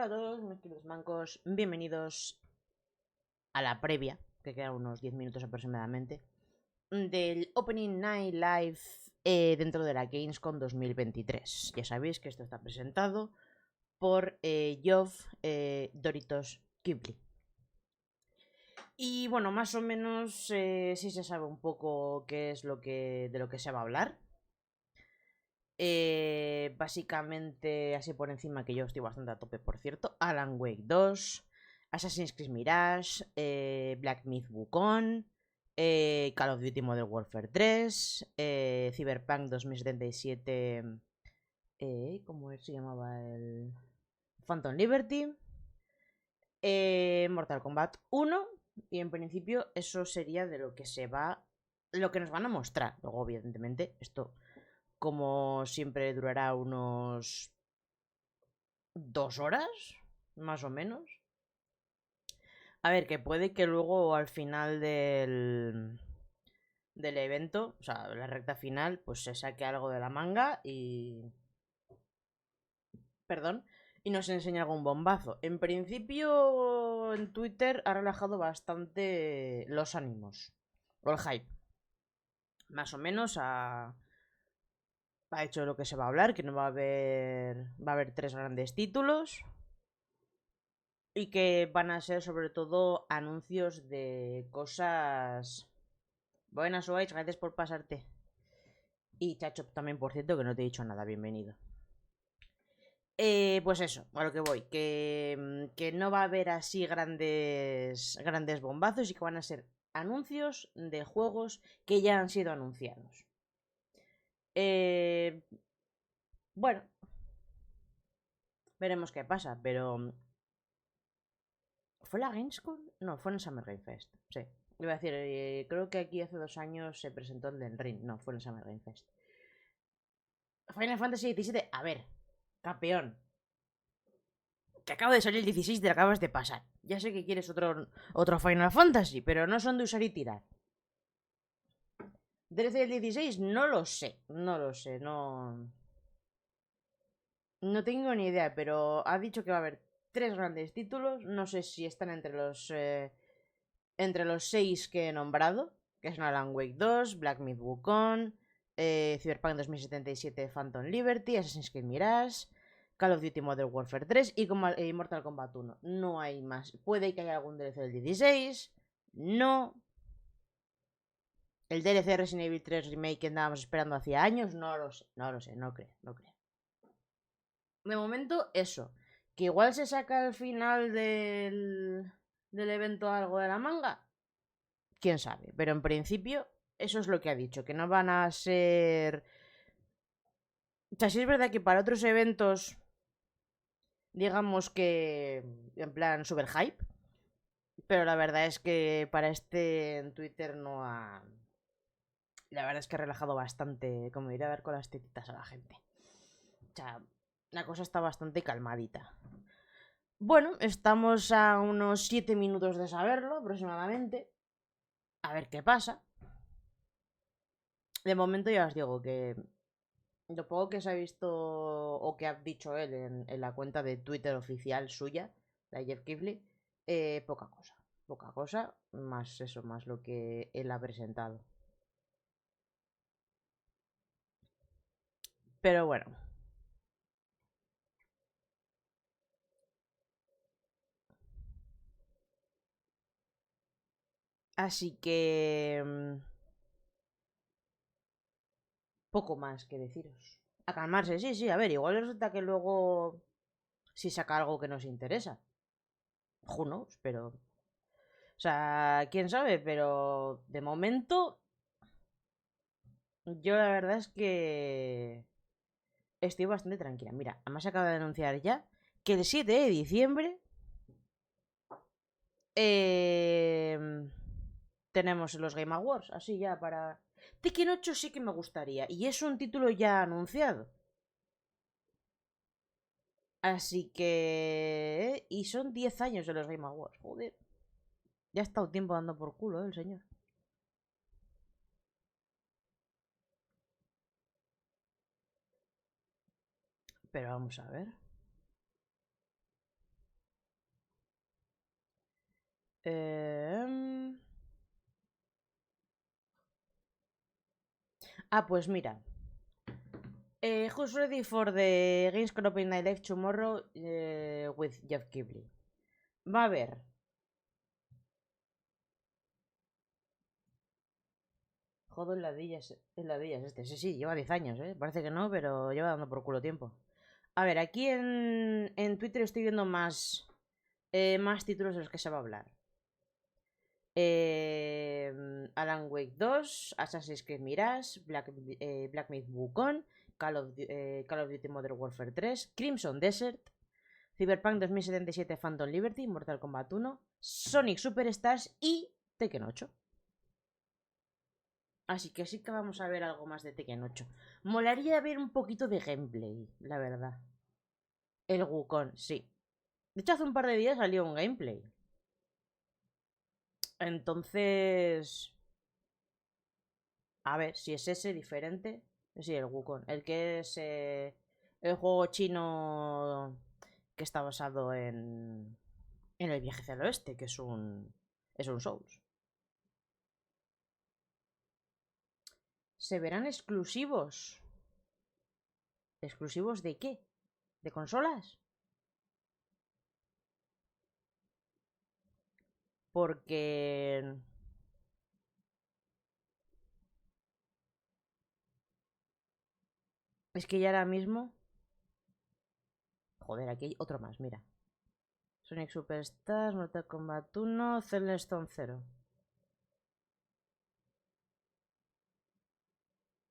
Hola a todos, mis queridos mancos, bienvenidos a la previa, que quedan unos 10 minutos aproximadamente, del Opening Night Live dentro de la Gamescon 2023. Ya sabéis que esto está presentado por Geoff Doritos Ghibli. Y bueno, más o menos sí se sabe un poco qué es de lo que se va a hablar. Básicamente, así por encima, que yo estoy bastante a tope, por cierto. Alan Wake 2, Assassin's Creed Mirage, Black Myth Wukong, Call of Duty Modern Warfare 3, Cyberpunk 2077, ¿cómo se llamaba el? Phantom Liberty, Mortal Kombat 1, y en principio eso sería de lo que lo que nos van a mostrar. Luego, evidentemente, esto, como siempre, durará unos 2 horas, más o menos. A ver, que puede que luego al final del evento, o sea, la recta final, pues se saque algo de la manga y... Perdón. Y nos enseñe algún bombazo. En principio, en Twitter ha relajado bastante los ánimos. O el hype. Más o menos ha hecho lo que se va a hablar, que no va a haber... Va a haber 3 grandes títulos. Y que van a ser sobre todo anuncios de cosas... Buenas, White, gracias por pasarte. Y Chacho también, por cierto, que no te he dicho nada, bienvenido. Pues eso, a lo que voy, que no va a haber así grandes bombazos y que van a ser anuncios de juegos que ya han sido anunciados. Bueno, veremos qué pasa, pero... ¿Fue la Gamescom? No, fue en el Summer Game Fest, sí. Iba a decir, creo que aquí hace 2 años se presentó el del Ring. No, fue en el Summer Game Fest. Final Fantasy XVII, a ver, campeón. Que acaba de salir el 16 y te lo acabas de pasar. Ya sé que quieres otro Final Fantasy, pero no son de usar y tirar. DLC del 16, no lo sé. No lo sé, no. No tengo ni idea, pero ha dicho que va a haber 3 grandes títulos. No sé si están entre los 6 que he nombrado, que es Alan Wake 2, Black Myth Wukong, Cyberpunk 2077 Phantom Liberty, Assassin's Creed Mirage, Call of Duty Modern Warfare 3 y Mortal Kombat 1. No hay más. Puede que haya algún DLC del 16. No. El DLC Resident Evil 3 Remake que andábamos esperando hacía años. No lo sé. No lo sé. No creo. No creo. De momento, eso. Que igual se saca al final del evento algo de la manga. Quién sabe. Pero en principio, eso es lo que ha dicho. Que no van a ser... O sea, sí es verdad que para otros eventos, digamos que en plan super hype, pero la verdad es que para este en Twitter no ha... La verdad es que ha relajado bastante, como iré a ver con las tetitas a la gente. O sea, la cosa está bastante calmadita. Bueno, estamos a unos 7 minutos de saberlo aproximadamente. A ver qué pasa. De momento ya os digo que lo poco que se ha visto o que ha dicho él en la cuenta de Twitter oficial suya, de Jeff Kifley, poca cosa. Poca cosa, más eso, más lo que él ha presentado. Pero bueno. Así que... poco más que deciros. A calmarse, sí, sí, a ver, igual resulta que luego si saca algo que nos interesa. Who knows, pero... O sea, quién sabe, pero de momento yo la verdad es que estoy bastante tranquila. Mira, además acaba de anunciar ya que el 7 de diciembre tenemos los Game Awards, así ya para... Tekken 8 sí que me gustaría, y es un título ya anunciado. Así que... Y son 10 años de los Game Awards, joder. Ya ha estado tiempo dando por culo, el señor. Pero vamos a ver. Em, pues mira. Who's ready for the Gamescon Opening Live tomorrow with Jeff Ghibli? Va a haber. Joder, ladillas este. Sí, sí, lleva 10 años, ¿eh? Parece que no, pero lleva dando por culo tiempo. A ver, aquí en Twitter estoy viendo más títulos de los que se va a hablar. Alan Wake 2, Assassin's Creed Mirage, Black Myth Wukong, Call of Duty Modern Warfare 3, Crimson Desert, Cyberpunk 2077 Phantom Liberty, Mortal Kombat 1, Sonic Superstars y Tekken 8. Así que sí que vamos a ver algo más de Tekken 8. Molaría ver un poquito de gameplay, la verdad. El Wukong, sí. De hecho, hace un par de días salió un gameplay. Entonces... A ver, si es ese diferente. Sí, el Wukong. El que es el juego chino que está basado en el viaje hacia el oeste, que es un Souls. ¿Se verán exclusivos? ¿Exclusivos de qué? ¿De consolas? Porque... Es que ya ahora mismo... Joder, aquí hay otro más, mira. Sonic Superstars, Mortal Kombat 1, Stone 0.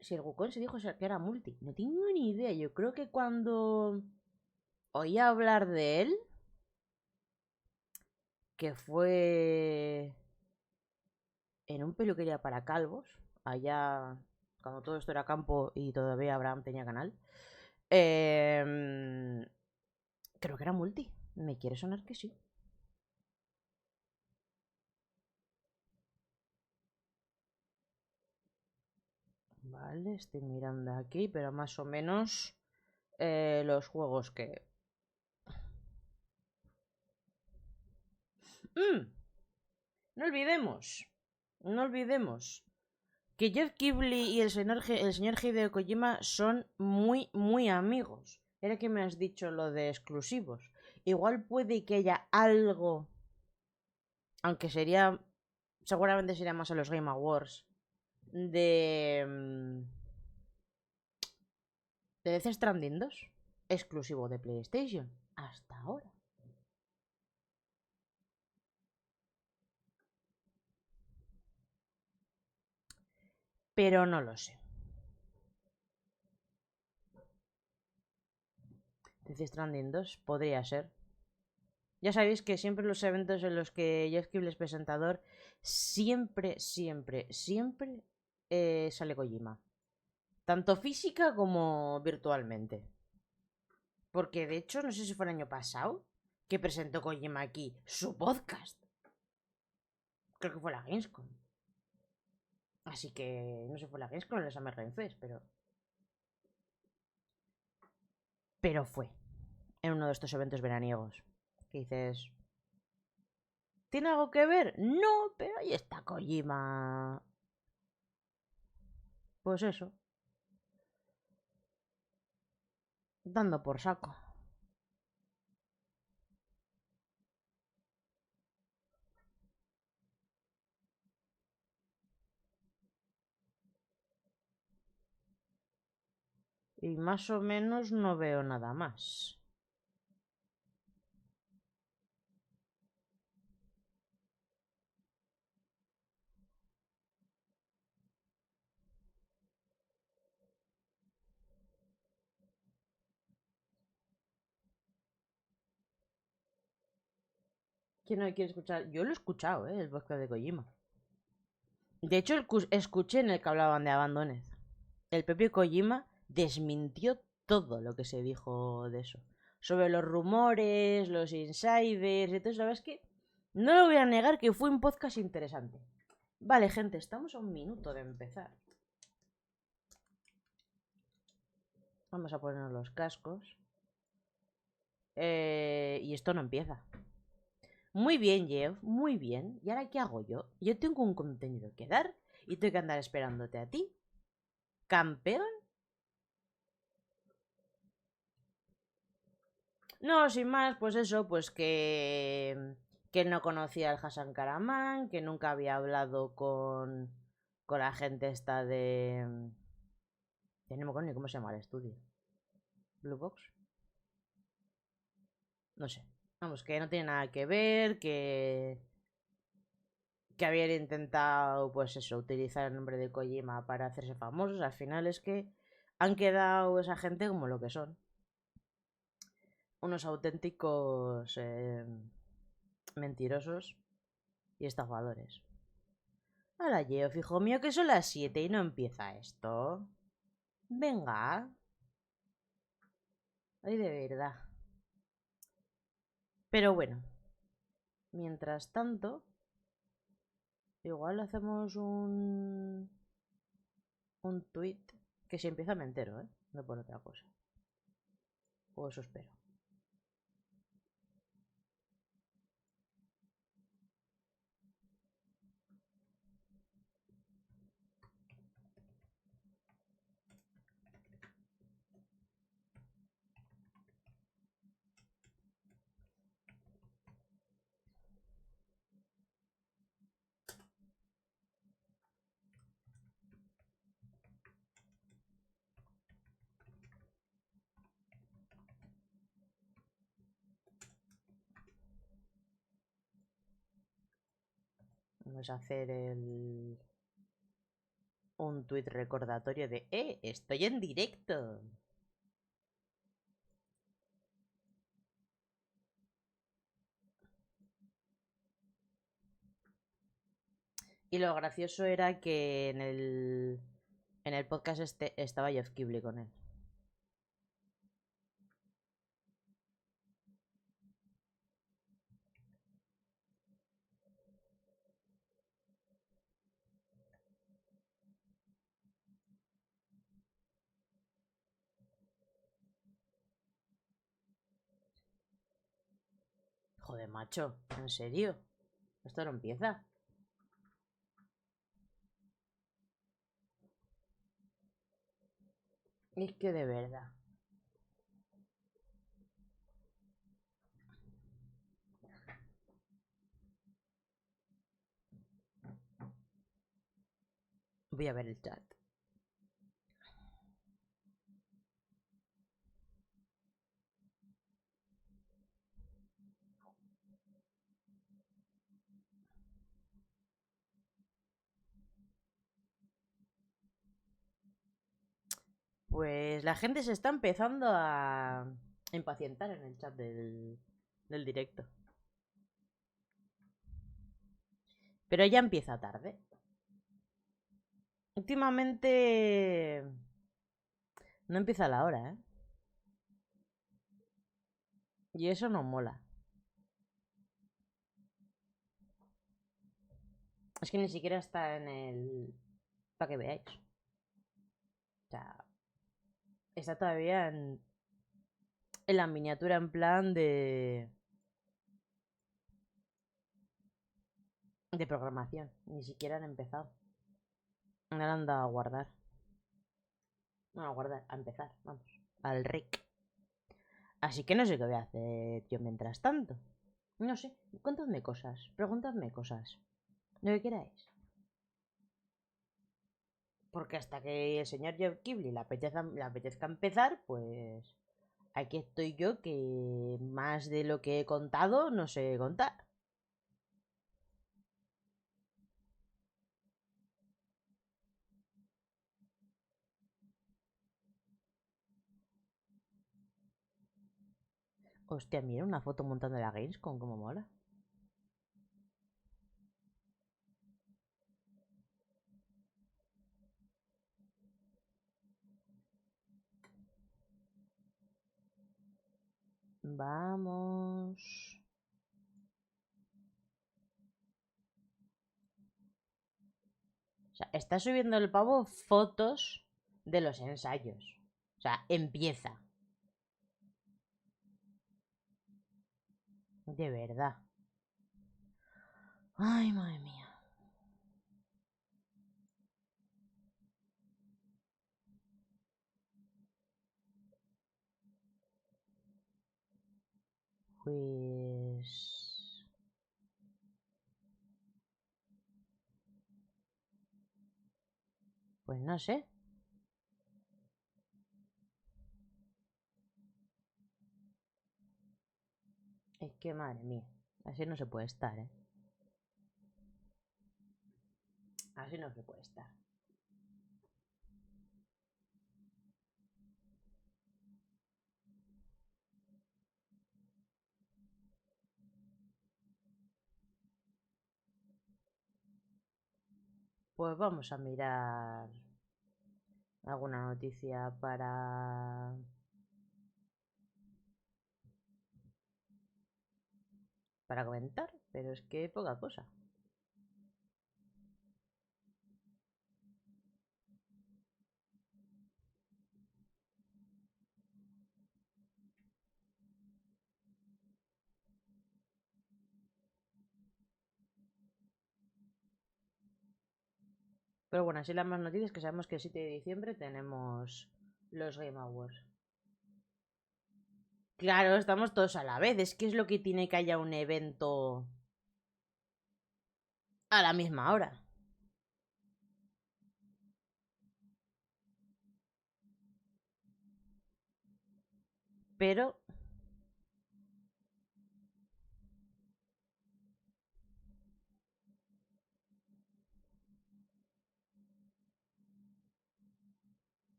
Si el Wukong se dijo que era multi. No tengo ni idea. Yo creo que cuando oí hablar de él, que fue en un peluquería para calvos, allá cuando todo esto era campo y todavía Abraham tenía canal, creo que era multi. Me quiere sonar que sí. Vale, estoy mirando aquí, pero más o menos los juegos que... No olvidemos, no olvidemos que Jeff Ghibli y el señor Hideo Kojima son muy, muy amigos. Era que me has dicho lo de exclusivos. Igual puede que haya algo, aunque seguramente sería más a los Game Awards, de... de Death Stranding 2, exclusivo de PlayStation, hasta ahora. Pero no lo sé. Death Stranding 2 podría ser. Ya sabéis que siempre los eventos en los que Jeff Keighley es presentador, siempre, siempre, siempre sale Kojima. Tanto física como virtualmente. Porque de hecho, no sé si fue el año pasado que presentó Kojima aquí su podcast. Creo que fue la Gamescom. Así que no sé si fue la Gamescom o la Summer Game Fest, pero... Pero fue en uno de estos eventos veraniegos. Que dices... ¿Tiene algo que ver? No, pero ahí está Kojima. Pues eso. Dando por saco. Y más o menos no veo nada más. ¿Quién no quiere escuchar? Yo lo he escuchado, el podcast de Kojima. De hecho, escuché en el que hablaban de Abandoned. El propio Kojima desmintió todo lo que se dijo de eso. Sobre los rumores, los insiders, entonces la verdad es que no lo voy a negar que fue un podcast interesante. Vale, gente, estamos a un minuto de empezar. Vamos a ponernos los cascos. Y esto no empieza. Muy bien, Jeff, muy bien. ¿Y ahora qué hago yo? Yo tengo un contenido que dar y tengo que andar esperándote a ti. ¿Campeón? No, sin más, pues eso, pues que él no conocía al Hassan Karaman, que nunca había hablado con la gente esta de... Ya no me acuerdo ni cómo se llama el estudio. ¿Blue Box? No sé. Vamos, que no tiene nada que ver, que habían intentado, pues eso, utilizar el nombre de Kojima para hacerse famosos. Al final es que han quedado esa gente como lo que son. Unos auténticos mentirosos y estafadores. Hola, Geoff, hijo mío, que son las 7 y no empieza esto. Venga. Ay, de verdad. Pero bueno. Mientras tanto, igual hacemos un tweet que si empieza me entero, ¿eh? No por otra cosa. O eso espero. Vamos a hacer un tweet recordatorio de estoy en directo. Y lo gracioso era que en el podcast este estaba Jeff Kibble con él. Joder, macho, ¿en serio? Esto no empieza. Es que de verdad. Voy a ver el chat. Pues la gente se está empezando a impacientar en el chat del directo. Pero ya empieza tarde. Últimamente no empieza a la hora, ¿eh? Y eso no mola. Es que ni siquiera está en el... Para que veáis. O sea, está todavía en la miniatura en plan de programación. Ni siquiera han empezado. No le han dado a guardar. No, a guardar, a empezar, vamos. Al rec. Así que no sé qué voy a hacer yo mientras tanto. No sé, contadme cosas, preguntadme cosas. Lo que queráis. Porque hasta que el señor Jeff Kibble le apetezca empezar, pues aquí estoy yo que más de lo que he contado no sé contar. Hostia, mira una foto montando la Gamescom, como mola. Vamos. O sea, está subiendo el pavo fotos de los ensayos. O sea, empieza. De verdad. Ay, madre mía. Pues... Pues no sé. Es que madre mía. Así no se puede estar, ¿eh? Así no se puede estar. Pues vamos a mirar alguna noticia para comentar, pero es que poca cosa. Pero bueno, así las más noticias que sabemos que el 7 de diciembre tenemos los Game Awards. Claro, estamos todos a la vez. Es que es lo que tiene que haya un evento a la misma hora. Pero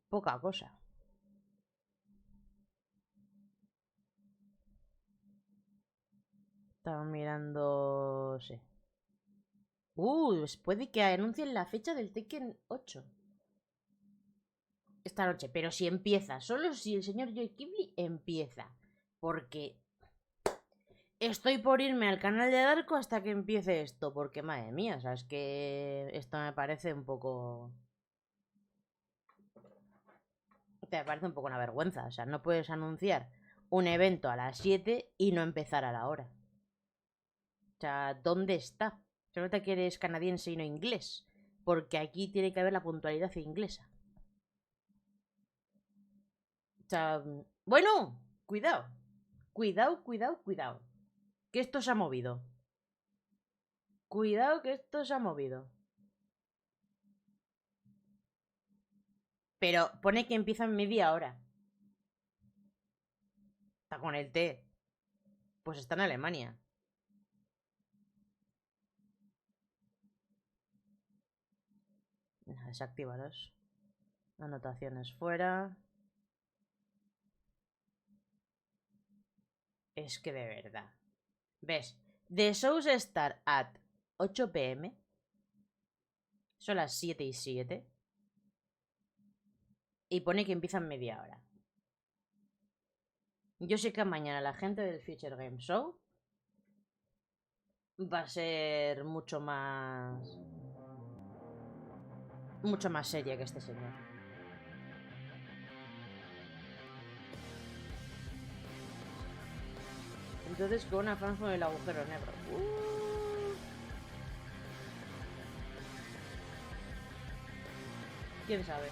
poca cosa. Estaba mirando... Sí. Puede que anuncien la fecha del Tekken 8 esta noche, pero si empieza, solo si el señor Yakeru empieza. Porque estoy por irme al canal de Darko hasta que empiece esto, porque madre mía, o sea, es que esto me parece un poco... Te parece un poco una vergüenza, o sea, no puedes anunciar un evento a las 7 y no empezar a la hora. O sea, ¿dónde está? Se nota que eres canadiense y no inglés, porque aquí tiene que haber la puntualidad inglesa. O sea, bueno, cuidado, cuidado, que esto se ha movido. Cuidado que esto se ha movido. Pero pone que empieza en media hora. Está con el T. Pues está en Alemania. Desactívalos. Anotaciones fuera. Es que de verdad. ¿Ves? The shows start at 8 p.m. Son las 7:07. Y pone que empieza en media hora. Yo sé que mañana la gente del Future Game Show va a ser mucho más seria que este señor. Entonces con una fan con el agujero negro. ¿Quién sabe?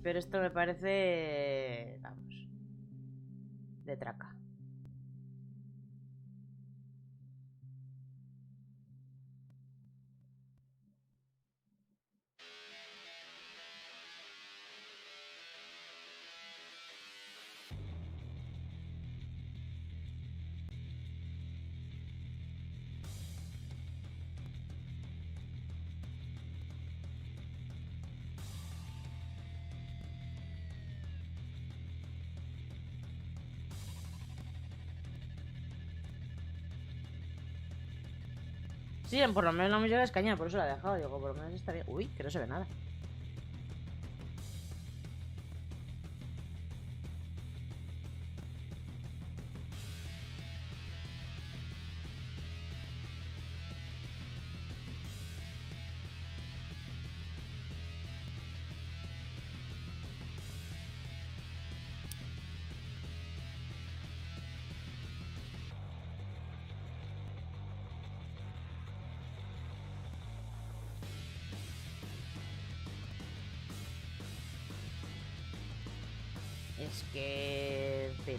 Pero esto me parece... Vamos. De traca. Sí, por lo menos la música es caña, por eso la he dejado. Digo, por lo menos está bien. Uy, que no se ve nada. que... En fin.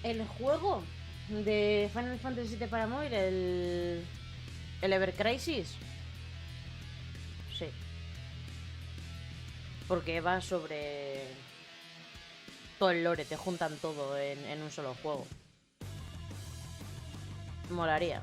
El juego de Final Fantasy VII para móvil, el Ever Crisis. Sí. Porque va sobre todo el lore, te juntan todo en un solo juego. Molaría.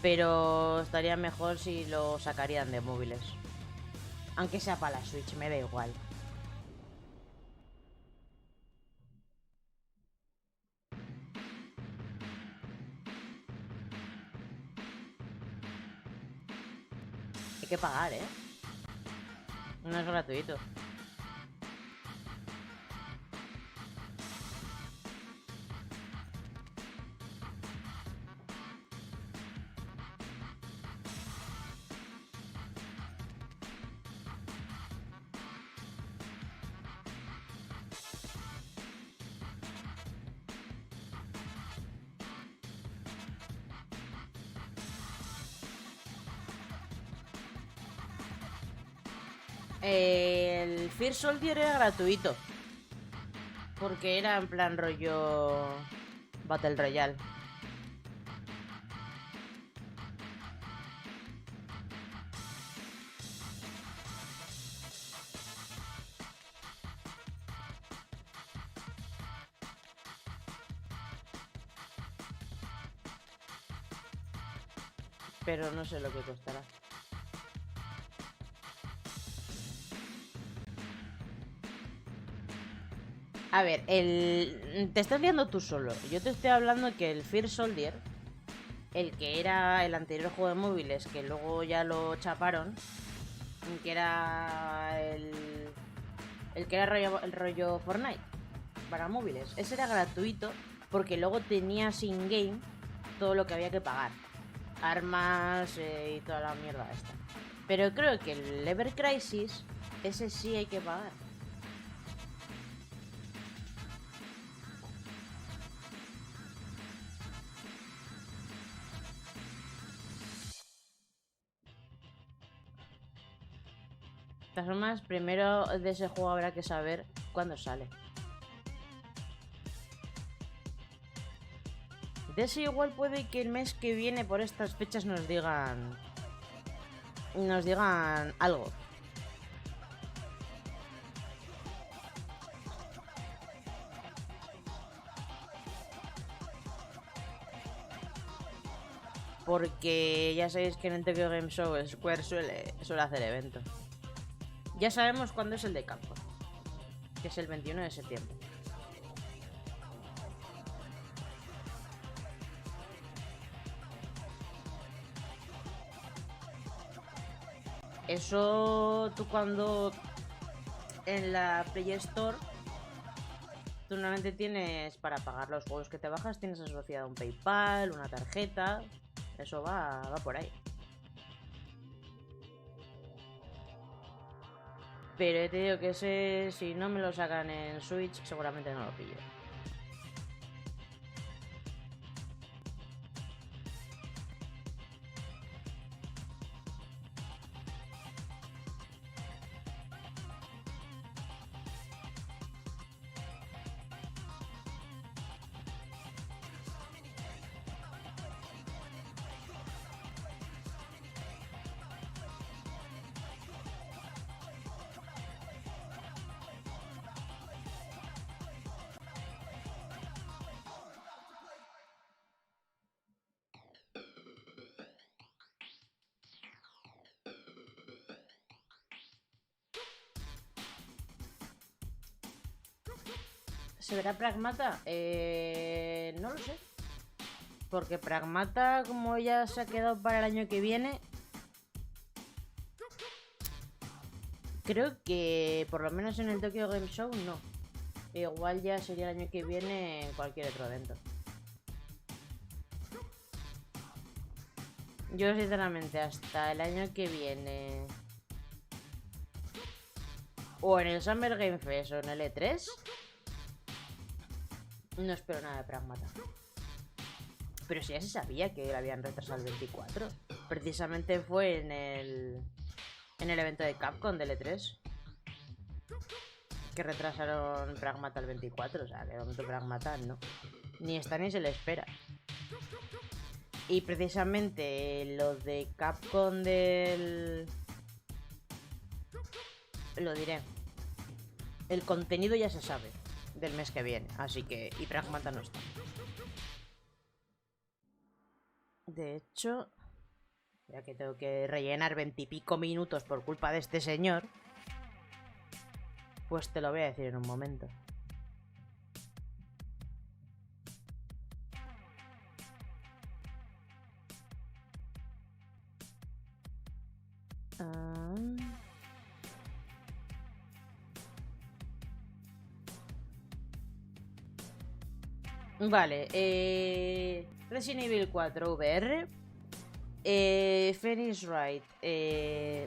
Pero estaría mejor si lo sacarían de móviles. Aunque sea para la Switch, me da igual. Hay que pagar, ¿eh? No es gratuito. El First Soldier era gratuito. Porque era en plan rollo Battle Royale. Pero no sé lo que costará. A ver, te estás liando tú solo. Yo te estoy hablando que el First Soldier, el que era el anterior juego de móviles, que luego ya lo chaparon, que era el que era el rollo Fortnite para móviles. Ese era gratuito porque luego tenías in-game todo lo que había que pagar. Armas y toda la mierda esta. Pero creo que el Ever Crisis, ese sí hay que pagar. De todas formas, primero de ese juego habrá que saber cuándo sale. De ese igual puede que el mes que viene por estas fechas nos digan algo. Porque ya sabéis que en el Tokyo Game Show Square suele hacer eventos. Ya sabemos cuándo es el de Capcom, que es el 21 de septiembre. Eso tú cuando en la Play Store tú normalmente tienes para pagar los juegos que te bajas, tienes asociado un PayPal, una tarjeta. Eso va por ahí. Pero te digo que ese, si no me lo sacan en Switch, seguramente no lo pillo. ¿Se verá Pragmata? No lo sé. Porque Pragmata, como ya se ha quedado para el año que viene, Creo que por lo menos en el Tokyo Game Show no. Igual ya sería el año que viene en cualquier otro evento. Yo sinceramente hasta el año que viene o en el Summer Game Fest o en el E3 no espero nada de Pragmata. Pero si ya se sabía que la habían retrasado el 24. Precisamente fue en el evento de Capcom del E3 que retrasaron Pragmata el 24. O sea, que de momento Pragmata no. Ni está ni se le espera. Y precisamente lo de Capcom del... Lo diré. El contenido ya se sabe del mes que viene. Así que... Y Pragmata no está. De hecho... Ya que tengo que rellenar 20 y pico minutos por culpa de este señor, pues te lo voy a decir en un momento. Vale, Resident Evil 4 VR, Phoenix Wright,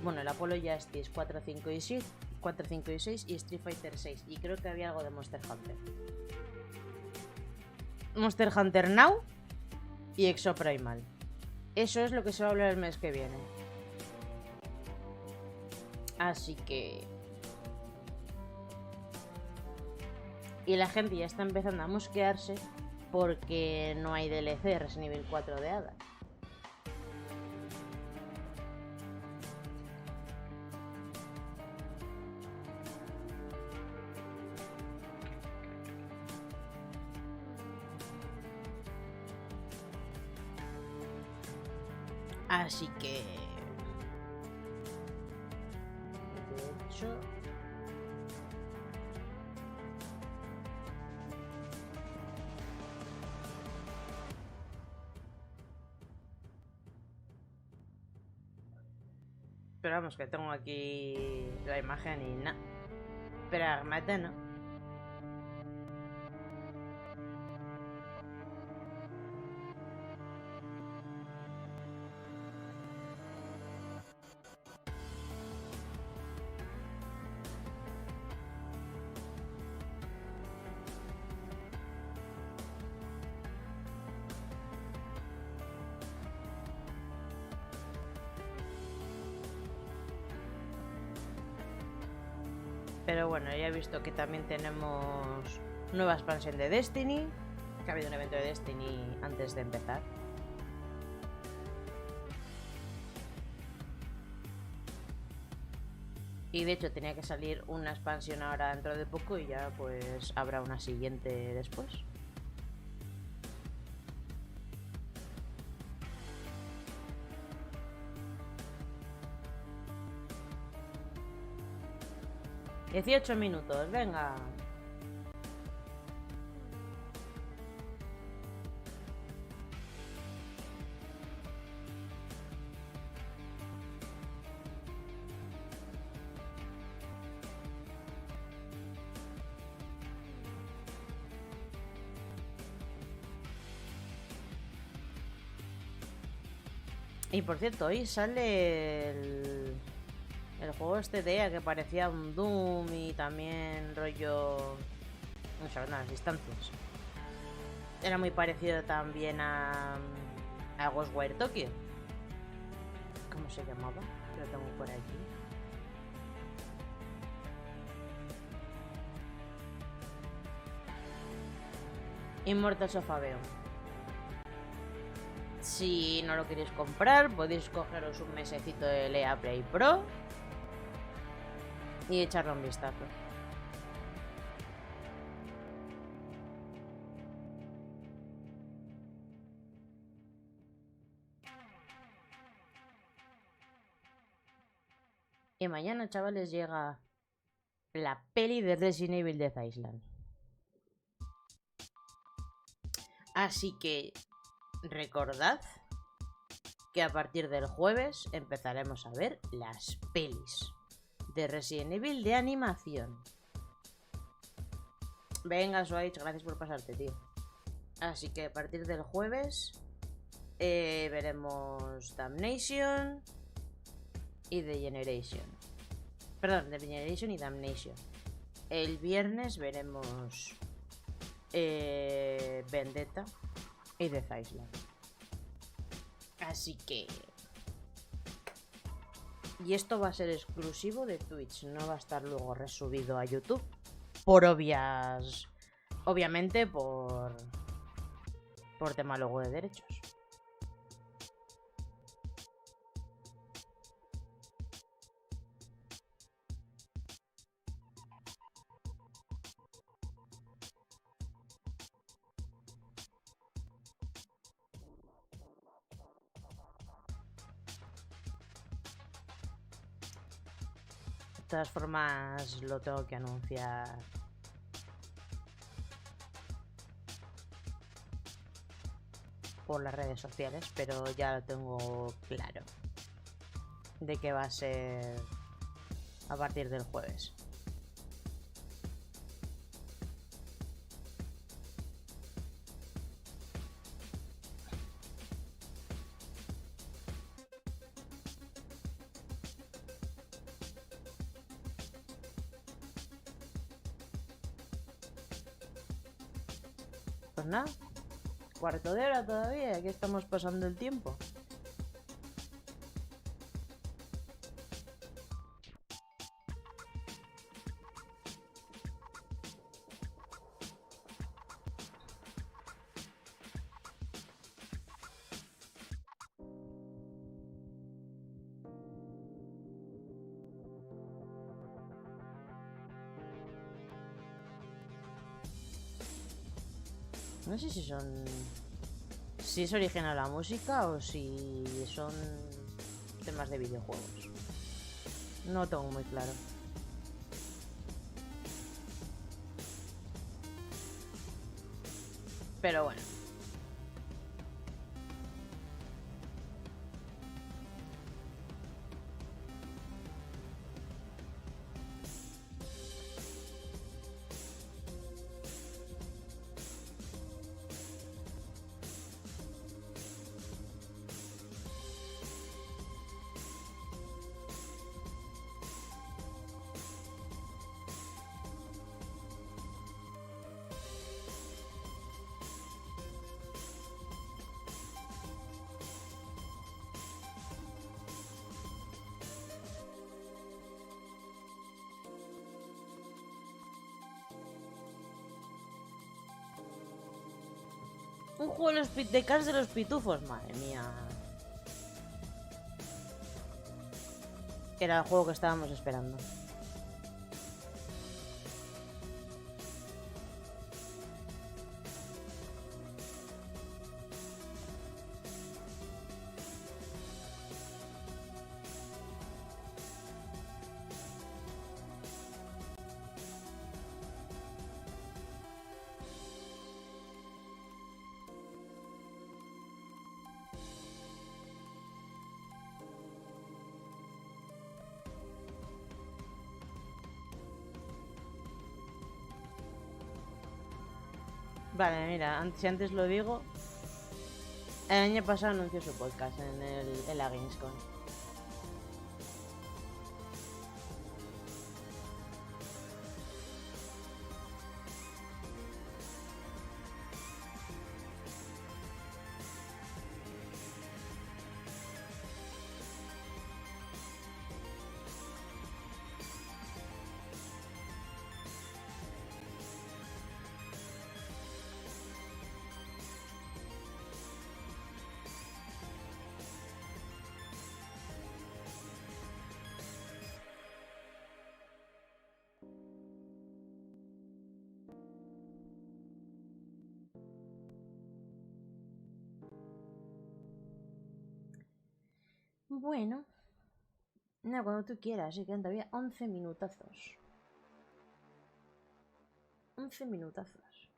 bueno, el Apollo Justice 4, 5 y 6, 4, 5 y 6 y Street Fighter 6. Y creo que había algo de Monster Hunter. Monster Hunter Now y Exoprimal. Eso es lo que se va a hablar el mes que viene. Así que... Y la gente ya está empezando a mosquearse porque no hay DLC Resident Evil 4 de Hada. Así que... De hecho... Pero vamos, que tengo aquí la imagen y nada. Pragmata no. Pero bueno, ya he visto que también tenemos nueva expansión de Destiny. Que ha habido un evento de Destiny antes de empezar. Y de hecho tenía que salir una expansión ahora dentro de poco y ya pues habrá una siguiente después. $18 minutos, venga. Y por cierto, hoy sale el juego este de EA que parecía un Doom y también rollo... No sé, las distancias. Era muy parecido también a Ghostwire Tokyo. ¿Cómo se llamaba? Lo tengo por aquí. Immortals of Aveum. Si no lo queréis comprar, podéis cogeros un mesecito de EA Play Pro y echarle un vistazo. Y mañana, chavales, llega la peli de Resident Evil Death Island. Así que recordad que a partir del jueves empezaremos a ver las pelis de Resident Evil de animación. Venga, Switch, gracias por pasarte, tío. Así que a partir del jueves veremos Damnation y The Generation. Perdón, The Generation y Damnation. El viernes veremos Vendetta y Death Island. Así que... Y esto va a ser exclusivo de Twitch, no va a estar luego resubido a YouTube. Por obvias... Obviamente por tema luego de derechos. De todas formas, lo tengo que anunciar por las redes sociales, pero ya lo tengo claro de que va a ser a partir del jueves. Pues nada, cuarto de hora todavía, aquí estamos pasando el tiempo. No sé si son... Si es original la música o si son temas de videojuegos. No tengo muy claro. Pero bueno. Un juego de Cars de los Pitufos, madre mía. Era el juego que estábamos esperando. Vale, mira, si antes lo digo, el año pasado anunció su podcast en la Gamescon. Bueno, no, cuando tú quieras, sí, quedan todavía 11 minutazos. 11 minutazos.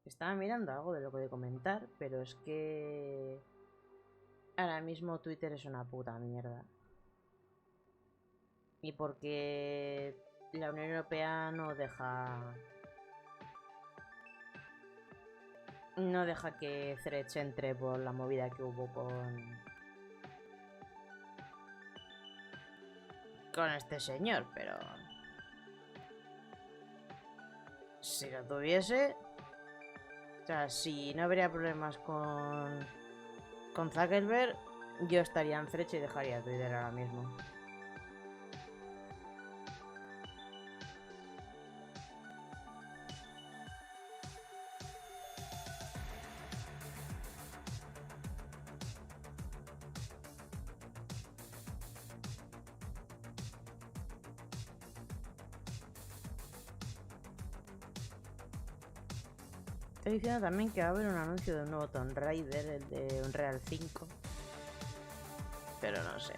Estaba mirando algo de lo que voy a comentar, pero es que ahora mismo Twitter es una puta mierda. y porque la Unión Europea no deja que Threads entre por la movida que hubo con este señor, pero si lo tuviese, o sea, si no habría problemas con Zuckerberg, yo estaría en Threads y dejaría Twitter ahora mismo. Estoy diciendo también que va a haber un anuncio de un nuevo Tomb Raider, el de Unreal 5. Pero no sé.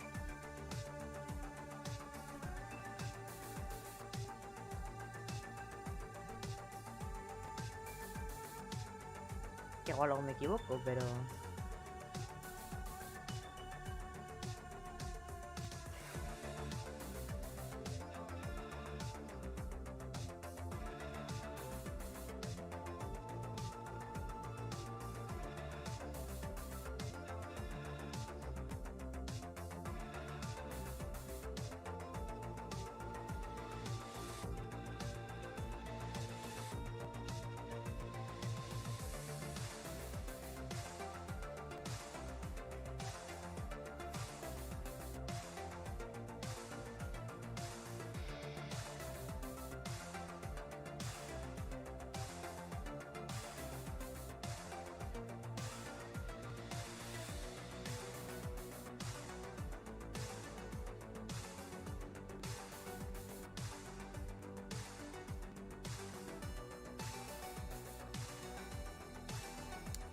Que igual luego me equivoco, pero...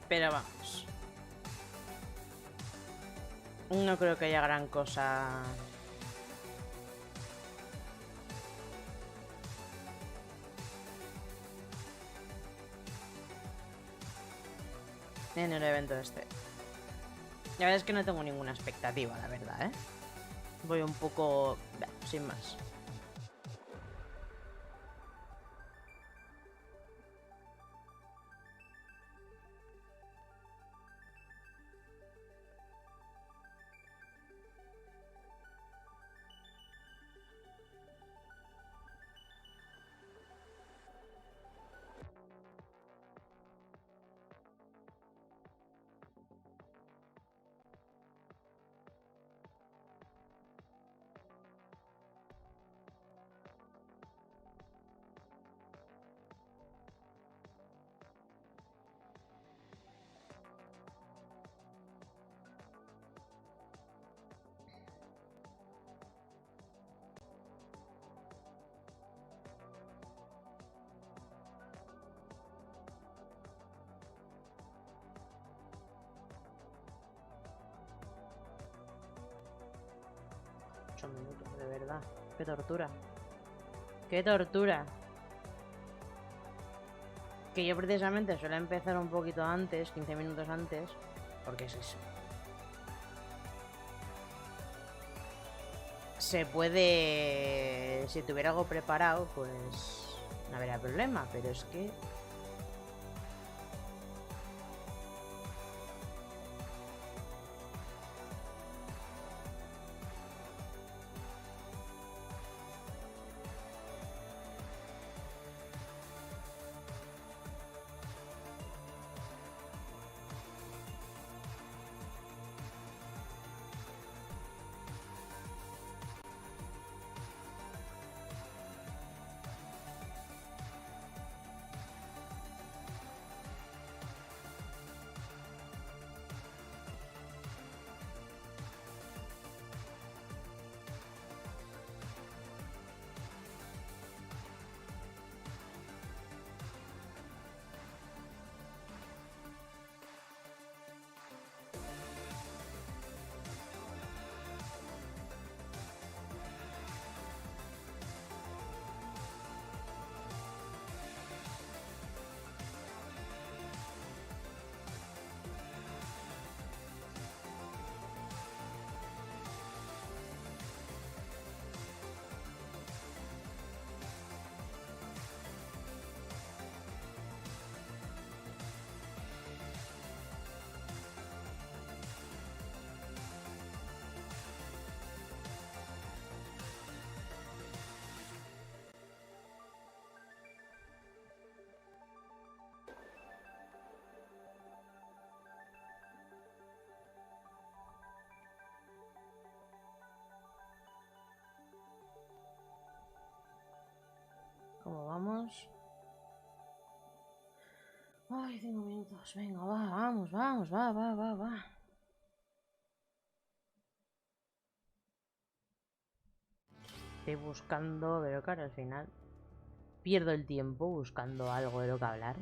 Pero vamos. No creo que haya gran cosa. En el evento este. La verdad es que no tengo ninguna expectativa, la verdad, ¿eh? Voy un poco... sin más. Minutos, de verdad. Qué tortura. Qué tortura. Que yo precisamente suelo empezar un poquito antes, 15 minutos antes, porque es eso. Se puede... Si tuviera algo preparado, pues no habría problema, pero es que... vamos. Ay, 5 minutos. Venga, va, vamos, vamos, va. Estoy buscando, pero claro, al final pierdo el tiempo buscando algo de lo que hablar.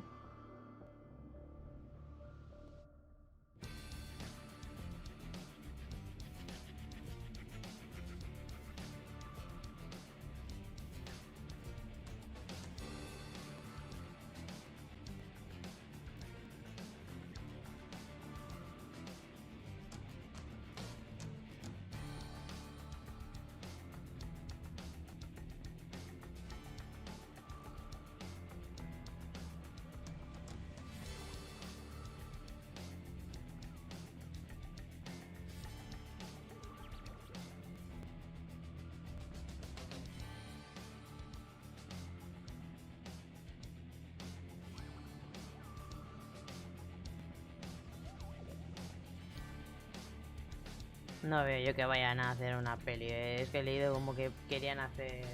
No veo yo que vayan a hacer una peli. Es que he leído como que querían hacer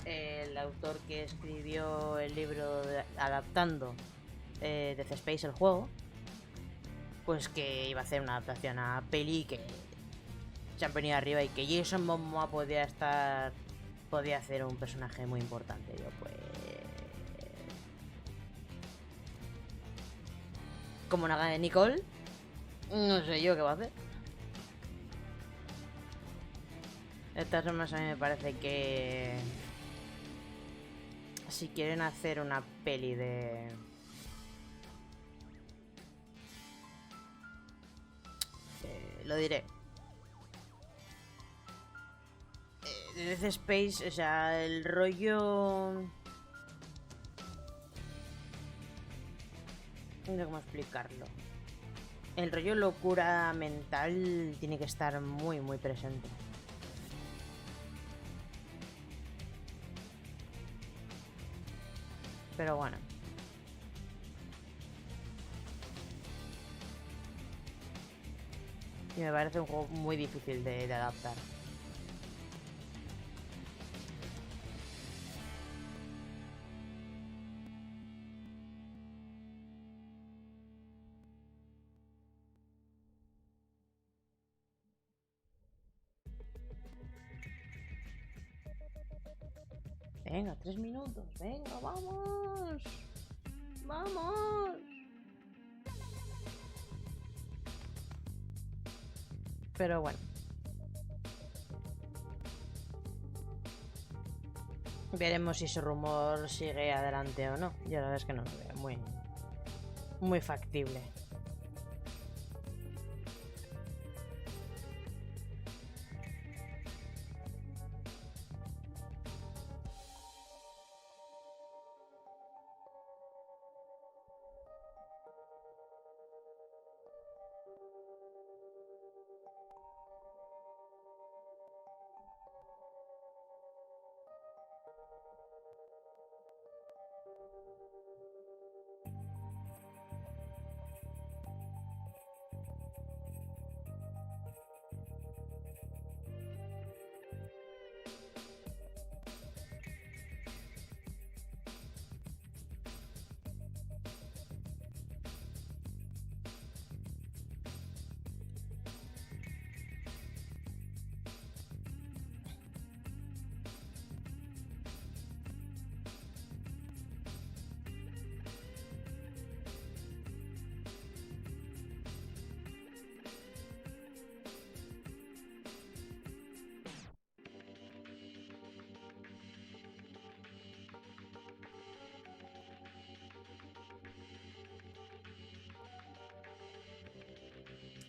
el autor que escribió el libro adaptando Death Space, el juego, pues que iba a hacer una adaptación a peli, que se han venido arriba y que Jason Momoa podía hacer un personaje muy importante. Yo pues, como una gana de Nicole, no sé yo qué va a hacer. De todas formas, a mí me parece que si quieren hacer una peli de... lo diré. De Death Space, o sea, el rollo... No sé cómo explicarlo. El rollo locura mental tiene que estar muy, muy presente. Pero bueno. Y me parece un juego muy difícil de adaptar. Venga, 3 minutos. Venga, vamos. Vamos. Pero bueno. Veremos si ese rumor sigue adelante o no. Yo la verdad es que no lo veo muy factible.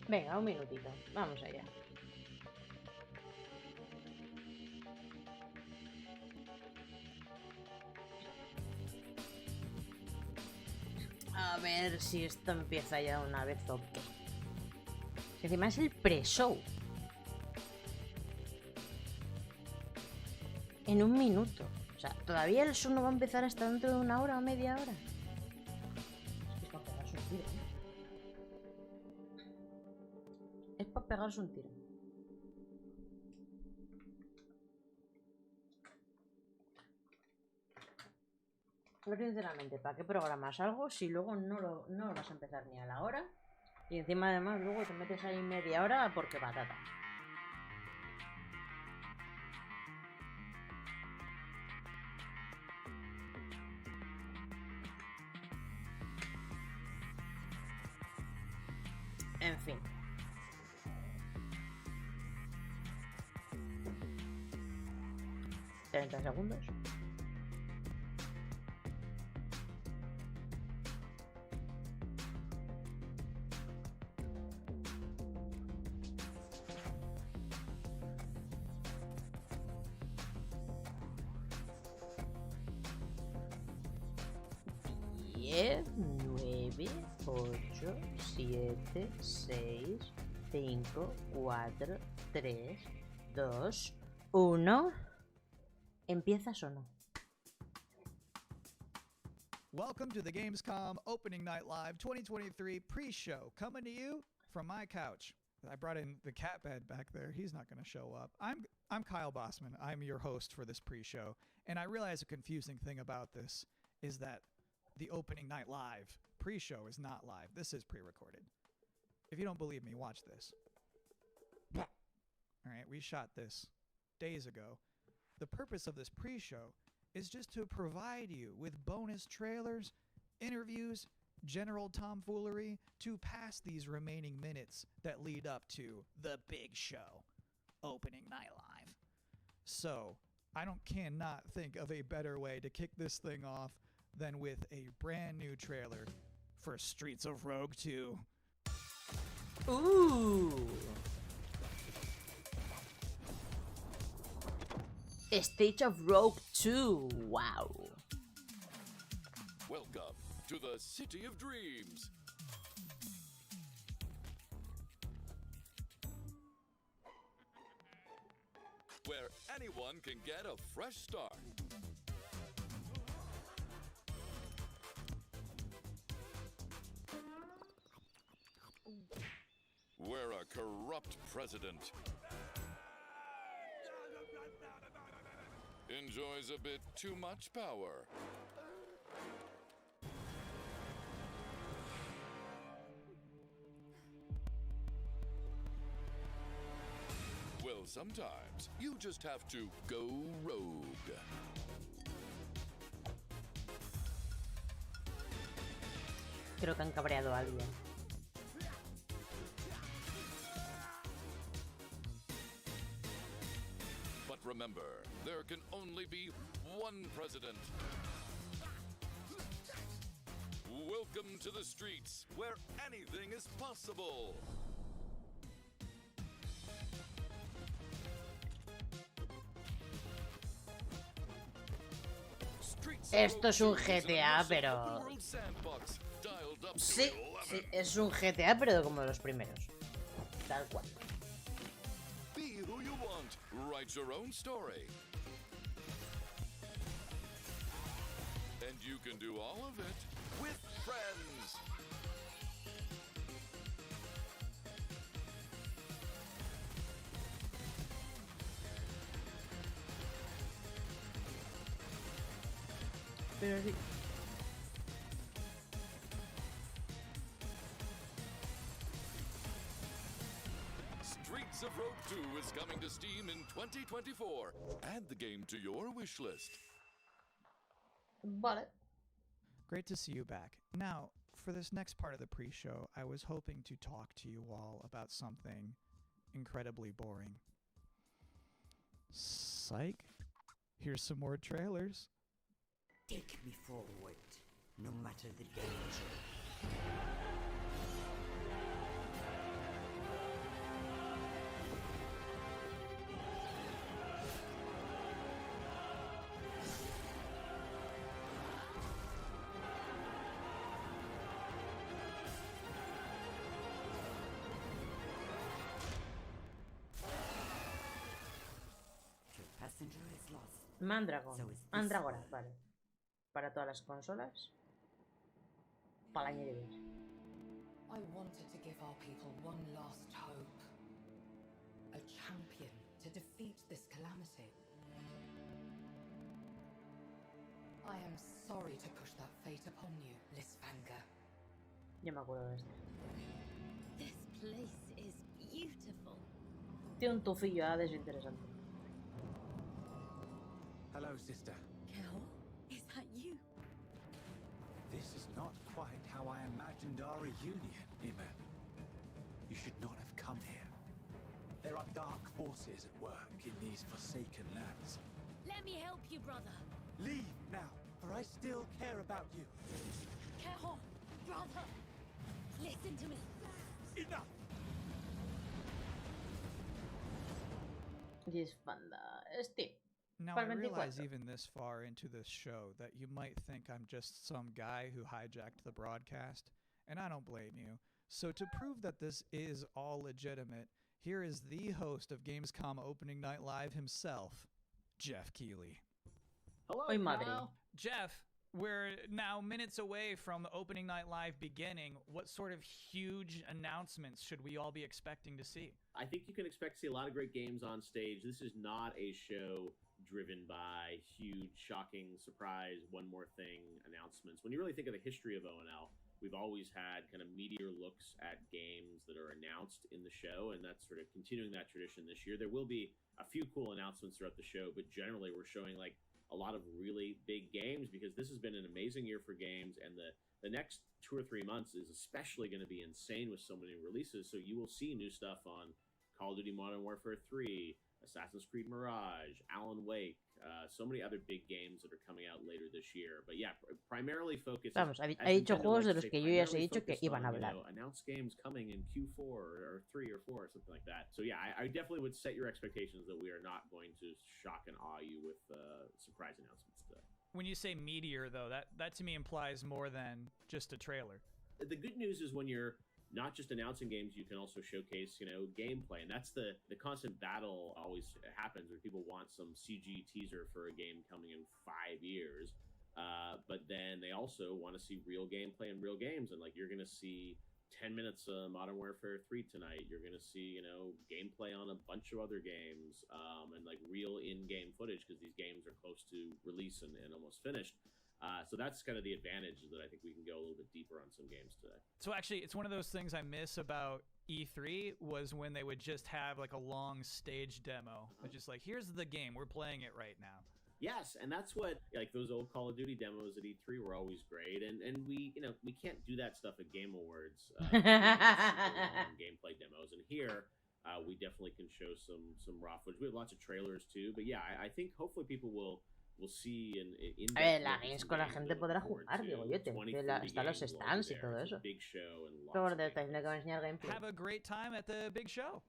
Venga, un minutito. Vamos allá. A ver si esto empieza ya una vez o qué. Si encima es el pre-show. En un minuto. O sea, todavía el show no va a empezar hasta dentro de una hora o media hora. Es para pegarse un tiro, ¿eh? Es para pegarse un tiro. Tú sinceramente, ¿para qué programas algo si luego no lo vas a empezar ni a la hora? Y encima además luego te metes ahí media hora porque patata. En fin. ¿30 segundos? Diez, 9, 8, 7, 6, 5, 4, 3, 2, 1. ¿Empiezas o no? Welcome to the Gamescom Opening Night Live 2023 pre-show, coming to you from my couch. I brought in the cat bed back there. He's not going to show up. I'm Kyle Bossman. I'm your host for this pre-show, and I realize a confusing thing about this is that the Opening Night Live pre-show is not live. This is pre-recorded. If you don't believe me, watch this. All right, we shot this days ago. The purpose of this pre-show is just to provide you with bonus trailers, interviews, general tomfoolery to pass these remaining minutes that lead up to the big show, Opening Night Live. So, cannot think of a better way to kick this thing off than with a brand new trailer for Streets of Rogue 2. Ooh. Stage of Rogue 2. Wow. Welcome to the City of Dreams. Where anyone can get a fresh start. Where a corrupt president enjoys a bit too much power. Well, sometimes you just have to go rogue. Creo que han cabreado a alguien. But remember, there can only be one president. Welcome to the streets, where anything is possible. Esto es un GTA, pero... Sí, es un GTA, pero como los primeros. Tal cual. Be who you want. Write your own story. And you can do all of it with friends. Pero sí. Streets of Rogue 2 is coming to Steam in 2024. Add the game to your wish list. Vale. Great to see you back. Now, for this next part of the pre-show, I was hoping to talk to you all about something incredibly boring. Psych. Here's some more trailers. Take me forward, no matter the danger. Your passenger is lost. Mandragon. So is this Mandragora, one. vale. Para todas las consolas. Para el año que viene. I wanted to give our people one last hope. A champion to defeat this calamity. I am sorry to push that fate upon you, Lisfanga. Yo me acuerdo de esto. This place is beautiful. Tiene un tufillo a desinteresante. Hello, sister. Kel, is that you? This is not quite how I imagined our reunion, Ima. You should not have come here. There are dark forces at work in these forsaken lands. Let me help you, brother. Leave now, for I still care about you. Kel, brother, listen to me. Enough! Lisfanga. Steam. Now, Para I el realize 24. even this far into this show that you might think I'm just some guy who hijacked the broadcast, and I don't blame you. So to prove that this is all legitimate, here is the host of Gamescom Opening Night Live himself, Jeff Keighley. Hello, Oi, madre. Kyle. Jeff, we're now minutes away from Opening Night Live beginning. What sort of huge announcements should we all be expecting to see? I think you can expect to see a lot of great games on stage. This is not a show driven by huge, shocking, surprise, one more thing announcements. When you really think of the history of ONL, we've always had kind of meteor looks at games that are announced in the show, and that's sort of continuing that tradition this year. There will be a few cool announcements throughout the show, but generally we're showing like a lot of really big games because this has been an amazing year for games, and the next 2 or 3 months is especially going to be insane with so many releases. So you will see new stuff on Call of Duty Modern Warfare 3, Assassin's Creed Mirage, Alan Wake, so many other big games that are coming out later this year. But yeah, primarily focused. Vamos, ha dicho juegos de los que yo ya os he dicho que iban a hablar. Announce games coming in Q4 or 3 or 4 or something like that. So yeah, I definitely would set your expectations that we are not going to shock and awe you with surprise announcements today. When you say meteor, though, that to me implies more than just a trailer. The good news is when you're not just announcing games, you can also showcase, gameplay. And that's the constant battle always happens where people want some CG teaser for a game coming in 5 years. But then they also want to see real gameplay and real games. And like, you're going to see 10 minutes of Modern Warfare 3 tonight. You're going to see, gameplay on a bunch of other games, and like real in-game footage because these games are close to release and almost finished. So that's kind of the advantage that I think we can go a little bit deeper on some games today. So actually, it's one of those things I miss about E3 was when they would just have like a long stage demo. It's just like, here's the game, we're playing it right now. Yes, and that's what, like, those old Call of Duty demos at E3 were always great, and we we can't do that stuff at Game Awards. Gameplay demos, and here we definitely can show some raw footage. We have lots of trailers too, but yeah, I think hopefully people will see in A ver, la Gamescon la gente podrá jugar, digo yo, están los stands y todo eso. Pero bueno, te está diciendo que va a enseñar gameplay. Have a great time at the big show.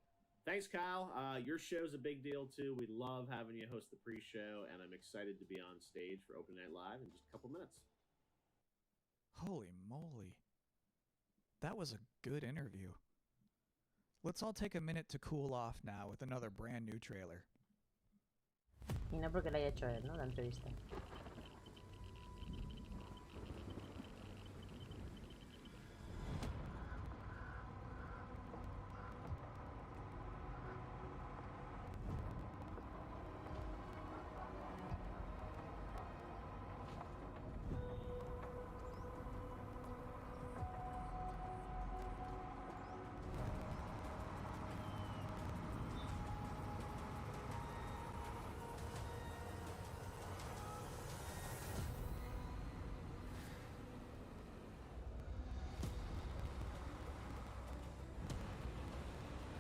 Thanks, Kyle. Your show's a big deal too. We love having you host the pre-show, and I'm excited to be on stage for Open Night Live in just a couple minutes. Holy moly. That was a good interview. Let's all take a minute to cool off now with another brand new trailer. Y no porque lo haya hecho él, ¿no? La entrevista.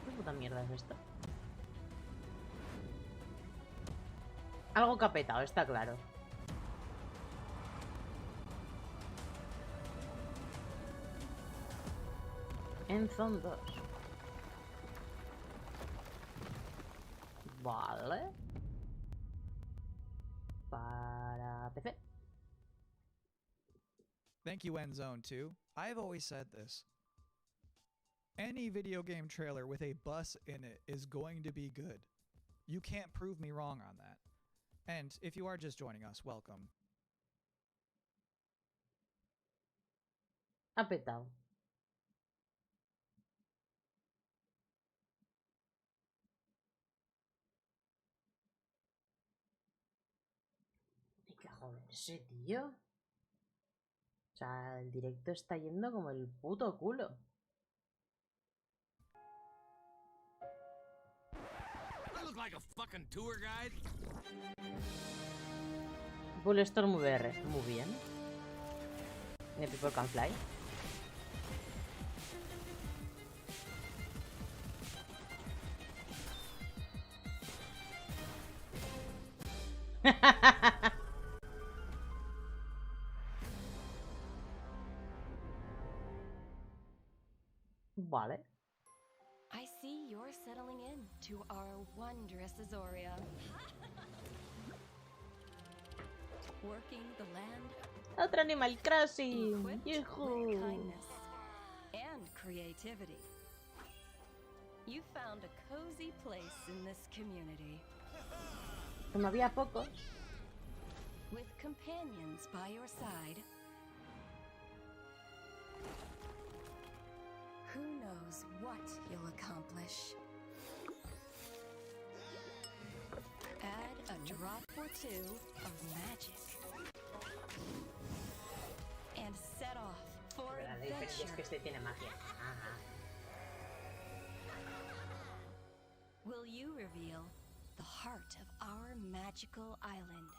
¿Qué puta mierda es esto? Algo que ha petado, está claro. En Zone 2. Vale. Para PC. Thank you, Endzone 2. I've always said this. Any video game trailer with a bus in it is going to be good. You can't prove me wrong on that. And if you are just joining us, welcome. Ha petado. ¿Y qué joder? Ese tío. O sea, el directo está yendo como el puto culo. I look like a fucking tour guide. Bulletstorm VR. Muy bien. The People Can Fly. Vale. I see you're settling in to our wondrous Azoria. Working the land Otro Animal Crossing. equipped with Yujú. kindness and creativity. You found a cozy place in this community Como había pocos. with companions by your side. Who knows what you'll accomplish? Add a drop or two of magic and set off for La diferencia es que adventure. este tiene magia. Ajá. Will you reveal the heart of our magical island?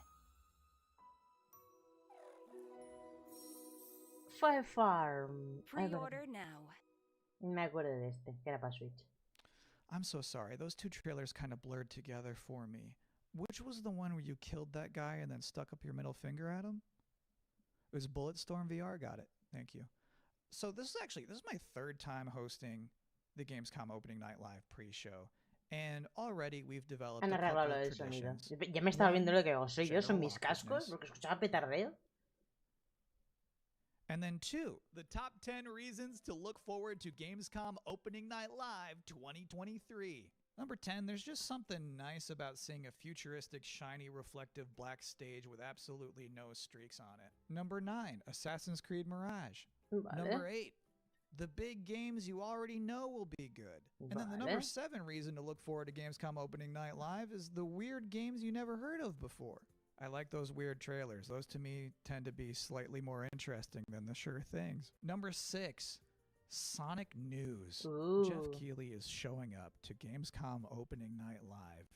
Fire Farm. Ay, verdad. Pre-order now. Me acuerdo de este, que era para Switch. I'm so sorry. Those two trailers kind of blurred together for me. Which was the one where you killed that guy and then stuck up your middle finger at him? It was Bulletstorm VR. Got it. Thank you. So this is my third time hosting the Gamescom opening night live pre-show. And already we've developed Han a couple arreglado lo of del sonido. traditions. Ya me estaba viendo One, lo que hago. Soy yo, son general mis cascos, awkwardness. porque escuchaba petardeo. And then two, the top 10 reasons to look forward to Gamescom Opening Night Live 2023. Number 10, there's just something nice about seeing a futuristic, shiny, reflective black stage with absolutely no streaks on it. Number 9, Assassin's Creed Mirage. Number Vale. 8, the big games you already know will be good. And then the number Vale. 7 reason to look forward to Gamescom Opening Night Live is the weird games you never heard of before. I like those weird trailers. Those to me tend to be slightly more interesting than the sure things. Number 6, Sonic News. Jeff Ooh. Keighley is showing up to Gamescom Opening Night Live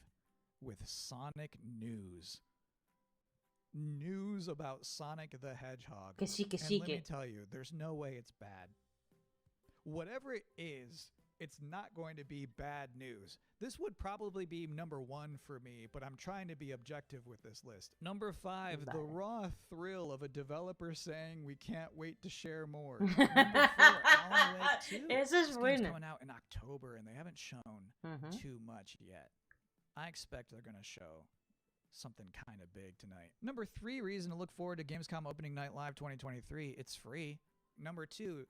with Sonic News. News about Sonic the Hedgehog. Que sí, que And sí, let me que... tell you, there's no way it's bad. Whatever it is, it's not going to be bad news. This would probably be number 1 for me, but I'm trying to be objective with this list. Number 5, the Vale. raw thrill of a developer saying we can't wait to share more. Number 4, Alan Wake 2. Eso es This game's bueno. coming out in October, and they haven't shown Ujú. too much yet. I expect they're going to show something kind of big tonight. Number 3 reason to look forward to Gamescom Opening Night Live 2023. It's free. Number 2,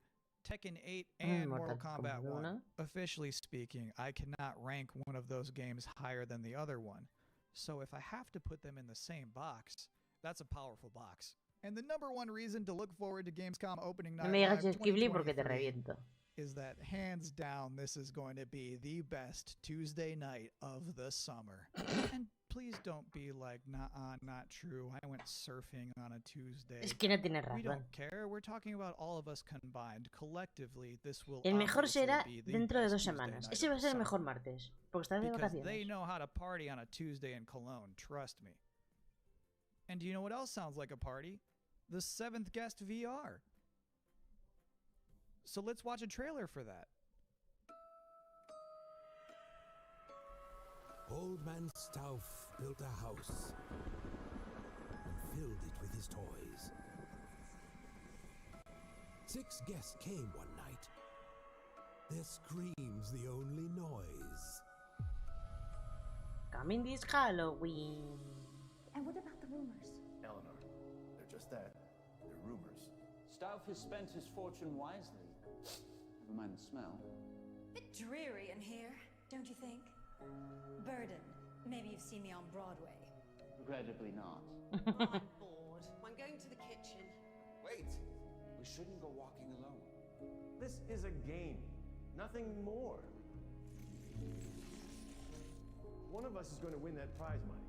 Tekken 8 and Mortal Kombat 1. 1. Officially speaking, I cannot rank one of those games higher than the other one. So if I have to put them in the same box, that's a powerful box. And the number 1 reason to look forward to Gamescom Opening No Night me Live digas Jeff Ghibli porque te 2023 reviento. is that hands down this is going to be the best Tuesday night of the summer. And please don't be like, nah, not true. I went surfing on a Tuesday. Es que no tienes We razón. don't care. We're talking about all of us combined. Collectively, this will El mejor obviously será be the dentro de best 2 Tuesday semanas. night Ese of va a the ser el summer. mejor martes. Porque estás de Because they vacaciones. know how to party on a Tuesday in Cologne. Trust me. And do you know what else sounds like a party? The 7th Guest VR. So let's watch a trailer for that. Old man Stauff built a house and filled it with his toys. 6 guests came one night. Their screams the only noise. Coming this Halloween. And what about the rumors? Eleanor, they're just that. They're rumors. Stauff has spent his fortune wisely. Never mind the smell. Bit dreary in here, don't you think? Burden. Maybe you've seen me on Broadway. Regrettably not. I'm bored. I'm going to the kitchen. Wait! We shouldn't go walking alone. This is a game. Nothing more. One of us is going to win that prize money.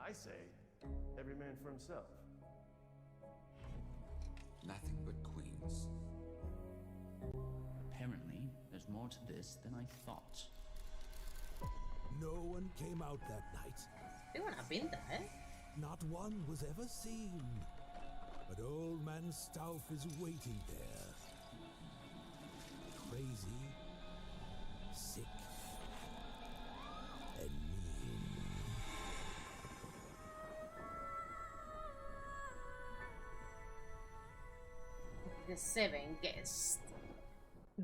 I say Every man for himself. Nothing but queens. Apparently, there's more to this than I thought. No one came out that night. Tiene buena pinta, ¿eh? Not one was ever seen. But old man Stauff is waiting there. Crazy, sick, and mean. The Seven Guest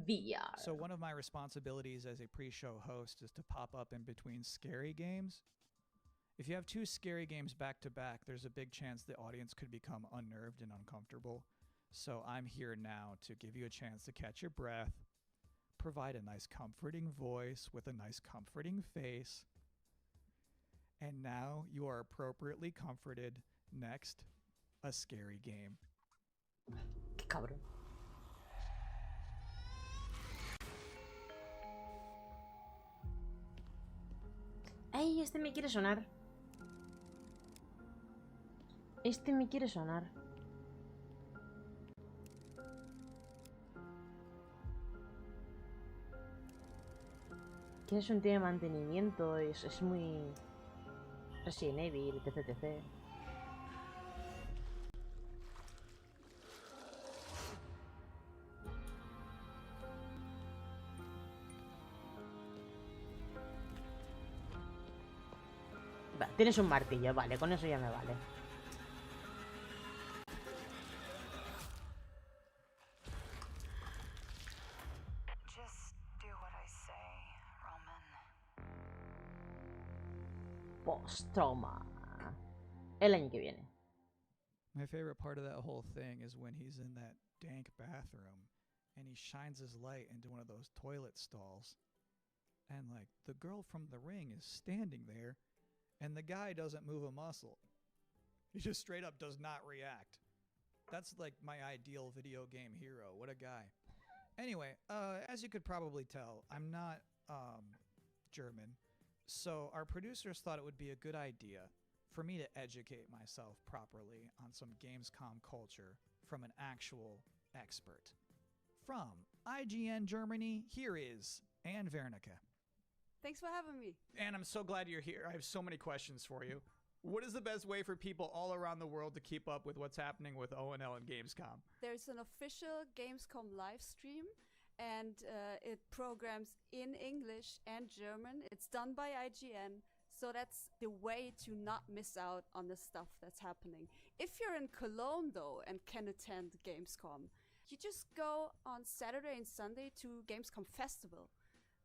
VR. So one of my responsibilities as a pre-show host is to pop up in between scary games. If you have two scary games back to back, there's a big chance the audience could become unnerved and uncomfortable. So I'm here now to give you a chance to catch your breath, provide a nice comforting voice with a nice comforting face. And now you are appropriately comforted. Next, a scary game. Qué cabrón. ¡Ay! Este me quiere sonar. Este me quiere sonar. Que es un tema de mantenimiento, es muy Resident Evil, etc, etc. Va, tienes un martillo, vale, con eso ya me vale. Post-trauma. El año que viene. My favorite part of that whole thing is when he's in that dank bathroom and he shines his light into one of those toilet stalls. And like the girl from The Ring is standing there and the guy doesn't move a muscle. He just straight up does not react. That's like my ideal video game hero. What a guy. Anyway, as you could probably tell, I'm not German. So our producers thought it would be a good idea for me to educate myself properly on some Gamescom culture from an actual expert. From IGN Germany, here is Anne Wernicke. Thanks for having me. Anne, I'm so glad you're here. I have so many questions for you. What is the best way for people all around the world to keep up with what's happening with ONL and Gamescom? There's an official Gamescom live stream, and it programs in English and German. It's done by IGN, so that's the way to not miss out on the stuff that's happening. If you're in Cologne, though, and can attend Gamescom, you just go on Saturday and Sunday to Gamescom Festival.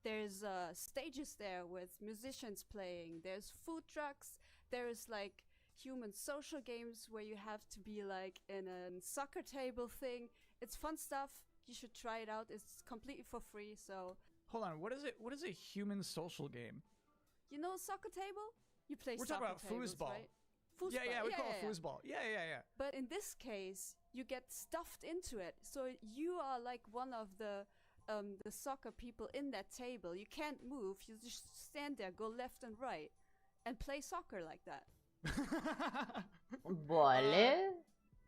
There's stages there with musicians playing. There's food trucks. There's like human social games where you have to be like in a soccer table thing. It's fun stuff. You should try it out. It's completely for free. So hold on, what is it? What is a human social game? You know soccer table? You play We're soccer talking about tables, foosball. right? Foosball. Yeah, we call it foosball. Yeah. But in this case, you get stuffed into it. So you are like one of the soccer people in that table. You can't move. You just stand there, go left and right, and play soccer like that. Vale.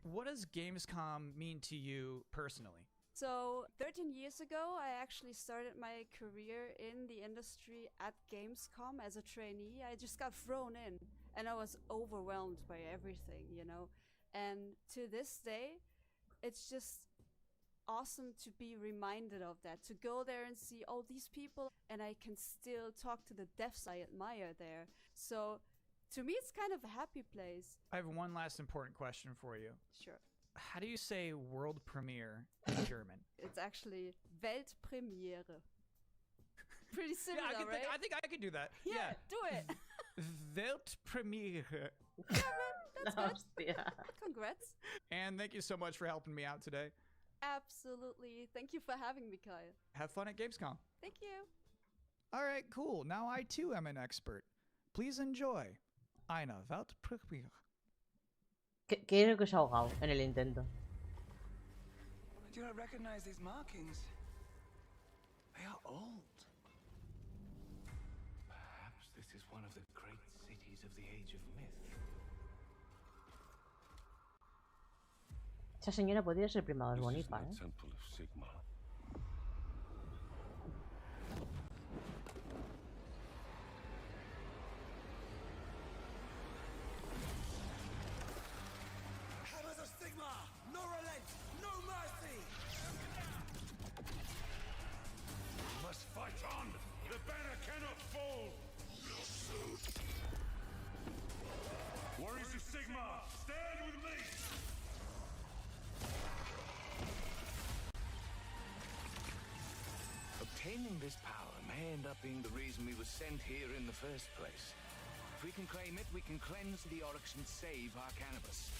What does Gamescom mean to you personally? So 13 years ago, I actually started my career in the industry at Gamescom as a trainee. I just got thrown in and I was overwhelmed by everything, you know. And to this day, it's just awesome to be reminded of that, to go there and see all these people, and I can still talk to the devs I admire there. So to me, it's kind of a happy place. I have one last important question for you. Sure. How do you say world premiere in German? It's actually Weltpremiere. Pretty similar, yeah, right? I think I could do that. Yeah, do it. Weltpremiere. Yeah, man, that's good. Congrats. And thank you so much for helping me out today. Absolutely. Thank you for having me, Kyle. Have fun at Gamescom. Thank you. All right, cool. Now I too am an expert. Please enjoy eine Weltpremiere. Creo que se ha ahogado en el intento. I do not recognize these markings. They are old. Perhaps this is one of the great cities of the Age of Myth. Esa señora podría ser prima de Bonifa, ¿eh? Temple of Sigma. Hammers of Sigma! No relent! No mercy! Must fight on! The banner cannot fall! Warriors of Sigma, stand with me! Obtaining this power may end up being the reason we were sent here in the first place. If we can claim it, we can cleanse the Oryx and save our cannabis.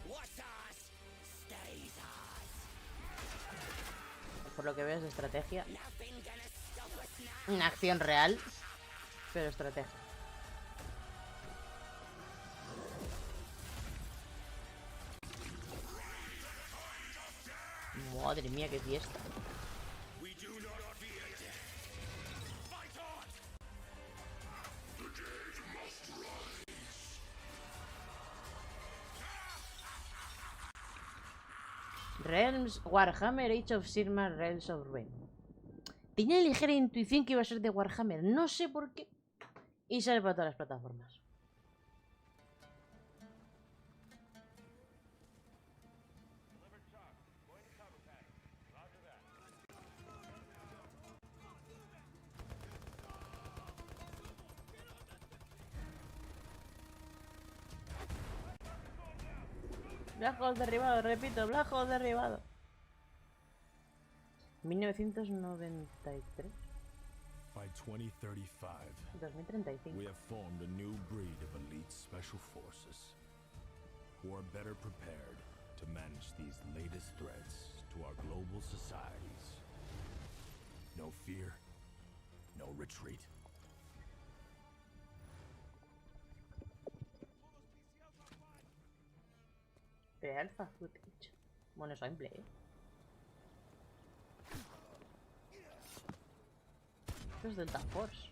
What's us stays us. Por lo que veo es de estrategia. Nothing gonna stop us now. Una acción real, pero estrategia. Madre mía, qué fiesta. We do not fear death. Fight on! The dead must rise. Realms Warhammer Age of Sigmar Realms of Ruin. Tenía ligera intuición que iba a ser de Warhammer, no sé por qué. Y sale para todas las plataformas. Black Hole derribado, repito, Black Hole derribado. 1993. By 2035, 2035. we have formed a new breed of elite special forces who are better prepared to manage these latest threats to our global societies. No fear, no retreat. Alpha footage. Bueno, es gameplay, ¿eh? Esto es Delta Force.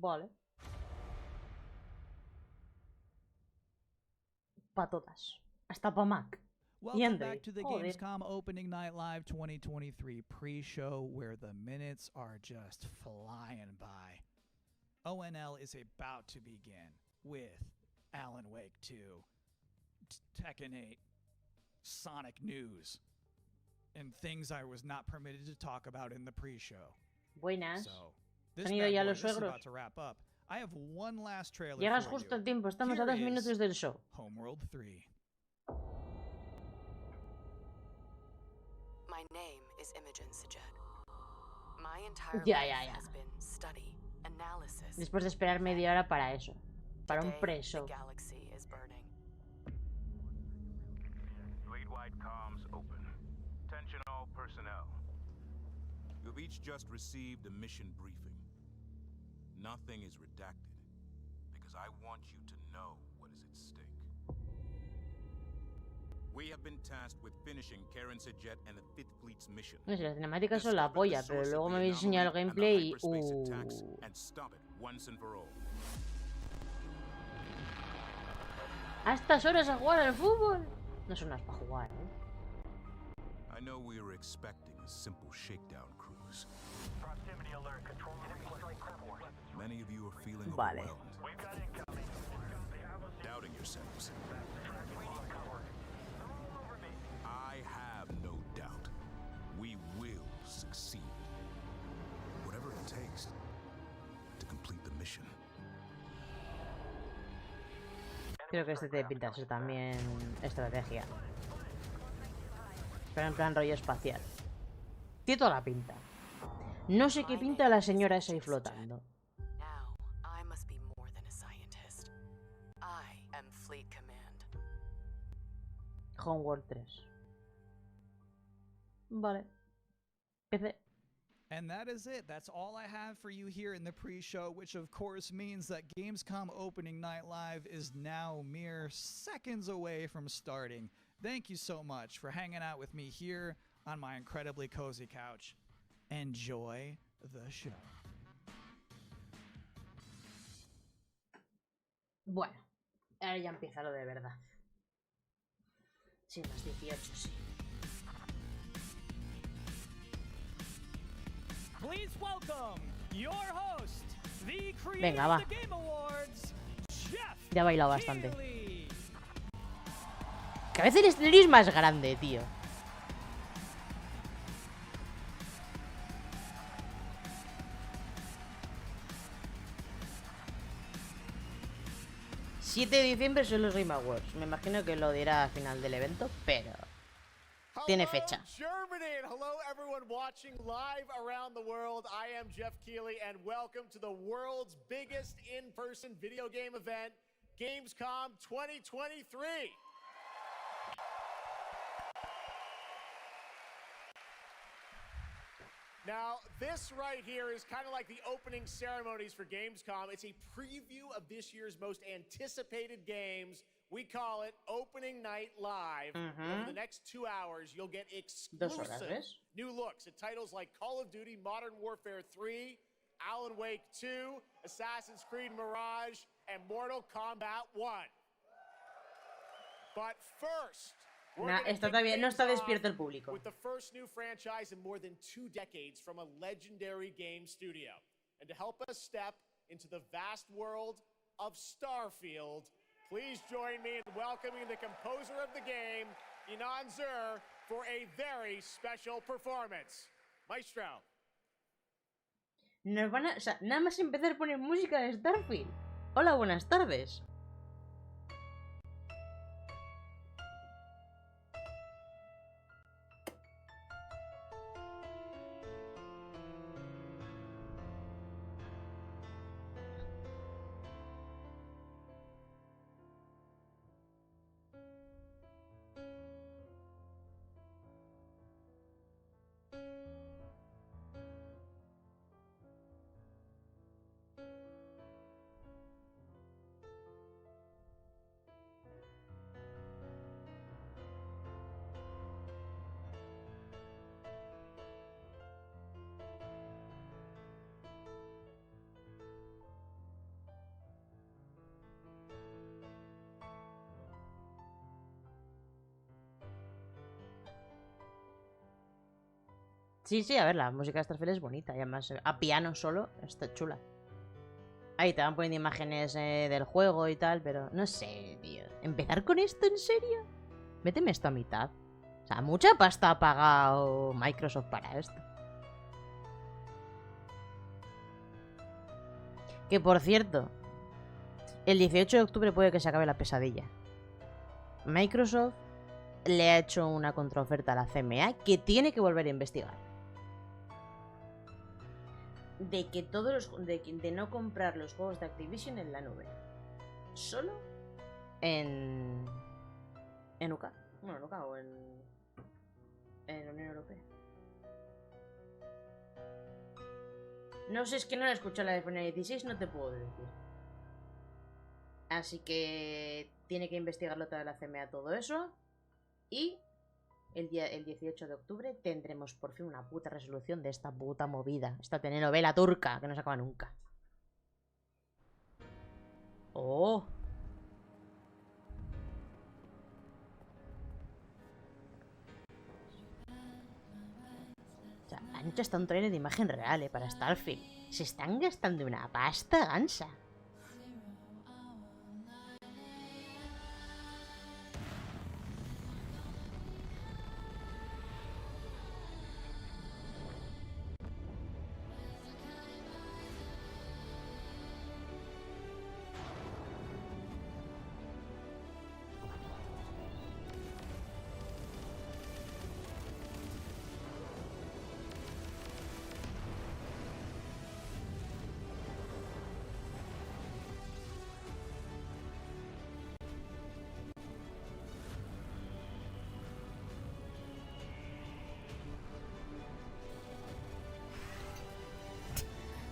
Vale. Pa' todas. Hasta pa' Mac. Welcome back to the Gamescom Opening Night Live 2023 pre-show where the minutes are just flying by. ONL is about to begin with Alan Wake 2, Tekken 8, Sonic news, and things I was not permitted to talk about in the pre-show. Buenas. So, ¿Han ido ya los suegros? Llegas justo a tiempo, estamos a 2 minutos del show. Homeworld 3. My name is Imogen Sajet. My entire Ya. has been study, analysis. Después de esperar media hora para eso. Para un pre-show. The galaxy is burning. Fleet-wide comms open. Attention all personnel. You've each just received a mission briefing. Nothing is redacted, because I want you to know what is at stake. We have been tasked with finishing Karen Sajet and the Fifth Fleet's mission. No sé, las cinemáticas son la polla, pero luego me habéis enseñado el gameplay y... And stop it once and for all. ¿A estas horas a jugar al fútbol? No son unas para jugar, ¿eh? I know we were expecting a simple shakedown cruise. Proximity alert, control Many of you are feeling vale. overwhelmed. We've got incoming. Doubting yourselves. I have no doubt. We will succeed. Whatever it takes to complete the mission. Creo que este tiene pinta de ser también estrategia. Pero en plan rollo espacial. Tiene toda la pinta. No sé qué pinta la señora esa ahí flotando. Homeworld 3. Vale. PC. And that is it. That's all I have for you here in the pre-show, which of course means that Gamescom Opening Night Live is now mere seconds away from starting. Thank you so much for hanging out with me here on my incredibly cozy couch. Enjoy the show. Bueno, ahora ya empieza lo de verdad. Sí, más 18, sí. Please welcome your host, the Venga, va. Game Awards, Jeff. Ya he bailado bastante. Que a veces el escenario es más grande, tío. ...7 de diciembre son los Game Awards. Me imagino que lo dirá al final del evento, pero... tiene fecha. Germany, and hello everyone watching live around the world. I am Jeff Keighley, and welcome to the world's biggest in-person video game event, Gamescom 2023. Now, this right here is kind of like the opening ceremonies for Gamescom. It's a preview of this year's most anticipated games. We call it Opening Night Live. Over the next 2 hours, you'll get exclusive new looks at titles like Call of Duty Modern Warfare 3, Alan Wake 2, Assassin's Creed Mirage, and Mortal Kombat 1. But first, no está despierto el público. with the first new franchise in more than 2 decades from a legendary game studio. And to help us step into the vast world of Starfield, please join me in welcoming the composer of the game, Inan Zur, for a very special performance. Maestro. Nos van a... O sea, nada más empezar a poner música de Starfield. Hola, buenas tardes. Sí, sí, a ver, la música de Starfield es bonita. Y además, a piano solo, está chula. Ahí te van poniendo imágenes del juego y tal, pero no sé, tío. ¿Empezar con esto en serio? Méteme esto a mitad. O sea, mucha pasta ha pagado Microsoft para esto. Que por cierto, el 18 de octubre puede que se acabe la pesadilla. Microsoft le ha hecho una contraoferta a la CMA que tiene que volver a investigar. De que todos los, de no comprar los juegos de Activision en la nube. Solo en UK. Bueno, en UK o en la Unión Europea. No sé, es que no la escuché la de Final 16, no te puedo decir. Así que tiene que investigarlo toda la CMA todo eso. Y el 18 de octubre tendremos por fin una puta resolución de esta puta movida. Esta telenovela turca que no se acaba nunca. ¡Oh! O sea, han hecho hasta un trailer de imagen real, para Starfield. Se están gastando una pasta gansa.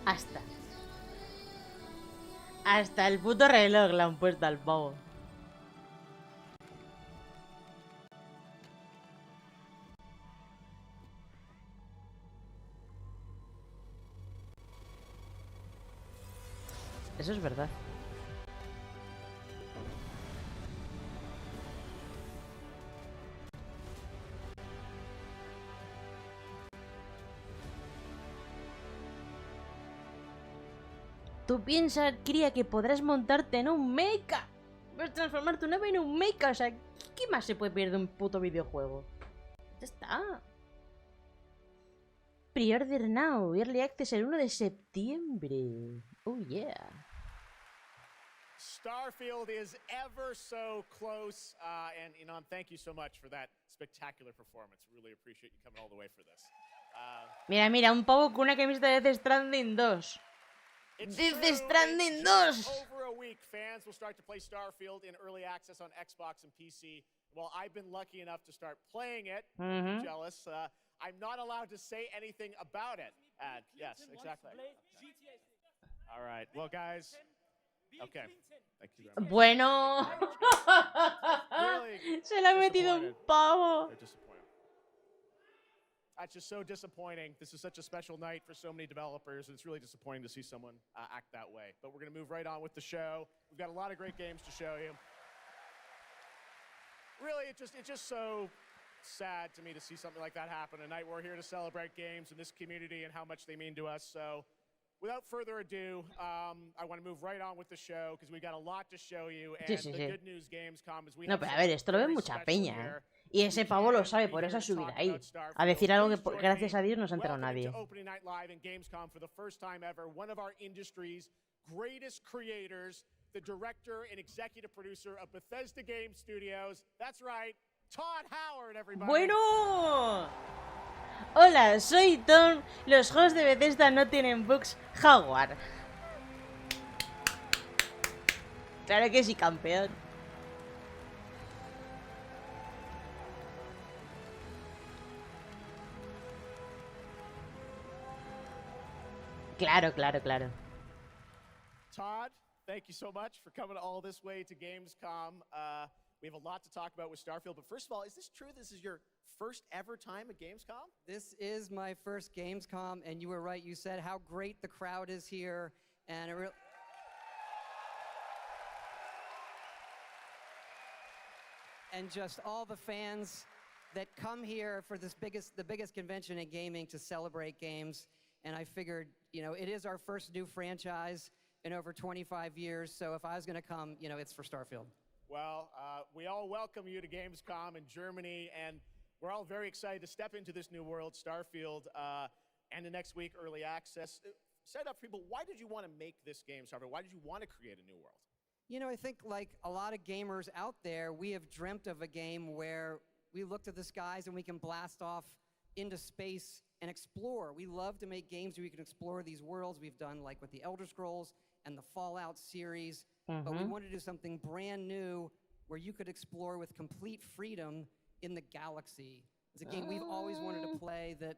Hasta. Hasta el puto reloj le han puesto al pavo. Eso es verdad. Tú piensas, cría, que podrás montarte en un mecha. Puedes transformar tu nave en un mecha. O sea, ¿qué más se puede perder de un puto videojuego? Ya está. Pre-order now. Early access el 1 de septiembre. Oh, yeah. Starfield is ever so close. And, Inan, thank you so much for that spectacular performance. Really appreciate you coming all the way for this. Mira, mira, un pavo con una camiseta de Death Stranding 2. Death Stranding 2! Over a week, fans will start to play Starfield in early access on Xbox and PC. Well, I've been lucky enough to start playing it. I'm jealous. I'm not allowed to say anything about it. Yes, exactly. All right. Well, guys. Okay. Thank you very much. Bueno. Really Se le ha metido un pavo. They're disappointed. That's just so disappointing. This is such a special night for so many developers, and it's really disappointing to see someone act that way. But we're going to move right on with the show. We've got a lot of great games to show you. Really, it's just so sad to me to see something like that happen. Tonight we're here to celebrate games in this community and how much they mean to us. So, without further ado, I want to move right on with the show because we've got a lot to show you. And the good news Gamescom is we No, pero a ver, esto lo ve mucha peña, ¿eh? Y ese pavo lo sabe, por eso ha subido ahí. A decir algo que, gracias a Dios, no se ha enterado nadie. Opening Night Live in Gamescom for the first time ever. One of our industry's greatest creators, the director and executive producer of Bethesda Game Studios. That's right, Todd Howard, everybody. Bueno. Hola, soy Tom. Los juegos de Bethesda no tienen bugs. Howard. Claro que sí, campeón. Claro, claro, claro. Todd, thank you so much for coming all this way to Gamescom. We have a lot to talk about with Starfield, but first of all, is this true? This is your first ever time at Gamescom? This is my first Gamescom, and you were right. You said how great the crowd is here, and and just all the fans that come here for the biggest convention in gaming to celebrate games. And I figured, you know, it is our first new franchise in over 25 years. So if I was going to come, you know, it's for Starfield. Well, we all welcome you to Gamescom in Germany, and we're all very excited to step into this new world, Starfield, and the next week, early access. Set up for people, why did you want to make this game, Starfield? Why did you want to create a new world? You know, I think like a lot of gamers out there, we have dreamt of a game where we look to the skies and we can blast off into space and explore. We love to make games where we can explore these worlds. We've done like with the Elder Scrolls and the Fallout series, but we wanted to do something brand new where you could explore with complete freedom in the galaxy. It's a game we've always wanted to play that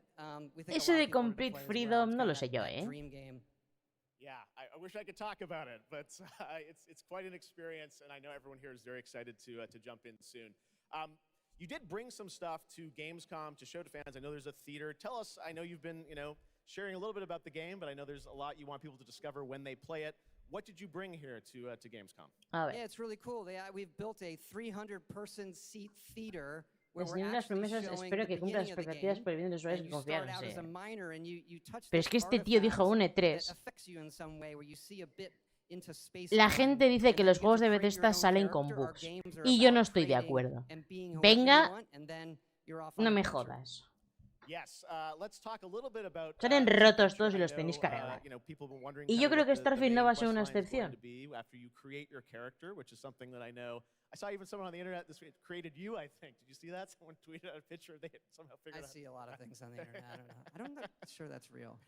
we think Eso de complete freedom no lo sé yo, ¿eh? Dream game. Yeah, I wish I could talk about it, but it's quite an experience, and I know everyone here is very excited to jump in soon. You did bring some stuff to Gamescom to show to fans. I know there's a theater. Tell us, I know you've been, you know, sharing a little bit about the game, but I know there's a lot you want people to discover when they play it. What did you bring here to Gamescom? Yeah, it's really cool. We've built a 300-person seat theater where Desde we're las actually promesas showing espero the que cumpla las beginning of the expectativas game. por el bien de los usuarios And que you start confiaron, out as a sí. miner and you touch Pero es que este tío dijo un that E3. affects you in some way, where you see a bit into space La time, gente dice que and los then you juegos get de to create your Bethesda own salen con character. Our bugs. games are Y yo about no estoy de creating acuerdo. and being whoever you Venga, want, and then you're off on no an me adventure. jodas. Yes, let's talk a little bit about Salen this rotos adventure. todos y I los know, tenéis que arreglar. you know, people have been wondering Y kind yo of creo what que the Starfield main no va a ser quest una line is going excepción. to be after you create your character, which is something that I know. I saw even someone on the internet this week created you, I think. Did you see that? Someone tweeted out a picture. They had somehow figured I out. see a lot of things on the internet. I don't know. I'm not sure that's real.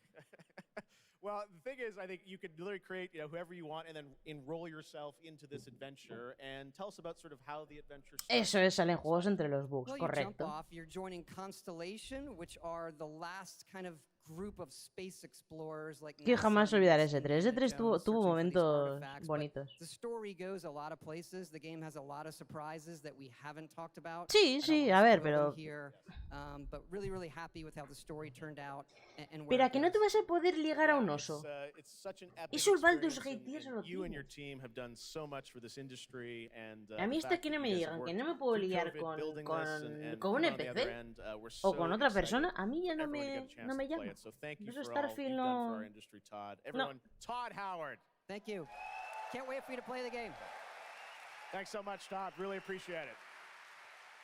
Well, the thing is, I think you could literally create, you know, whoever you want and then enroll yourself into this adventure. And tell us about sort of how the adventure starts. Eso es, salen juegos entre los bugs, Well, you jump correcto. off, you're joining Constellation, which are the last kind of group of space explorers like Que NASA jamás and olvidaré Indiana ese 3. Ese 3 Jones tuvo searching for these momentos artifacts, but bonitos. the story goes a lot of places. The game has a lot of surprises that we haven't talked about. Sí, I don't sí, wanna a ver, spoil them pero... here, but really, really happy with how the story turned out and where Pero it a que no te goes. vas a poder ligar a un oso. It's such an epic Eso el Baldur's experience, Gate and eso lo you and your tienes. team have done so much for this industry, and A mí the esto fact que no that me you guys have digan que worked no me puedo through liar COVID building this and con un coming on the other NPC end, we're o con so otra excited persona, a mí ya no everyone to me, get a chance no me to play llama. it. So thank you Eso for all Starfield you've done for our no... industry, Todd. Everyone, Todd Howard. Thank you. Can't wait for you to play the game. Thanks so much, Todd. Really appreciate it.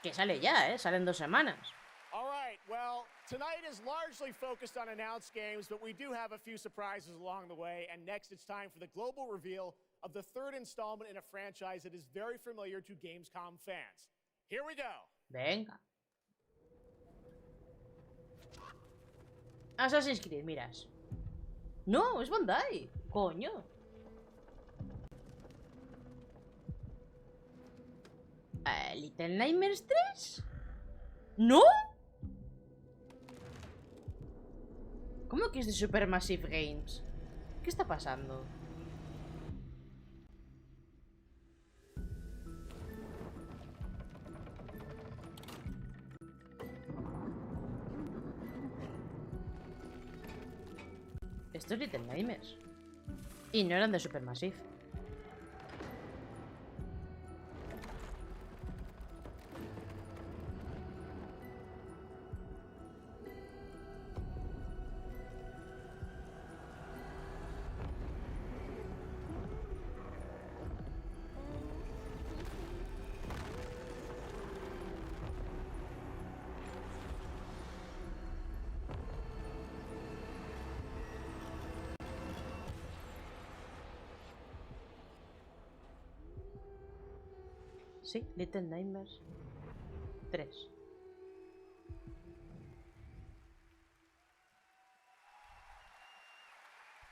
Que sale ya, salen 2 semanas. All right, well, tonight is largely focused on announced games, but we do have a few surprises along the way, and next it's time for the global reveal of the 3rd installment in a franchise that is very familiar to Gamescom fans. Here we go. Venga. Assassin's Creed, miras. No, es Bandai. Coño. ¿Little Nightmares 3? ¿No? ¿Cómo que es de Supermassive Games? ¿Qué está pasando? Esto es Little Nightmares. Y no eran de Supermassive. Sí, Little Nightmares 3.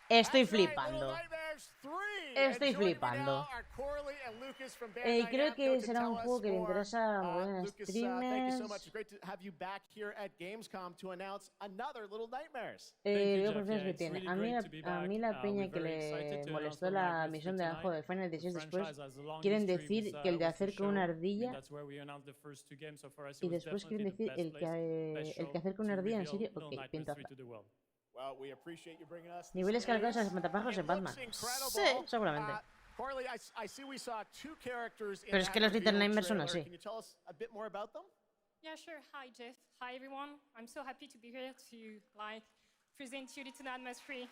Estoy flipando. Estoy flipando. Creo que será un juego que le interesa a streamers. Veo preferencias que tiene. A mí la peña que le molestó la misión de abajo del Final 16 después quieren decir que el de hacer con una ardilla y después quieren decir el que hacer con una ardilla en serio. Ok, pintaza. Niveles calcados a los matapájaros en Batman. Sí, seguramente. Pero es que los Little Nightmares son así. Yeah, sure. Hi, Jeff. Hi, everyone. I'm so happy to be here to present you Little Nightmares 3.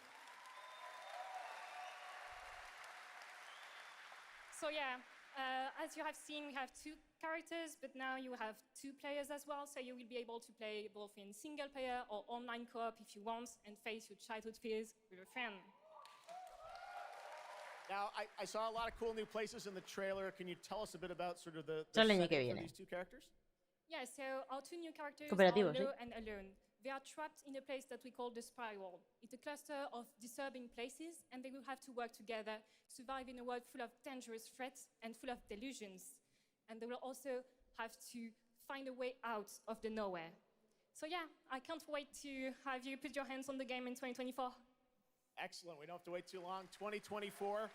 So yeah, as you have seen, we have 2 characters, but now you have 2 players as well, so you will be able to play both in single player or online co-op if you want, and face your childhood fears with a friend. Now, I saw a lot of cool new places in the trailer. Can you tell us a bit about sort of the setting for these 2 characters? Yeah, so our 2 new characters are Cooperativo, Low and Alone. They are trapped in a place that we call the Spiral. It's a cluster of disturbing places, and they will have to work together, survive in a world full of dangerous threats and full of delusions. And they will also have to find a way out of the nowhere. So yeah, I can't wait to have you put your hands on the game in 2024. Excellent. We don't have to wait too long. 2024.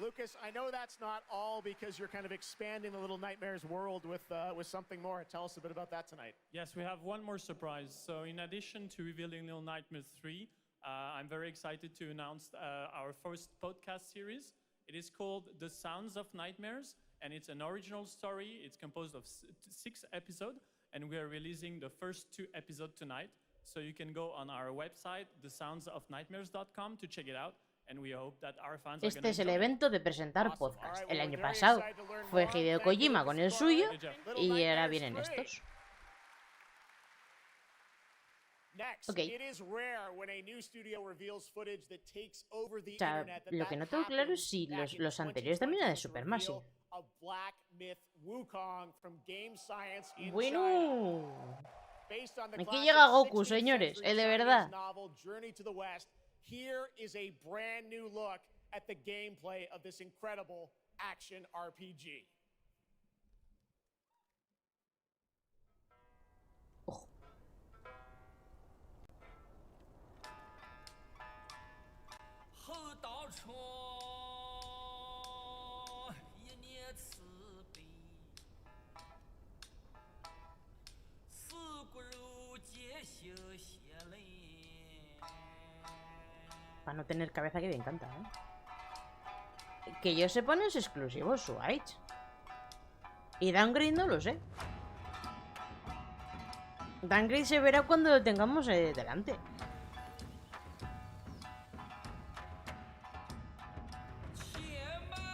Lucas, I know that's not all because you're kind of expanding the Little Nightmares world with something more. Tell us a bit about that tonight. Yes, we have one more surprise. So in addition to revealing Little Nightmares 3, I'm very excited to announce our first podcast series. It is called The Sounds of Nightmares, and it's an original story. It's composed of 6 episodes, and we are releasing the first 2 episodes tonight. So you can go on our website, thesoundsofnightmares.com, to check it out. And we hope that our fans Este es el evento de presentar podcast. El año pasado fue Hideo Kojima con el suyo y ahora vienen estos. Okay. O sea, lo que no tengo claro es si los anteriores también eran de Supermassive. Bueno. Aquí llega Goku, señores, el de verdad. Here is a brand new look at the gameplay of this incredible action RPG. Para no tener cabeza, que me encanta, Que yo sepa, no es exclusivo Switch. Y Downgrade no lo sé. Downgrade se verá cuando lo tengamos delante.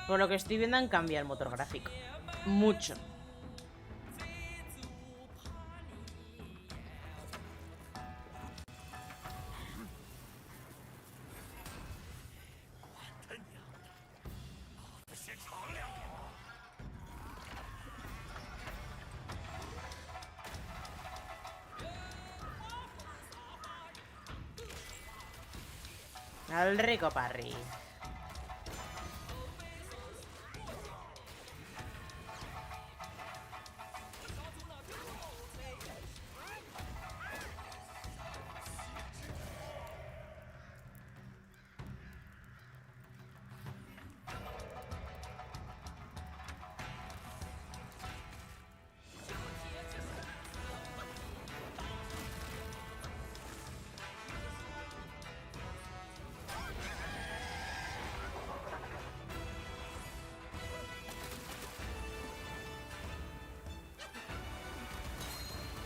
Por lo que estoy viendo, han cambiado el motor gráfico. Mucho. Al rico parry.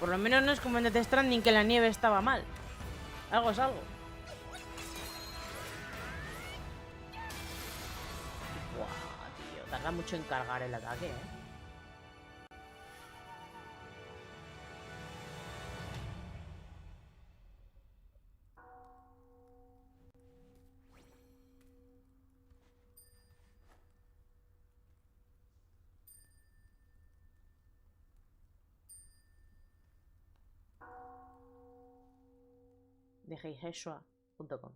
Por lo menos no es como en Death Stranding, que la nieve estaba mal. Algo es algo. Buah, tío. Tarda mucho en cargar el ataque, De heiheshua.com.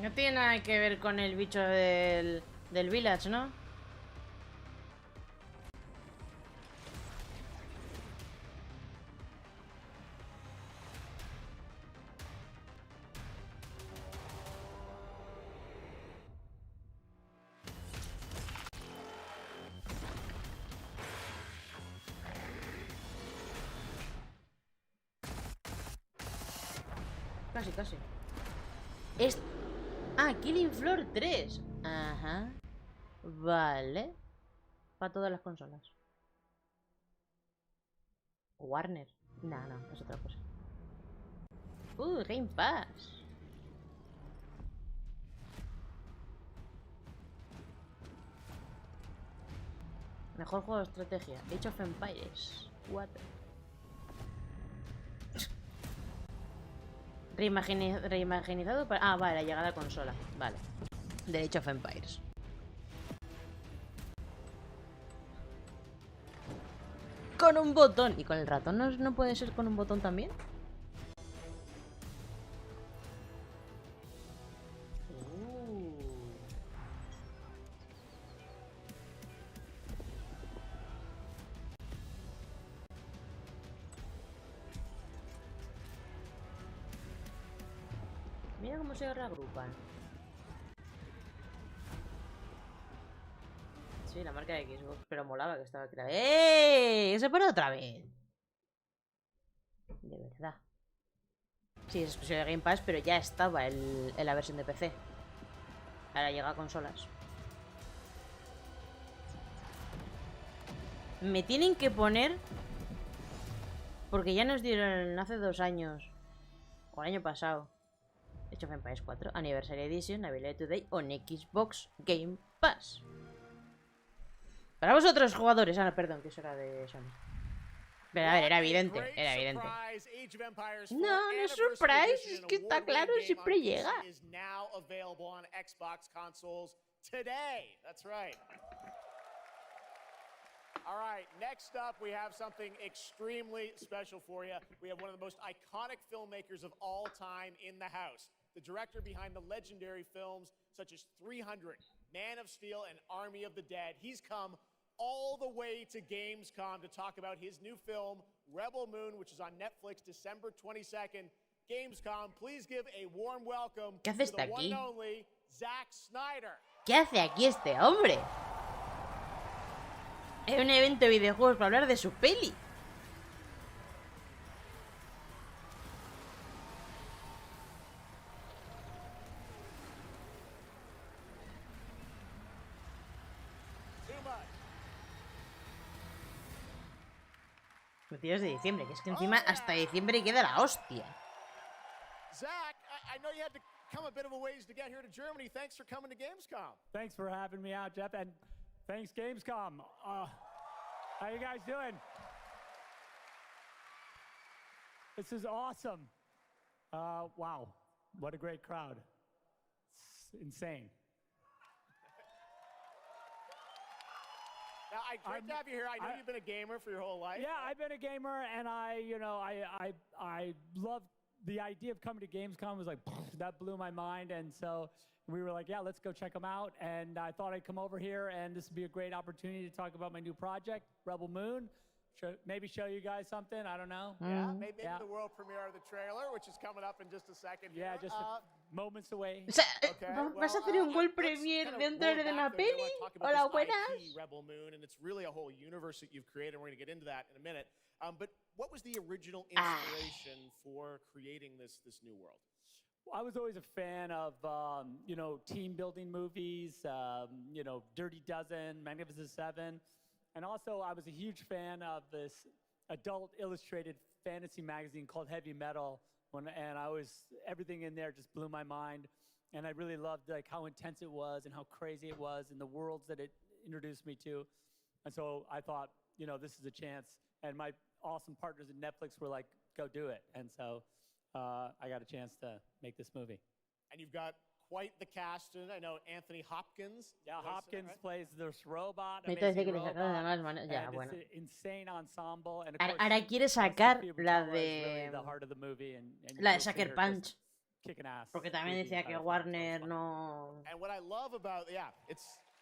No tiene nada que ver con el bicho del village, ¿no? Casi, casi. Ah, Killing Floor 3. Ajá. Vale. Para todas las consolas. Warner. No, no, es otra cosa. Game Pass. Mejor juego de estrategia. Age of Empires 4. Reimaginizado para... Ah, vale, la llegada a consola. Vale. De Age of Empires. Con un botón. ¿Y con el ratón no puede ser con un botón también? Mira cómo se reagrupan. Sí, la marca de Xbox, pero molaba que estaba creada. ¡Eh! ¡Se pone otra vez! De verdad. Sí, es exclusivo de Game Pass, pero ya estaba en la versión de PC. Ahora llega a consolas. Me tienen que poner... Porque ya nos dieron hace 2 años. O el año pasado. Age of Empires 4 Anniversary Edition Available Today on Xbox Game Pass. Para vosotros, jugadores. Ah, perdón, que eso era de Sony. Pero a ver, era evidente, era evidente. No, no es surprise, es que está claro, siempre llega. Is now available on Xbox consoles today. That's right. All right, next up, we have something extremely special for you. We have one of the most iconic filmmakers of all time in the house. The director behind the legendary films such as 300, Man of Steel, and Army of the Dead. He's come all the way to Gamescom to talk about his new film, Rebel Moon, which is on Netflix December 22nd. Gamescom, please give a warm welcome ¿Qué hace to the aquí? one and only Zack Snyder. ¿Qué hace aquí este hombre? Es un evento de videojuegos para hablar de su peli. Mediados de diciembre, que es que encima hasta diciembre queda la hostia. Zach, I know you had to come a bit of a ways to get here to Germany. Thanks for coming to Gamescom. Thanks for having me out, Jeff, and thanks Gamescom. How you guys doing? This is awesome. Wow, what a great crowd. It's insane. Now, great to have you here. I know you've been a gamer for your whole life. Yeah, I've been a gamer, and I love the idea of coming to Gamescom. Was like, that blew my mind, and so we were like, yeah, let's go check them out. And I thought I'd come over here, and this would be a great opportunity to talk about my new project, Rebel Moon. Maybe show you guys something. I don't know. Yeah, maybe the world premiere of the trailer, which is coming up in just a second. Yeah, just moments away. O sea, ¿vas a hacer un world premiere de un trailer de una peli? Hola, buenas. Rebel Moon, and it's really a whole universe that you've created. We're going to get into that in a minute. But what was the original inspiration for creating this new world? I was always a fan of, team building movies, Dirty Dozen, Magnificent Seven. And also, I was a huge fan of this adult illustrated fantasy magazine called Heavy Metal. And everything in there just blew my mind. And I really loved how intense it was and how crazy it was and the worlds that it introduced me to. And so I thought, this is a chance. And my awesome partners at Netflix were like, go do it. And so I got a chance to make this movie. And you've got quite the cast. And I know Anthony Hopkins. Yeah, Hopkins plays this robot. Me dice que le sacaron de más maneras. Ya, bueno. Insane ensemble. And Ahora quiere sacar la de Sucker Punch. Porque también decía que Warner no. And what I love about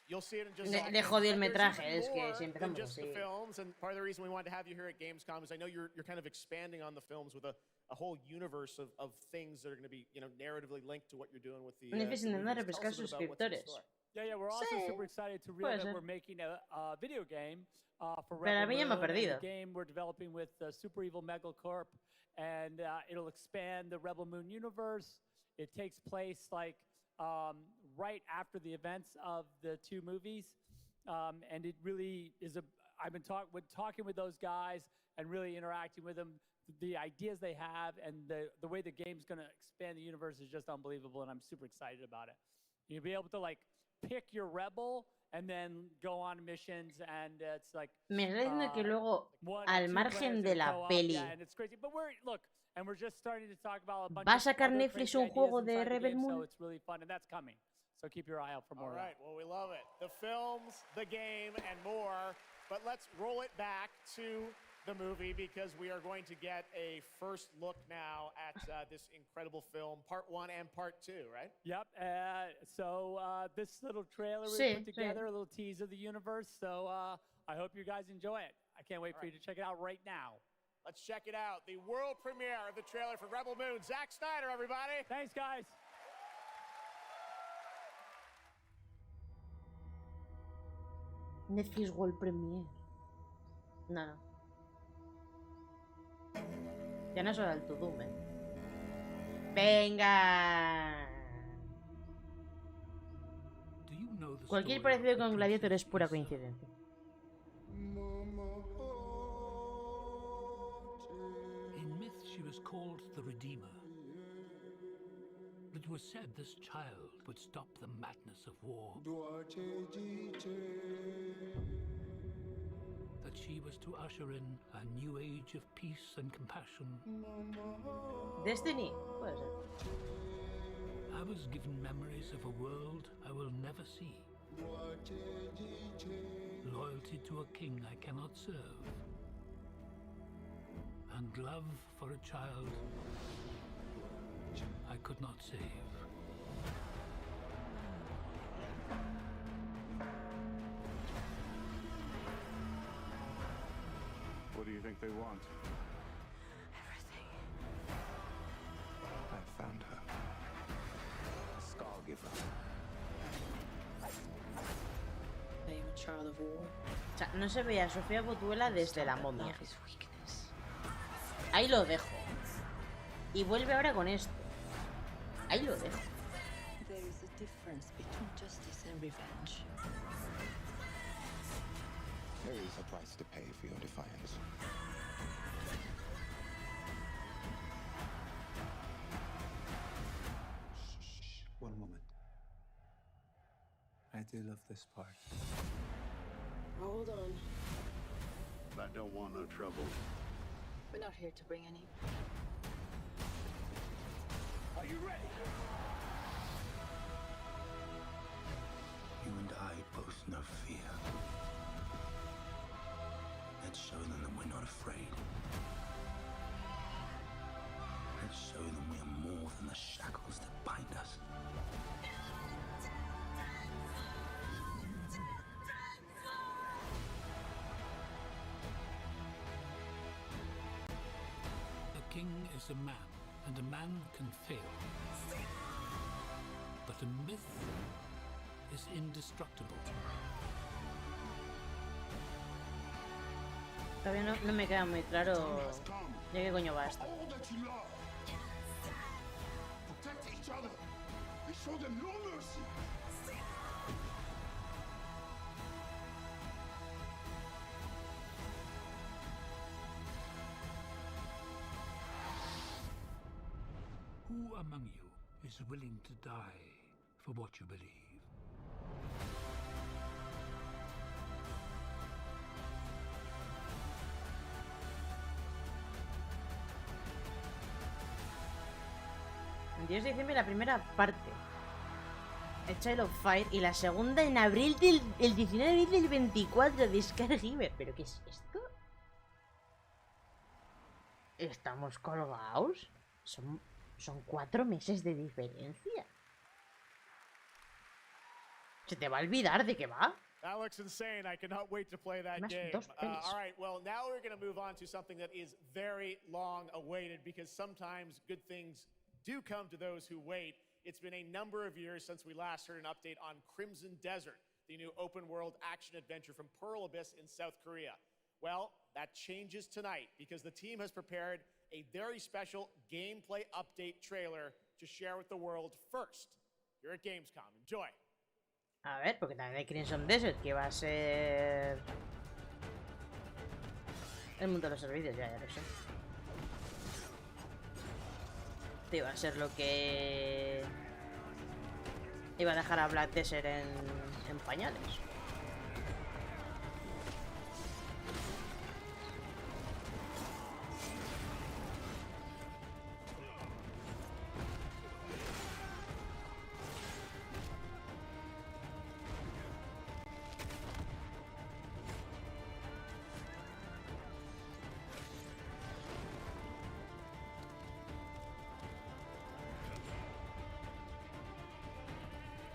you'll see it in just le jodió el metraje, es que si empezamos just así. The films, and part of the reason we wanted to have you here at Gamescom is I know you're kind of expanding on the films with a whole universe of things that are going to be, narratively linked to what you're doing with the. Necesitan refrescar suscriptores. Yeah, we're also super excited to reveal that we're making a video game for Pero a mí ya me he Rebel Moon, perdido. a game we're developing with Super Evil Megacorp, and it'll expand the Rebel Moon universe. It takes place right after the events of the two movies, and it really is I've been talking with those guys and really interacting with them. The ideas they have and the way the game's going to expand the universe is just unbelievable, and I'm super excited about it. You'll be able to pick your rebel and then go on missions, and it's like. Me está diciendo que luego, al margen de la peli, and it's crazy. But we're just starting to talk about a bunch ¿va a sacar of other Netflix crazy un juego ideas de inside the Rebel game, Moon? So it's really fun, and that's coming. So keep your eye out for more. All right, well, we love it. The films, the game, and more. But let's roll it back to the movie because we are going to get a first look now at this incredible film, part 1 and part 2, right? Yep. So this little trailer we put together, a little tease of the universe. So I hope you guys enjoy it. I can't wait for you to check it out right now. Let's check it out. The world premiere of the trailer for Rebel Moon. Zack Snyder, everybody. Thanks, guys. Netflix World Premiere. No. Ya no es hora del Tudum, ¡Venga! Cualquier parecido con Gladiator es pura coincidencia. In myth, she was called the Redeemer. It was said this child would stop the madness of war. That she was to usher in a new age of peace and compassion. Destiny, puede ser. I was given memories of a world I will never see. Loyalty to a king I cannot serve. And love for a child I could not save. What do you think they want? Everything. I found her. A Scargiver. Are you a child of war? O sea, no se veía a Sofía Botuela desde la momia. Ahí lo dejo. Y vuelve ahora con esto. Ahí lo dejo. There is a difference between justice and revenge. There is a price to pay for your defiance. Shh. One moment. I do love this part. Hold on. I don't want no trouble. We're not here to bring any. Are you ready? You and I both know fear. Let's show them that we're not afraid. Let's show them we are more than the shackles that bind us. A king is a man, and a man can fail. But a myth is indestructible. Todavía no me queda muy claro de qué coño va esto. All that you love. Protect each other. And show them no mercy. Who among you is willing to die for what you believe? El 10 de diciembre la primera parte. El Child of Fire. Y la segunda en abril el 19 de abril del 24 de Scargiver. ¿Pero qué es esto? ¿Estamos colgados? Son 4 meses de diferencia. ¿Se te va a olvidar de qué va? That looks insane. I cannot wait to play that game. All right, well, now we're going to move on to something that is very long awaited because sometimes good things do come to those who wait. It's been a number of years since we last heard an update on Crimson Desert, the new open world action adventure from Pearl Abyss in South Korea. Well, that changes tonight because the team has prepared a very special gameplay update trailer to share with the world first here at Gamescom. Enjoy. A ver, porque también hay Crimson Desert, que va a ser el mundo de los servicios, ya lo sé. Este iba a ser lo que iba a dejar a Black Desert en pañales.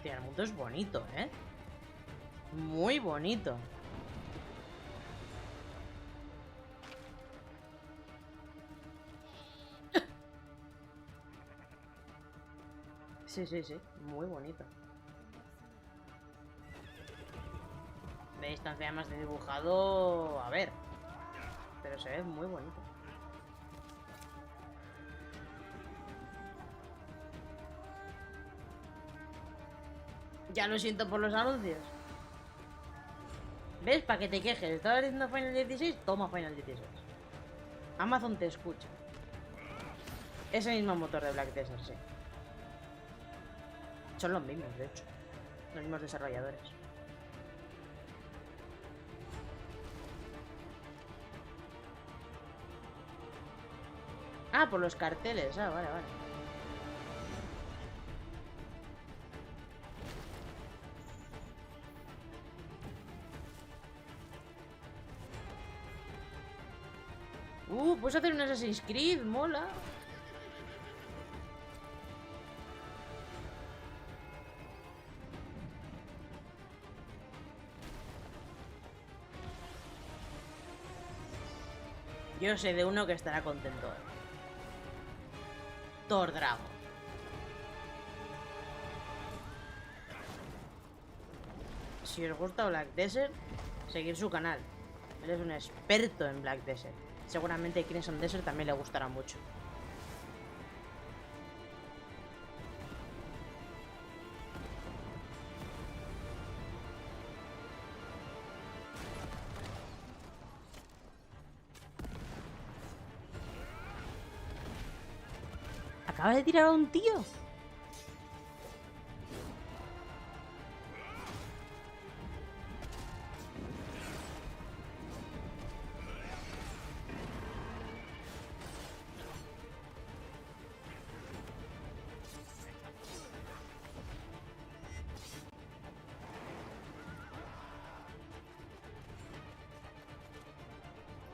Hostia, el mundo es bonito, ¿eh? Muy bonito. Sí, muy bonito. De distancia más de dibujado, a ver. Pero se ve muy bonito. Ya lo siento por los anuncios. ¿Ves? Para que te quejes. ¿Estabas diciendo Final 16? Toma Final 16. Amazon te escucha. Es el mismo motor de Black Desert, sí. Son los mismos, de hecho. Los mismos desarrolladores. Ah, por los carteles. Ah, vale, vale. Puedes hacer un Assassin's Creed, mola. Yo sé de uno que estará contento. Thor Drago. Si os gusta Black Desert, seguid su canal. Él es un experto en Black Desert. Seguramente Crimson Desert también le gustará mucho. Acaba de tirar a un tío.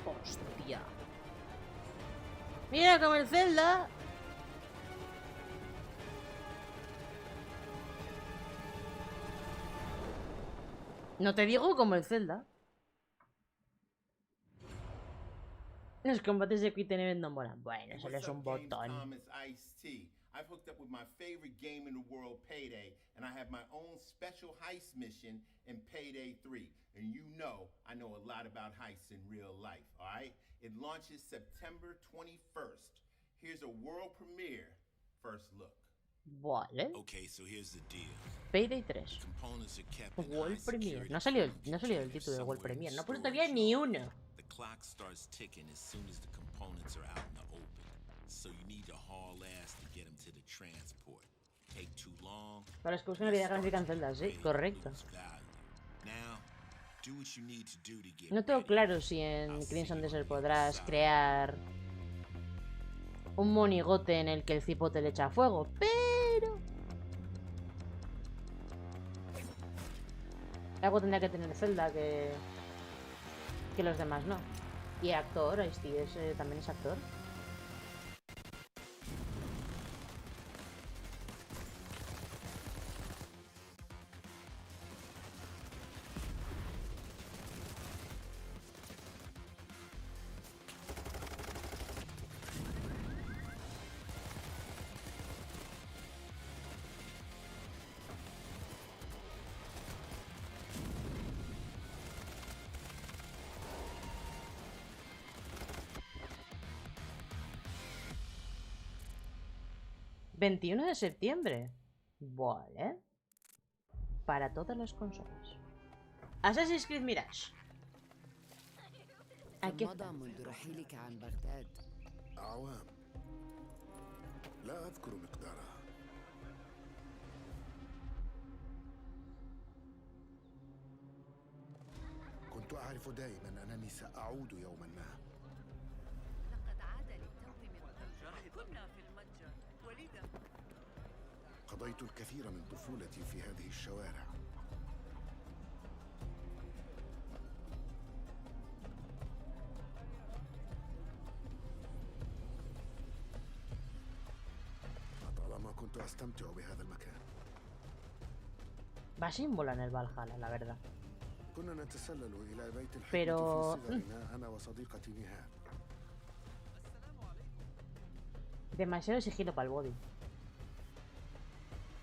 Hostia. Mira como el Zelda. No te digo como el Zelda. Los combates de Quick Time no molan. Bueno, solo es un botón. I've hooked up with my favorite game in the world, Payday, and I have my own special heist mission in Payday 3. And you know I know a lot about heists in real life, all right? It launches September 21st. Here's a world premiere first look. Vale. Okay, so here's the deal. Payday 3. World Premiere. No ha salido el título de World Premiere. No ha puesto todavía ni uno. The clock starts ticking as soon as the components are out in the open. So you need to haul ass to get them to the transport. Take too long. Para los que buscan la vida gráfica en Zelda, sí, correcto. Now, do what you need to do to get No tengo claro si en Crimson Desert podrás crear un monigote en el que el cipote le echa fuego, pero algo tendría que tener Zelda que los demás no. Y actor, Ice-T también es actor. ...21 de septiembre... Vale... Para todas las consolas. Assassin's Creed Mirage. Aquí está. أعوام لا أذكر مقدارها. كنت أعرف دائما أنني سأعود يوما ما. لقد عاد للتو من كنا في المتجر وليدا. قضيت الكثير من طفولتي في هذه الشوارع. لطالما كنت أستمتع بهذا المكان. Va símbolo en el Valhalla, la verdad. كنا نتسلل إلى بيت الحكمة Pero... في صغرنا أنا وصديقتي نهاد. demasiado sigilo para el body.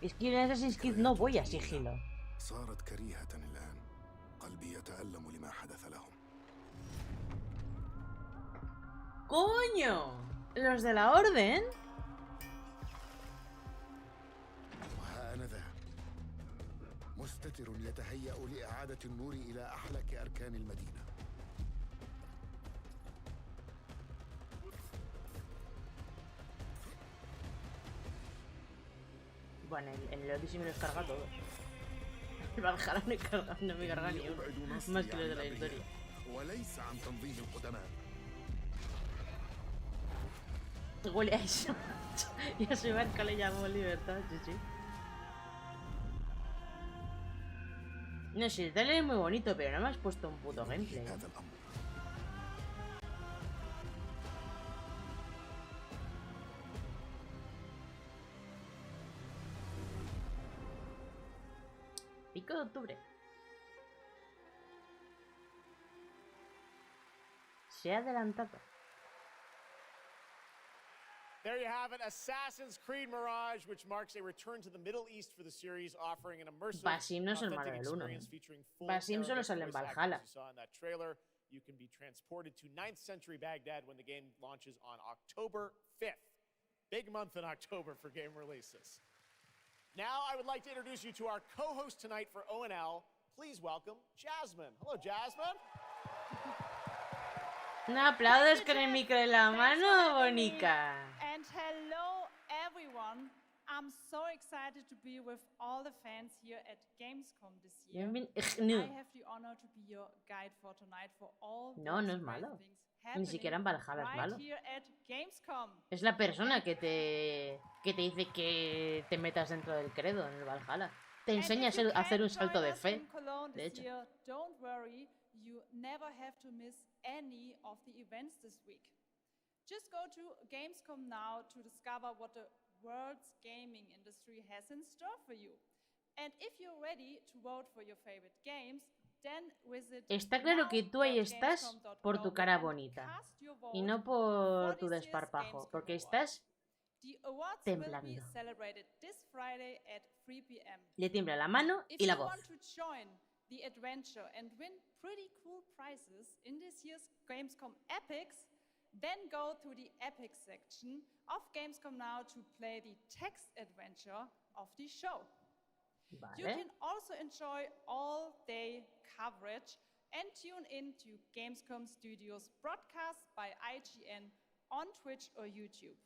Es que en Assassin's Creed no voy a sigilo. صارت كريهة الآن. قلبي يتألم لما حدث لهم. ¡Coño! ¿Los de la Orden? وها أنا ذا مستتر يتهيأ لإعادة النور إلى أحلك أركان المدينة. Bueno, el Odyssey me los carga todo. El Valhalla no me carga ni uno. Más que los de la historia. وليس عن تنظيم القدماء. Huele a eso. Y a su barco le llamó Libertad, sí. No sé, el trailer es muy bonito, pero no me has puesto un puto gameplay. Pico de octubre. Se ha adelantado. There you have it, Assassin's Creed Mirage, which marks a return to the Middle East for the series, offering an immersive, Basim no es el malo authentic del 1. experience featuring full Basim solo Arabic sale en voice acting, Valhalla. as you saw in that trailer. You can be transported to 9th century Baghdad when the game launches on October 5th. Big month in October for game releases. Now I would like to introduce you to our co-host tonight for ONL. Please welcome Jasmine. Hello, Jasmine. No aplaudes con el micro en la mano, Bonica. And hello, everyone. I'm so excited to be with all the fans here at Gamescom this year. I have the honor to be your guide for tonight for all No es these malo. great things Ni happening siquiera en Valhalla es right malo. here at Gamescom. Es la persona que te dice que te metas dentro del credo en el Valhalla. Te enseña a hacer un salto de fe. De hecho. Year, don't worry, you never have to miss any of the events this week. Just go to Gamescom now to discover what the world's gaming industry has in store for you. And if you're ready to vote for your favorite games, then visit Está claro que tú ahí estás por tu cara bonita y no por tu desparpajo, porque estás temblando. Le tiembla la mano y la voz. The adventure and win pretty cool prizes in this year's Gamescom Epics, then go to the Epic section of Gamescom now to play the text adventure of the show. Vale. You can also enjoy all-day coverage and tune in to Gamescom Studios broadcasts by IGN on Twitch or YouTube.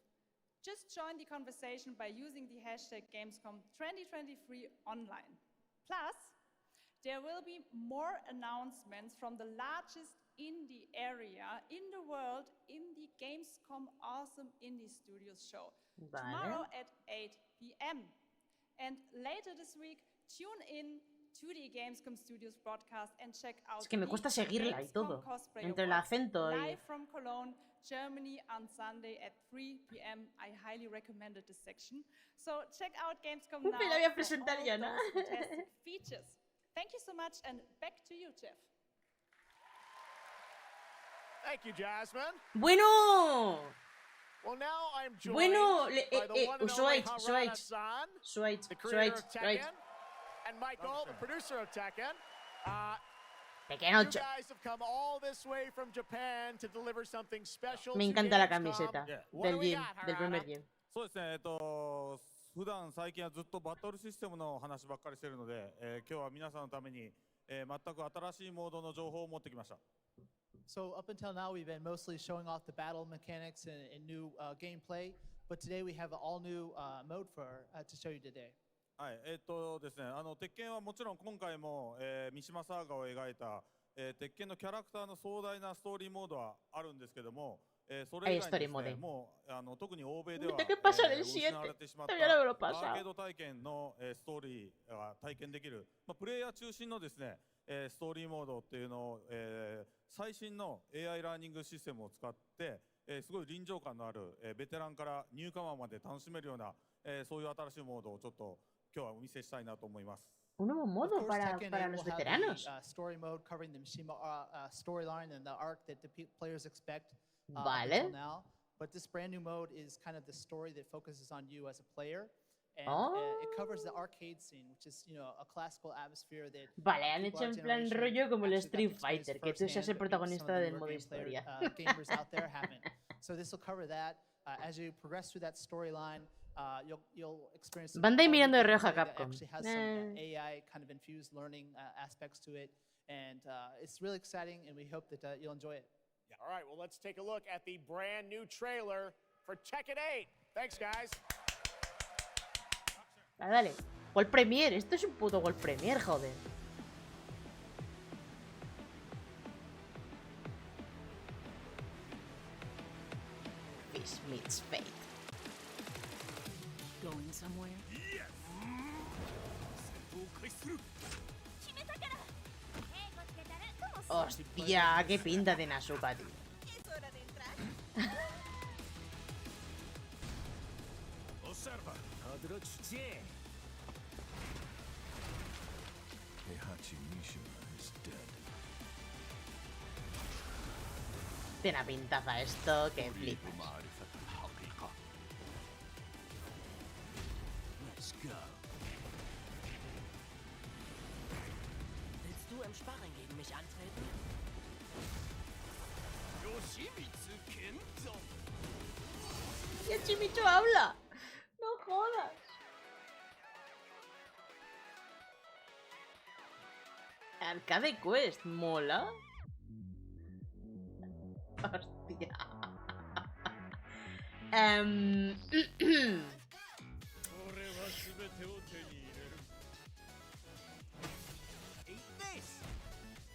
Just join the conversation by using the hashtag Gamescom 2023 online. Plus, there will be more announcements from the largest indie area in the world in the Gamescom Awesome Indie Studios show tomorrow at 8 p.m. And later this week, tune in to the Gamescom Studios broadcast and check out Es que me cuesta seguirla y todo. Entre el Awards acento y... live from Cologne, Germany on Sunday at 3 p.m. I highly recommended this section. So check out Gamescom now Me la voy a for presentar all ya, ¿no? those fantastic features. Thank you so much, and back to you, Jeff. Thank you, Jasmine. Bueno. Well, now I'm joined Bueno, by the one and only Harran Switch, the creator of Tekken, and Michael, the producer of Tekken. Tekken You 8. guys have come all this way from Japan to deliver something special. Me to encanta la Gamescom. camiseta What do del we gym, got, del primer Harada? gym. そうですね、普段最近はずっとバトルシステムの話ばっかりしてるので、今日は皆さんのために、全く新しいモードの情報を持ってきました。So up until now, we've been mostly showing off the battle mechanics and new gameplay, but today we have an all-new mode to show you today. はい、ですね、鉄拳はもちろん今回も、三島サーガを描いた、鉄拳のキャラクターの壮大なストーリーモードはあるんですけども、それ以外にですね、もう特に欧米では、失われてしまったアーケード体験の、ストーリーが体験できる、プレイヤー中心のですね、ストーリーモードっていうのを、最新の AI ラーニングシステムを使って、すごい臨場感のある、ベテランからニューカマーまで楽しめるような、そういう新しいモードをちょっと今日はお見せしたいなと思います。Un nuevo modo para los veteranos. Story mode covering the Mishima storyline and the arc that the players expect Vale. until now. But this brand new mode is kind of the story that focuses on you as a player. And it covers the arcade scene, which is, you know, a classical atmosphere that Vale, han hecho en plan rollo como el Street Fighter, que tú seas el protagonista del modo historia. Gamers out there haven't. So this will cover that. As you progress through that storyline, you'll experience some Bandai mirando de reojo a that Capcom. actually has some AI kind of infused learning aspects to it, and it's really exciting, and we hope that you'll enjoy it. All right, well, let's take a look at the brand new trailer for Tekken 8. Thanks, guys. Vale, dale. World Premiere, esto es un puto World Premiere, joder. Smith. It's fate. Going somewhere? Yes! Hostia, qué pinta de Nasuka, tío. Observa. Heihachi Mishima is dead. Tiene una pintaza esto que flipas. Let's go. Willst du im Sparring gegen mich antreten? Yoshimitsu Kento. Yoshimitsu habla. No jodas. Arcade Quest, mola. Hostia.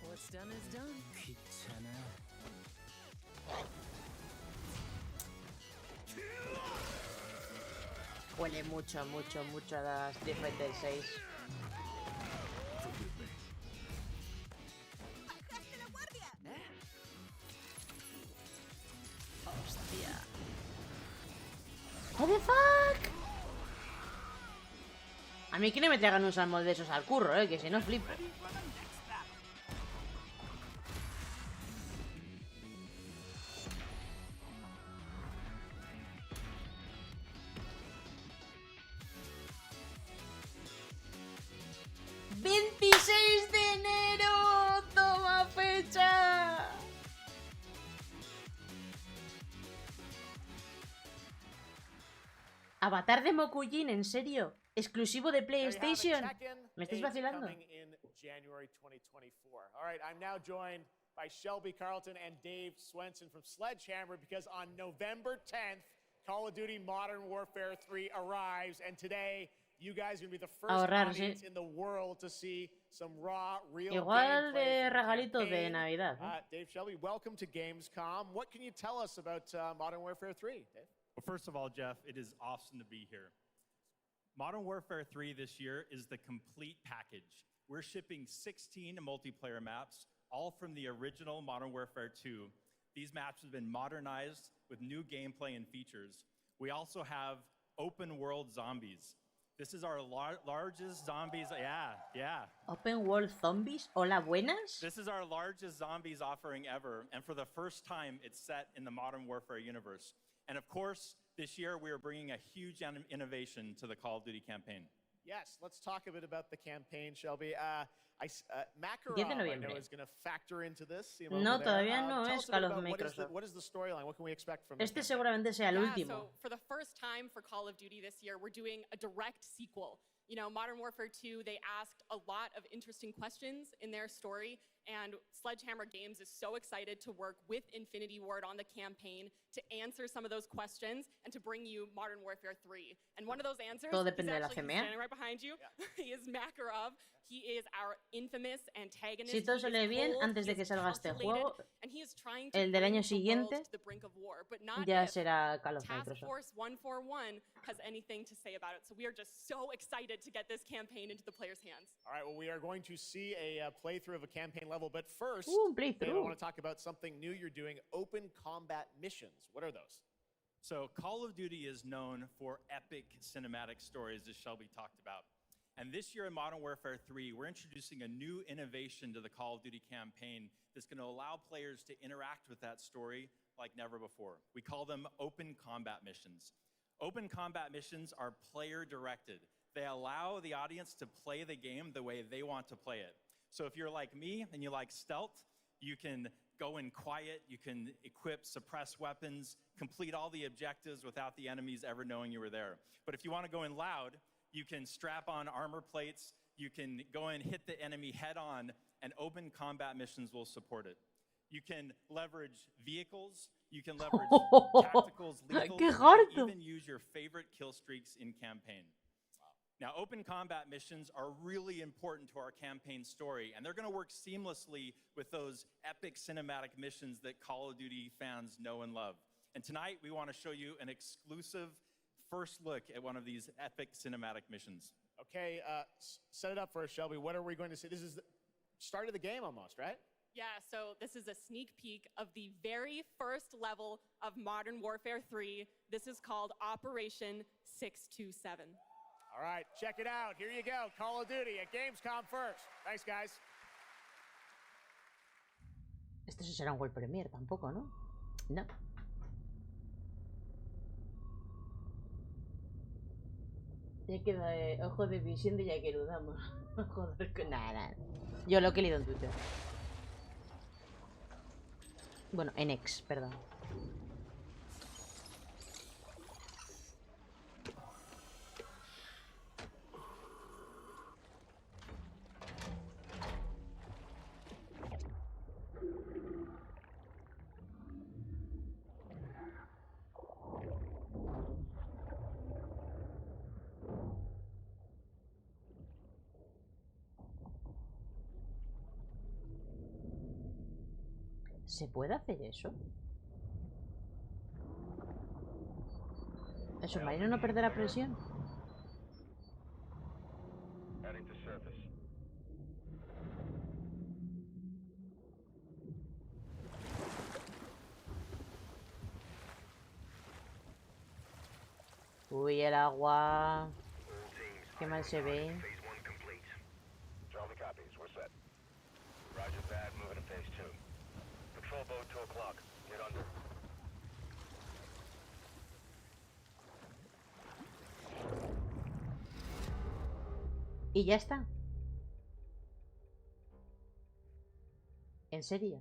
What's done is done. Huele mucho, mucho, mucho a la Street Fighter 6. Hostia. What the fuck? A mí que no me traigan un salmón de esos al curro, que si no flipo. ¡26 de enero! ¡Toma fecha! Avatar de Mokujin, ¿en serio? ¿Exclusivo de PlayStation? ¿Me estáis vacilando? January 2024. All right, I'm now joined by Shelby Carlton and Dave Swenson from Sledgehammer because on November 10th, Call of Duty Modern Warfare 3 arrives, and today you guys are going to be the first audience in the world to see some raw, real Igual de gameplay from the regalitos de campaign. Navidad. Dave, Shelby, welcome to Gamescom. What can you tell us about Modern Warfare 3, Dave? Well, first of all, Jeff, it is awesome to be here. Modern Warfare 3 this year is the complete package. We're shipping 16 multiplayer maps, all from the original Modern Warfare 2. These maps have been modernized with new gameplay and features. We also have open world zombies. This is our largest zombies, yeah. Open World Zombies, hola, buenas. This is our largest zombies offering ever, and for the first time, it's set in the Modern Warfare universe. And of course, this year we are bringing a huge innovation to the Call of Duty campaign. Yes, let's talk a bit about the campaign, Shelby. Makarov, 10 de I know, noviembre. is going to factor into this. No, todavía no es Call of Microsoft. What is the storyline? What can we expect from this? Este seguramente sea el Yeah, último. so for the first time for Call of Duty this year, we're doing a direct sequel. You know, Modern Warfare 2, they asked a lot of interesting questions in their story, and Sledgehammer Games is so excited to work with Infinity Ward on the campaign to answer some of those questions and to bring you Modern Warfare 3. And one of those answers Todo is depende de la actually CMA. standing right behind you. He is Makarov. He is our infamous antagonist. Si todo se lee bien, antes de que salga este juego, el del año siguiente ya será Call of Task Microsoft. Force 141 has anything to say about it. So we are just so excited to get this campaign into the players' hands. All right, well, we are going to see a playthrough of a campaign level, but first, playthrough. Dave, I want to talk about something new you're doing, open combat missions. What are those? So Call of Duty is known for epic cinematic stories, as Shelby talked about. And this year in Modern Warfare 3, we're introducing a new innovation to the Call of Duty campaign that's going to allow players to interact with that story like never before. We call them open combat missions. Open combat missions are player-directed. They allow the audience to play the game the way they want to play it. So if you're like me and you like stealth, you can go in quiet, you can equip, suppress weapons, complete all the objectives without the enemies ever knowing you were there. But if you want to go in loud, you can strap on armor plates, you can go and hit the enemy head on, and open combat missions will support it. You can leverage vehicles, you can leverage tacticals, lethals, you can even use your favorite kill streaks in campaign. Now, open combat missions are really important to our campaign story, and they're going to work seamlessly with those epic cinematic missions that Call of Duty fans know and love. And tonight, we want to show you an exclusive first look at one of these epic cinematic missions. Okay, set it up for us, Shelby. What are we going to see? This is the start of the game almost, right? Yeah, so this is a sneak peek of the very first level of Modern Warfare 3. This is called Operation 627. All right, check it out. Here you go. Call of Duty at Gamescom first. Thanks, guys. Esto sí será un World Premiere tampoco, ¿no? No. Ya queda ojo de visión de Yakeru, damos. Joder, que nada. Yo lo que he leído en Twitter. Bueno, en X, perdón. ¿Se puede hacer eso? ¿El submarino no perderá presión? Uy, el agua. Qué mal se ve. Y ya está. ¿En serio?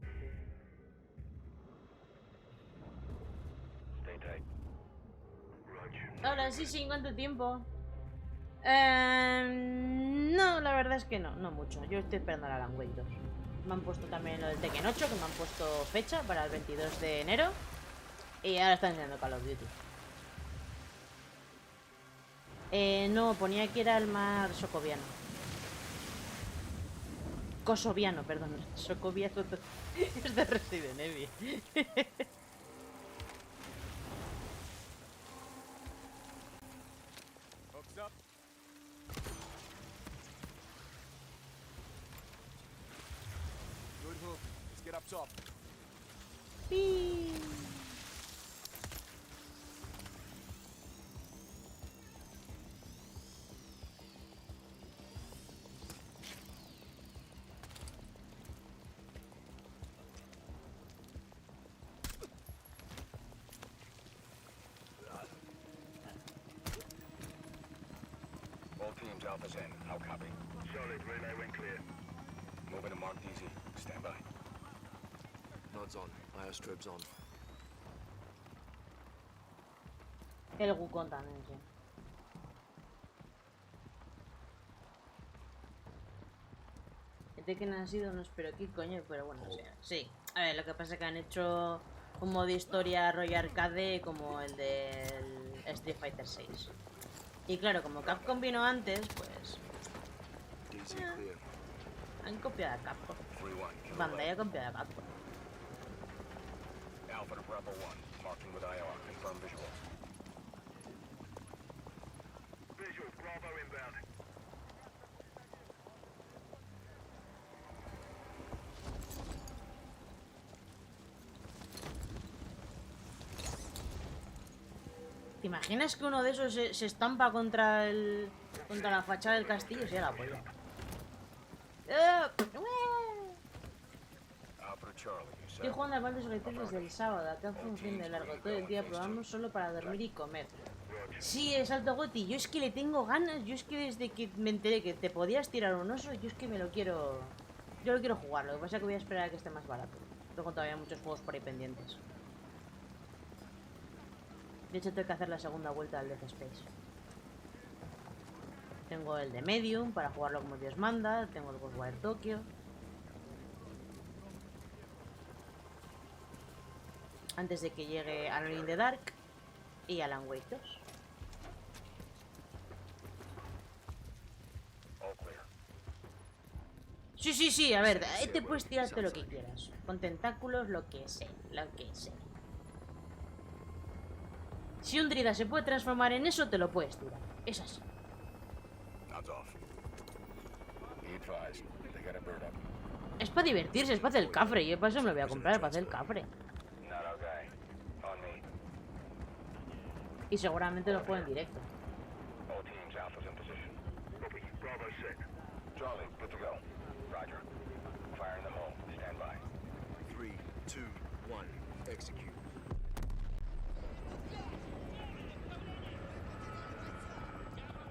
Ahora sí, ¿cuánto tiempo? No, la verdad es que no mucho. Yo estoy esperando a Alan Wake 2. Me han puesto también lo del Tekken 8, que me han puesto fecha para el 22 de enero. Y ahora están enseñando Call of Duty. No, ponía que era el mar socoviano. Kosoviano, perdón. Socoviano es de Resident Evil. Good hook. Let's get up top. Teams Alpha's in. How copy? Solid. Relay went clear. Moving to Mark DZ. Stand by. Nods on. Airstribs on. El Wukong también, sí. El Tekken ha sido, no espero qué coño, pero bueno, sí. A ver, lo que pasa es que han hecho un modo historia rollo arcade como el del Street Fighter 6. Y claro, como Capcom vino antes, pues... han copiado a Capcom. Bandai ha copiado a Capcom. Alpha to Bravo 1. Marking with IR. Confirm visuals. Visual. Bravo inbound. ¿Te imaginas que uno de esos se estampa contra la fachada del castillo? Sí, la polla. Estoy jugando al Baldur's Gate 3 desde el sábado. Acá fue un fin de largo. Todo el día probamos solo para dormir y comer. Sí, es alto Goti. Yo es que le tengo ganas. Yo es que desde que me enteré que te podías tirar un oso, yo es que me lo quiero... Yo lo quiero jugar. Lo que pasa es que voy a esperar a que esté más barato. Tengo todavía muchos juegos por ahí pendientes. De hecho, tengo que hacer la segunda vuelta del Death Space. Tengo el de Medium para jugarlo como Dios manda. Tengo el Ghostwire Tokyo. Antes de que llegue Alone in the Dark y Alan Wake 2. Sí, a ver, ahí te puedes tirarte lo que quieras. Con tentáculos, lo que sea, Si un druida se puede transformar en eso, te lo puedes tirar. Es así. Es para divertirse, es para hacer el cafre. Yo para eso me lo voy a comprar, para hacer el cafre. Y seguramente lo juego en directo. Charlie, good to go. Roger. Fire in the hole. Stand by. 3, 2, 1, execute.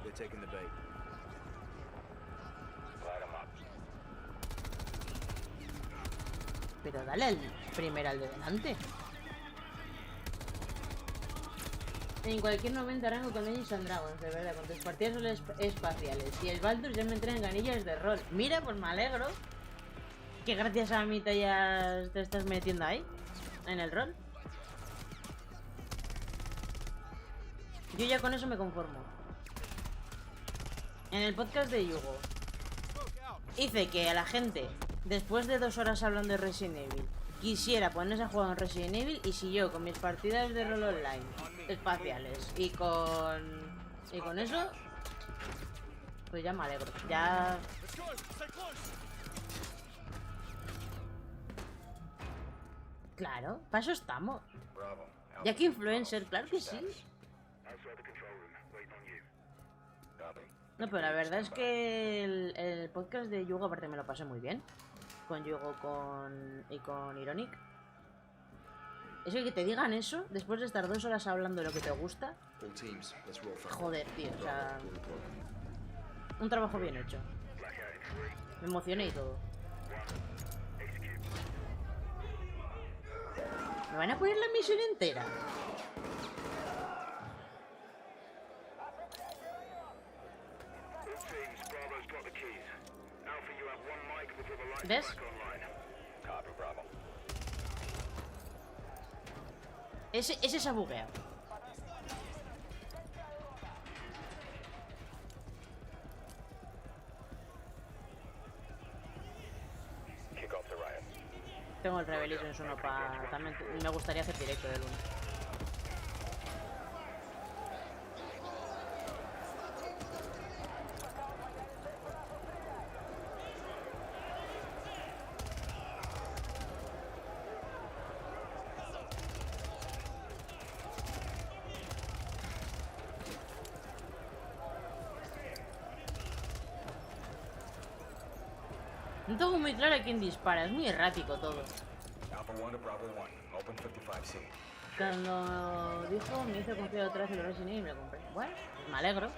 They're taking the bait. Light them up. Pero dale al primero al de delante. En cualquier momento rango con Dungeons and Dragons, de verdad, con tus partidas son espaciales. Y el Baldur ya me entra en ganillas de rol. Mira, pues me alegro. Que gracias a mí te estás metiendo ahí, en el rol. Yo ya con eso me conformo. En el podcast de Yugo hice que a la gente, después de 2 horas hablando de Resident Evil, quisiera ponerse a jugar en Resident Evil, y si yo con mis partidas de rol online espaciales y con eso, pues ya me alegro. Ya... Claro, para eso estamos. Ya que influencer, claro que sí. No, pero la verdad es que el podcast de Yugo aparte me lo pasé muy bien. Con Yugo y con Ironic. Es que te digan eso después de estar 2 horas hablando de lo que te gusta. Joder, tío, o sea... Un trabajo bien hecho. Me emocioné y todo. ¿Me van a poner la misión entera? ¿Ves? Ese se ha bugueado. Tengo el Revelation 1 para... También me gustaría hacer directo del 1. No tengo muy claro a quién dispara, es muy errático todo. Cuando dijo, me hizo confiar otra vez en el Resident Evil y me lo compré. Bueno, pues me alegro.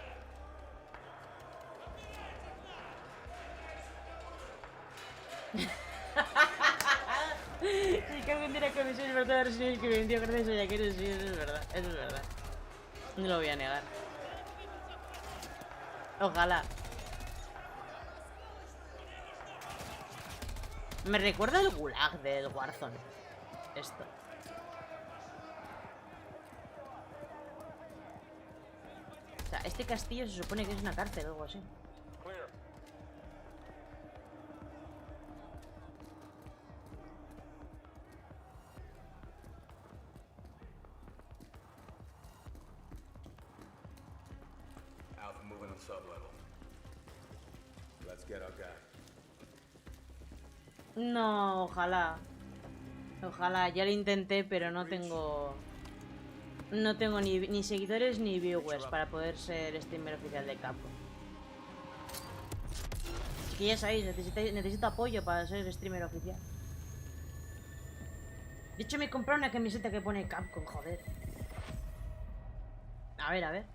Sí, que algún día la comisión de verdad de Resident Evil que me vendió gracias a Yakeru, sí, eso es verdad, eso es verdad. No lo voy a negar. Ojalá. Me recuerda el gulag del Warzone. Esto. O sea, este castillo se supone que es una cárcel o algo así. Alpha moving on sublevel. Let's get our guy. No, ojalá. Ojalá, ya lo intenté, pero no tengo... No tengo ni seguidores ni viewers para poder ser streamer oficial de Capcom. Así que ya sabéis, necesito apoyo para ser streamer oficial. De hecho, me he comprado una camiseta que pone Capcom, joder. A ver, a ver.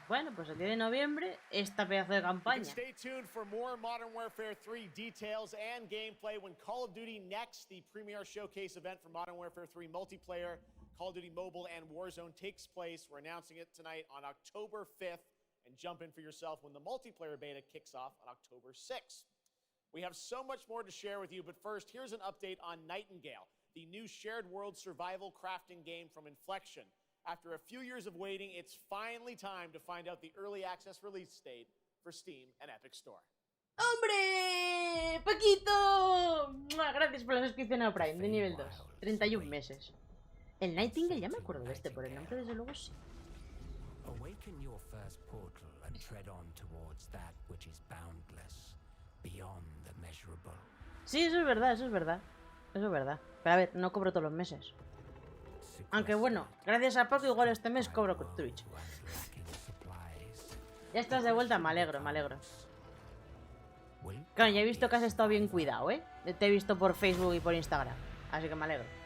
Bueno, pues el 10 de noviembre, esta pedazo de campaña. Stay tuned for more Modern Warfare 3 details and gameplay when Call of Duty Next, the premier showcase event for Modern Warfare 3 multiplayer, Call of Duty Mobile, and Warzone takes place. We're announcing it tonight on October 5th, and jump in for yourself when the multiplayer beta kicks off on October 6th. We have so much more to share with you, but first, here's an update on Nightingale, the new shared world survival crafting game from Inflection. After a few years of waiting, it's finally time to find out the early access release date for Steam and Epic Store. ¡Hombre! ¡Paquito! Gracias por la suscripción a Prime de nivel 2. 31 meses. El Nightingale, ya me acuerdo de este, por el nombre desde luego sí. Awaken your first portal and tread on towards that which is boundless, beyond the measurable. Sí, eso es verdad, eso es verdad. Eso es verdad. Pero a ver, no cobro todos los meses. Aunque bueno, gracias a Paco igual este mes cobro con Twitch. Ya estás de vuelta, me alegro, me alegro. Claro, ya he visto que has estado bien cuidado, ¿eh? Te he visto por Facebook y por Instagram. Así que me alegro.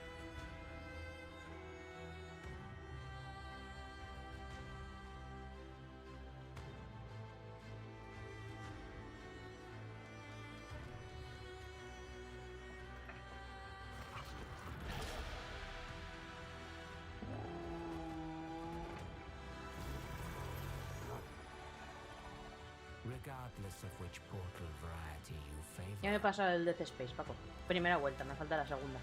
Ya me he pasado el Death Space, Paco. Primera vuelta, me falta la segunda.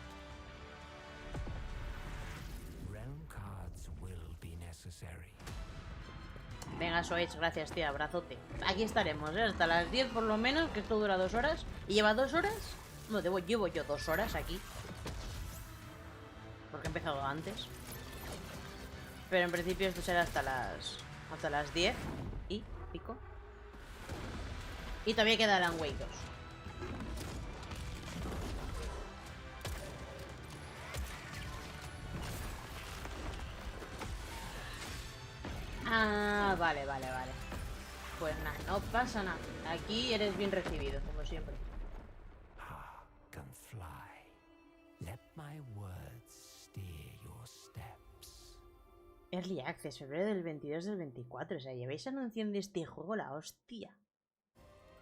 Venga, Soech, gracias, tía, abrazote. Aquí estaremos, ¿eh? Hasta las 10 por lo menos, que esto dura 2 horas. ¿Y lleva 2 horas? No, llevo yo 2 horas aquí. Porque he empezado antes. Pero en principio esto será hasta las 10 y pico. Y todavía queda Alan Wake 2. Ah, vale. Pues nada, no pasa nada. Aquí eres bien recibido, como siempre. Early Access, febrero del 22 del 24. O sea, lleváis anunciando este juego la hostia.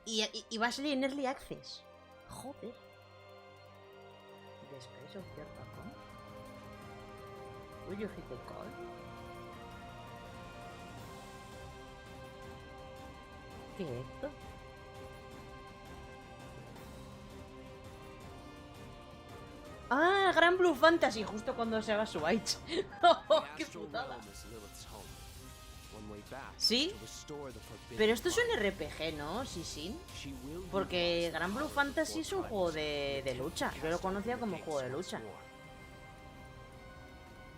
Y va a salir en Early Access. Joder. Después of your Paco. Will you hit the call? ¿Qué es esto? Ah, Gran Blue Fantasy, justo cuando se haga su Switch. Oh, ¡qué putada! Sí, pero esto es un RPG, ¿no? Sí. Porque Gran Blue Fantasy es un juego de lucha. Yo lo conocía como juego de lucha.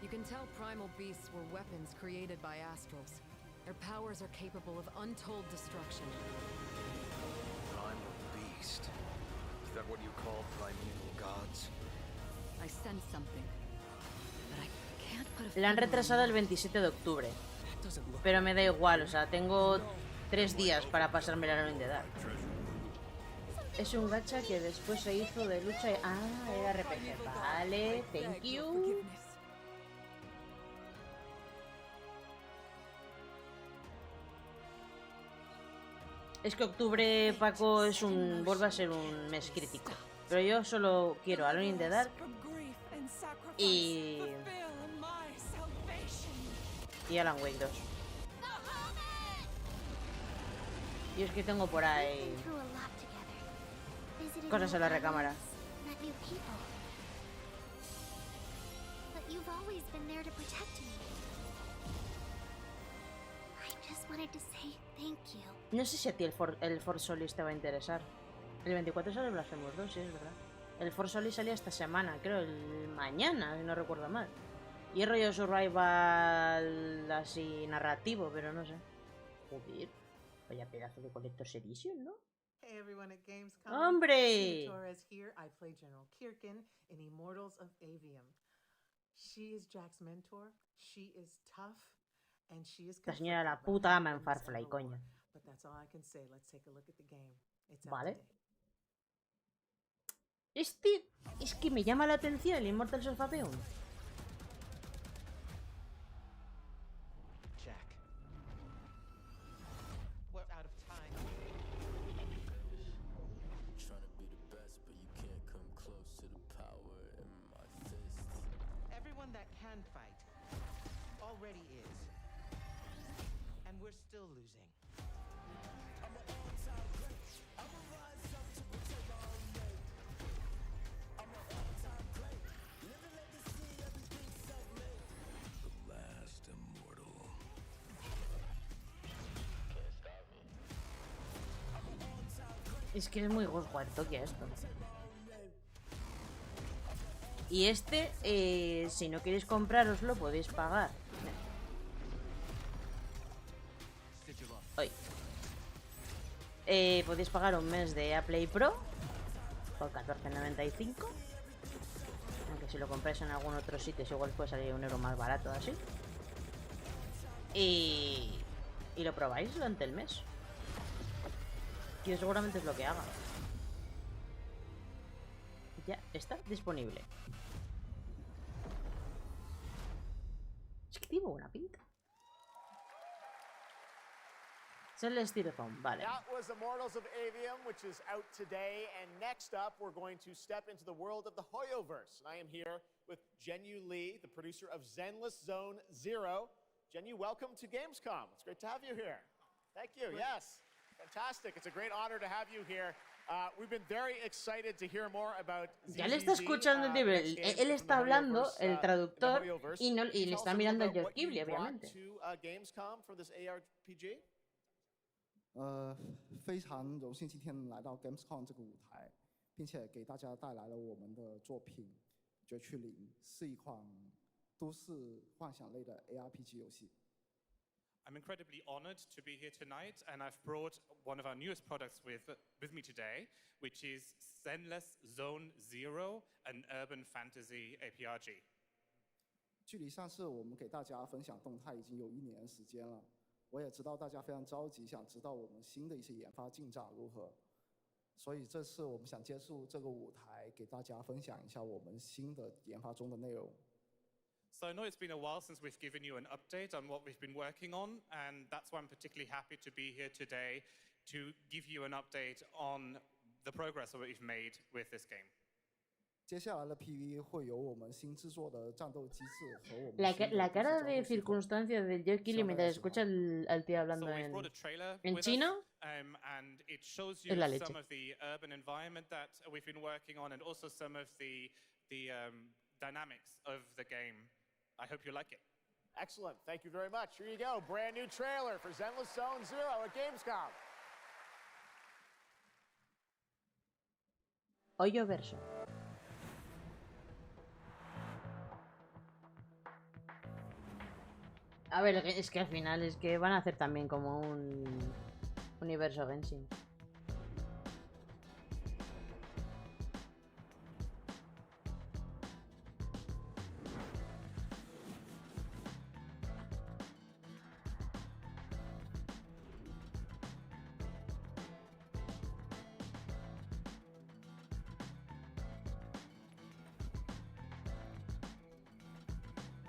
You can tell primal beasts were weapons created by astrals. Their powers are capable of untold destruction. Primal beast. Is that what you call primeval gods? I sense something, but I can't put a La han retrasado el 27 de octubre. Pero me da igual, o sea, tengo 3 días para pasarme la Alone in the Dark. Es un gacha que después se hizo de lucha y... Ah, era RPG. Vale, thank you. Es que octubre, Paco, vuelve a ser un mes crítico. Pero yo solo quiero Alone in the Dark y Alan Wake 2. Y es que tengo por ahí cosas en la recámara. No sé si a ti el Force Solis te va a interesar. El 24 sale Blasphemous 2, sí, es verdad. El Force Solis salía esta semana, creo, el mañana, si no recuerdo mal. Y es rollo survival así narrativo, pero no sé. Joder, vaya pedazo de Collector's Edition, ¿no? Hey everyone at Gamescom. ¡Hombre! Torres here. I play General Kirkin in Immortals of Avium. She is Jack's mentor. She is tough, and she is. La señora la puta ama en Farfly, coño. But that's all I can say. Let's take a look at the game. It's Vale. Es que me llama la atención el Immortals of Avium. Es que es muy Ghostwire Tokyo esto. Y este, si no queréis compraroslo, podéis pagar. Hoy. Podéis pagar un mes de EA Play Pro por 14,95. Aunque si lo compráis en algún otro sitio, igual puede salir €1 más barato, así. Y lo probáis durante el mes. Que seguramente es lo que haga. Ya está disponible. Es que tiene buena pinta. Vale. That was Immortals of Avium, which is out today. And next up, we're going to step into the world of the Hoyoverse. And I am here with Jenyu Lee, the producer of Zenless Zone Zero. Jenyu, welcome to Gamescom. It's great to have you here. Thank you. Yes. Fantastic. It's a great honor to have you here. We've been very excited to hear more about ya le está escuchando el nivel. Él está hablando, el traductor, y le está mirando el Geoff Keighley, obviamente. 非常荣幸今天来到 Gamescom 这个舞台，并且给大家带来了我们的作品《绝区零》，是一款都市幻想类的 ARPG 游戏。I'm incredibly honored to be here tonight, and I've brought one of our newest products with me today, which is Zenless Zone Zero, an urban fantasy APRG. 距离上次我们给大家分享动态已经有1年时间了，我也知道大家非常着急，想知道我们新的一些研发进展如何，所以这次我们想借助这个舞台，给大家分享一下我们新的研发中的内容。 So I know it's been a while since we've given you an update on what we've been working on, and that's why I'm particularly happy to be here today to give you an update on the progress that we've made with this game. 接下来的 PV 会有我们新制作的战斗机制和我们 La cara de circunstancia de Geoff Keighley mientras escucha al tío hablando en chino and it shows es you la leche. some of the urban environment that we've been working on, and also some of the dynamics of the game. I hope you like it. Excellent. Thank you very much. Here you go. Brand new trailer for Zenless Zone Zero at Gamescom. Hoyoverse. A ver, es que al final es que van a hacer también como un universo Genshin.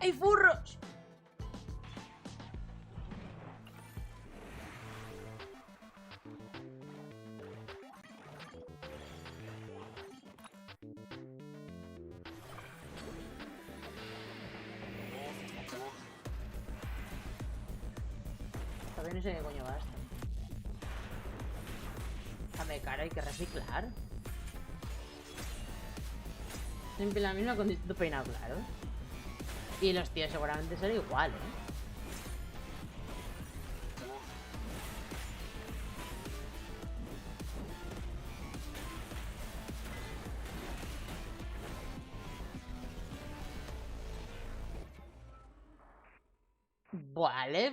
¡Hay furros! Todavía no sé qué coño va esto. A ver, cara, hay que reciclar. Siempre la misma condición de peinado, claro. Y los tíos seguramente será igual, ¿eh? Vale,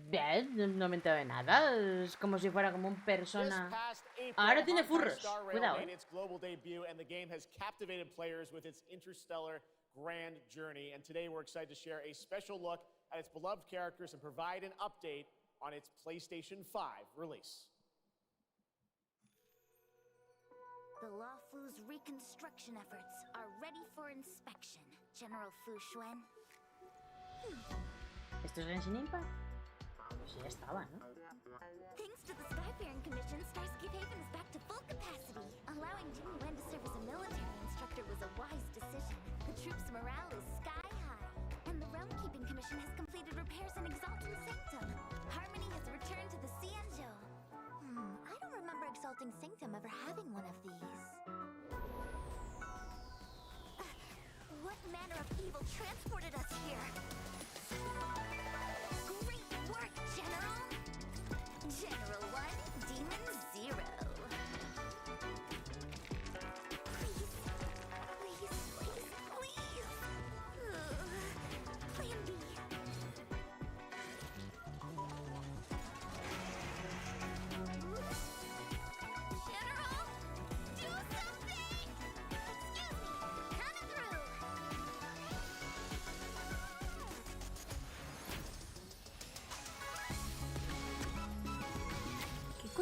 bien, no me entero de nada. Es como si fuera como un persona. Ahora tiene furros. Cuidado, ¿eh? Grand journey, and today we're excited to share a special look at its beloved characters and provide an update on its PlayStation 5 release. The Law Fu's reconstruction efforts are ready for inspection, General Fu Xuan. ¿Esto es Genshin Impact? Pues ya estaba, ¿no? Thanks to the Skyfaring Commission, Starscape Haven is back to full capacity. Allowing Jing Wen to serve as a military instructor was a wise decision. The troops' morale is sky high, and the Realm Keeping Commission has completed repairs in Exalting Sanctum. Harmony has returned to the Xianzhou. I don't remember Exalting Sanctum ever having one of these. What manner of evil transported us here? Great work, General! General 1, Demon 0. Please, please, please,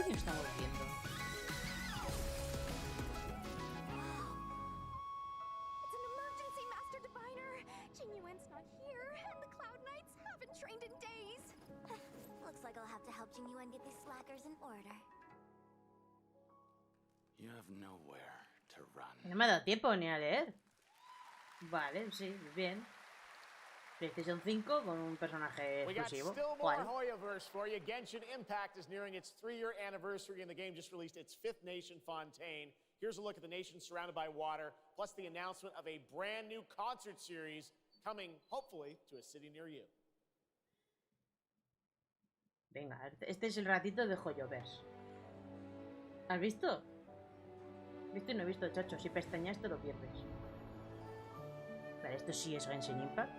coño estamos viendo? It's an emergency, Master Diviner. Jinyuan's not here, and the Cloud Knights haven't trained in days. Looks like I'll have to help Jinyuan get these slackers in order. You have nowhere to run. No me ha dado tiempo ni a leer. Vale, sí, bien. PlayStation 5 con un personaje We got exclusivo. still Guay. more Hoyoverse for you. Genshin Impact is nearing its 3-year anniversary, and the game just released its 5th nation, Fontaine. Here's a look at the nation surrounded by water, plus the announcement of a brand new concert series coming, hopefully, to a city near you. Venga, este es el ratito de Hoyoverse. ¿Has visto? ¿Visto y no he visto, chacho? Si pestañas te lo pierdes. Vale, esto sí es Genshin Impact.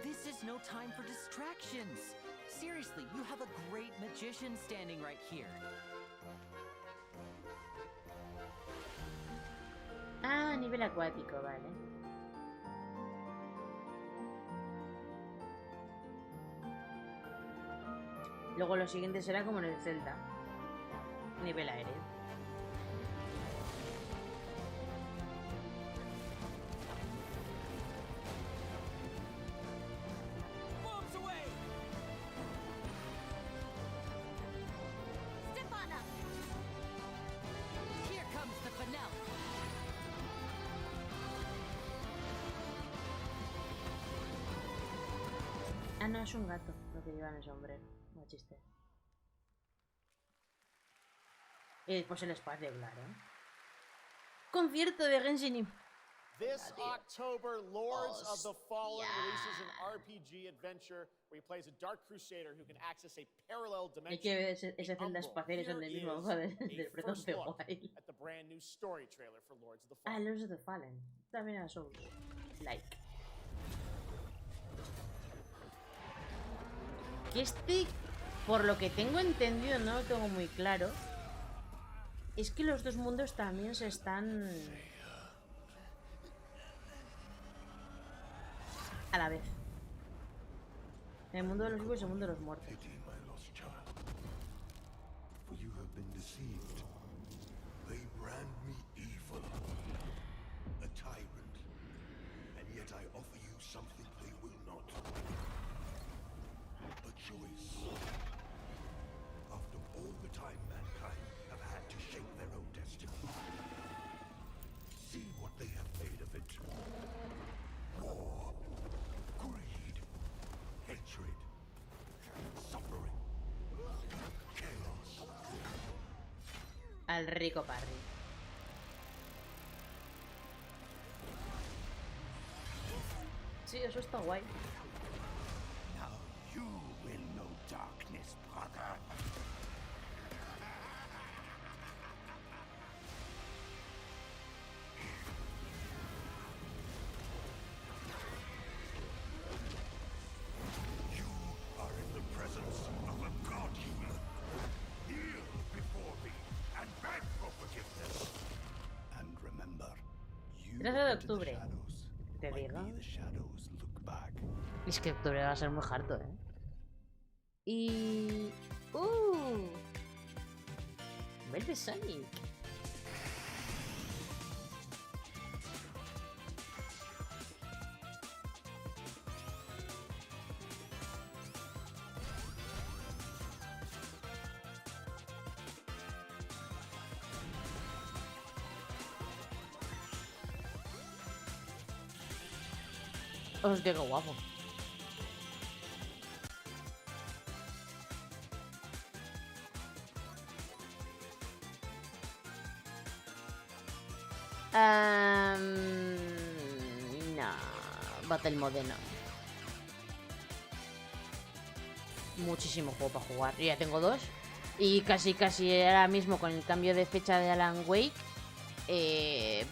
This is no time for distractions. Seriously, you have a great magician standing right here. Ah, nivel acuático, vale. Luego lo siguiente será como en el Zelda. Nivel aéreo. Ah, no, es un gato lo que lleva en el sombrero. No chiste. Y después el espacio, claro. Concierto de Genshin Impact. This October, Lords of the Fallen releases an RPG adventure where he plays a Dark Crusader who can access a parallel Hay dimension. que ver ese Zelda espacial es el del mismo juego del Breath of the Wild. At the brand new story trailer for Lords of the Ah, Fallen. Lords of the Fallen. También a Souls. Like. Que este, por lo que tengo entendido, no lo tengo muy claro, es que los dos mundos también se están a la vez. El mundo de los vivos y el mundo de los muertos. For you have been deceived. They brand me evil, a tyrant, and yet I offer you something they will not. A choice. After all the time mankind have had to shape their own destiny, see what they have made of it. War, greed, hatred, suffering, chaos. Al rico Parry. Sí, eso está guay. Now you will know darkness, brother. You are in the presence of a god human. Kneel before me and beg for forgiveness. And remember, you 13 de octubre. Te digo. the shadows look back. Es que octubre va a ser muy harto, ¿eh? Y... Vuelve Sonic. Hostia, qué guapo. No, Battle Mode no. Muchísimo juego para jugar. Yo ya tengo 2. Y casi ahora mismo con el cambio de fecha de Alan Wake,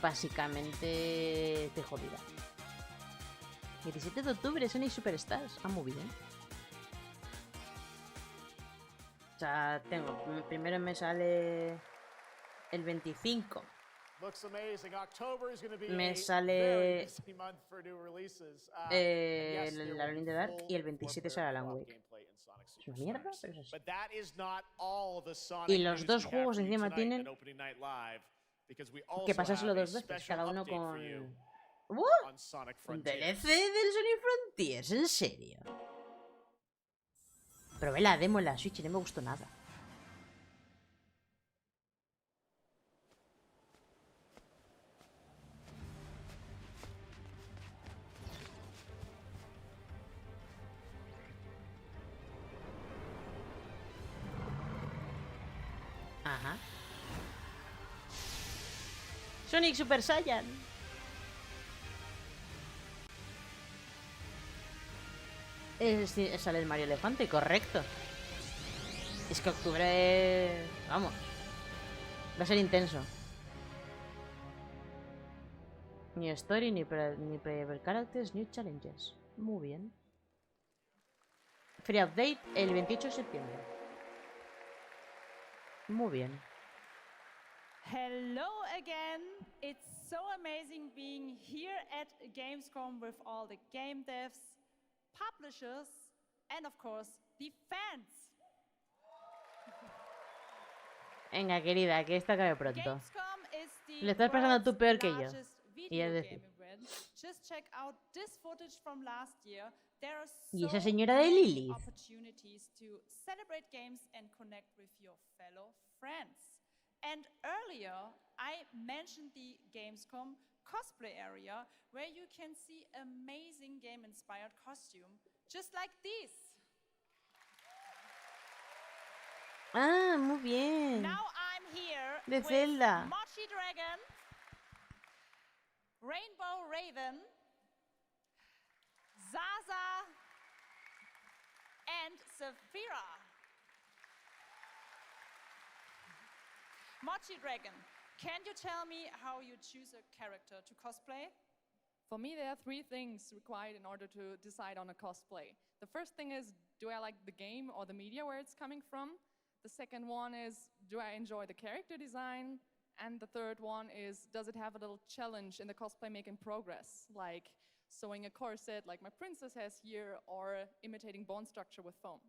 básicamente estoy jodida. 17 de octubre, Sonic Superstars. Ah, muy bien. O sea, primero me sale el 25. Me sale la Link de Dark y el 27 sale Alan Wake. Es una mierda, pero es así. Y los dos juegos encima tienen que pasárselo 2 veces, cada uno con... ¿Un DLC del Sonic Frontiers? ¿En serio? Probé la demo en la Switch y no me gustó nada. Ajá. Sonic Super Saiyan. Sale el Mario Elefante, correcto. Es que octubre... Vamos. Va a ser intenso. New Story, ni Playable Characters, New Challenges. Muy bien. Free Update el 28 de septiembre. Muy bien. Hello again. It's so amazing being here at Gamescom with all the game devs, publishers, and of course, the fans. Venga, querida, que esta acabe pronto. Le estás pasando tú peor que yo. Y es decir. Just check out this footage from last year. There are Y esa so señora de many Lilith. opportunities to celebrate games and connect with your fellow friends. And earlier, I mentioned the Gamescom cosplay area, where you can see amazing game-inspired costume, just like this. Ah, muy bien. Now I'm here De with Zelda. Mochi Dragon, Rainbow Raven, Zaza, and Saphira. Mochi Dragon, can you tell me how you choose a character to cosplay? For me, there are 3 things required in order to decide on a cosplay. The first thing is, do I like the game or the media where it's coming from? The second one is, do I enjoy the character design? And the third one is, does it have a little challenge in the cosplay making progress? Like sewing a corset like my princess has here, or imitating bone structure with foam.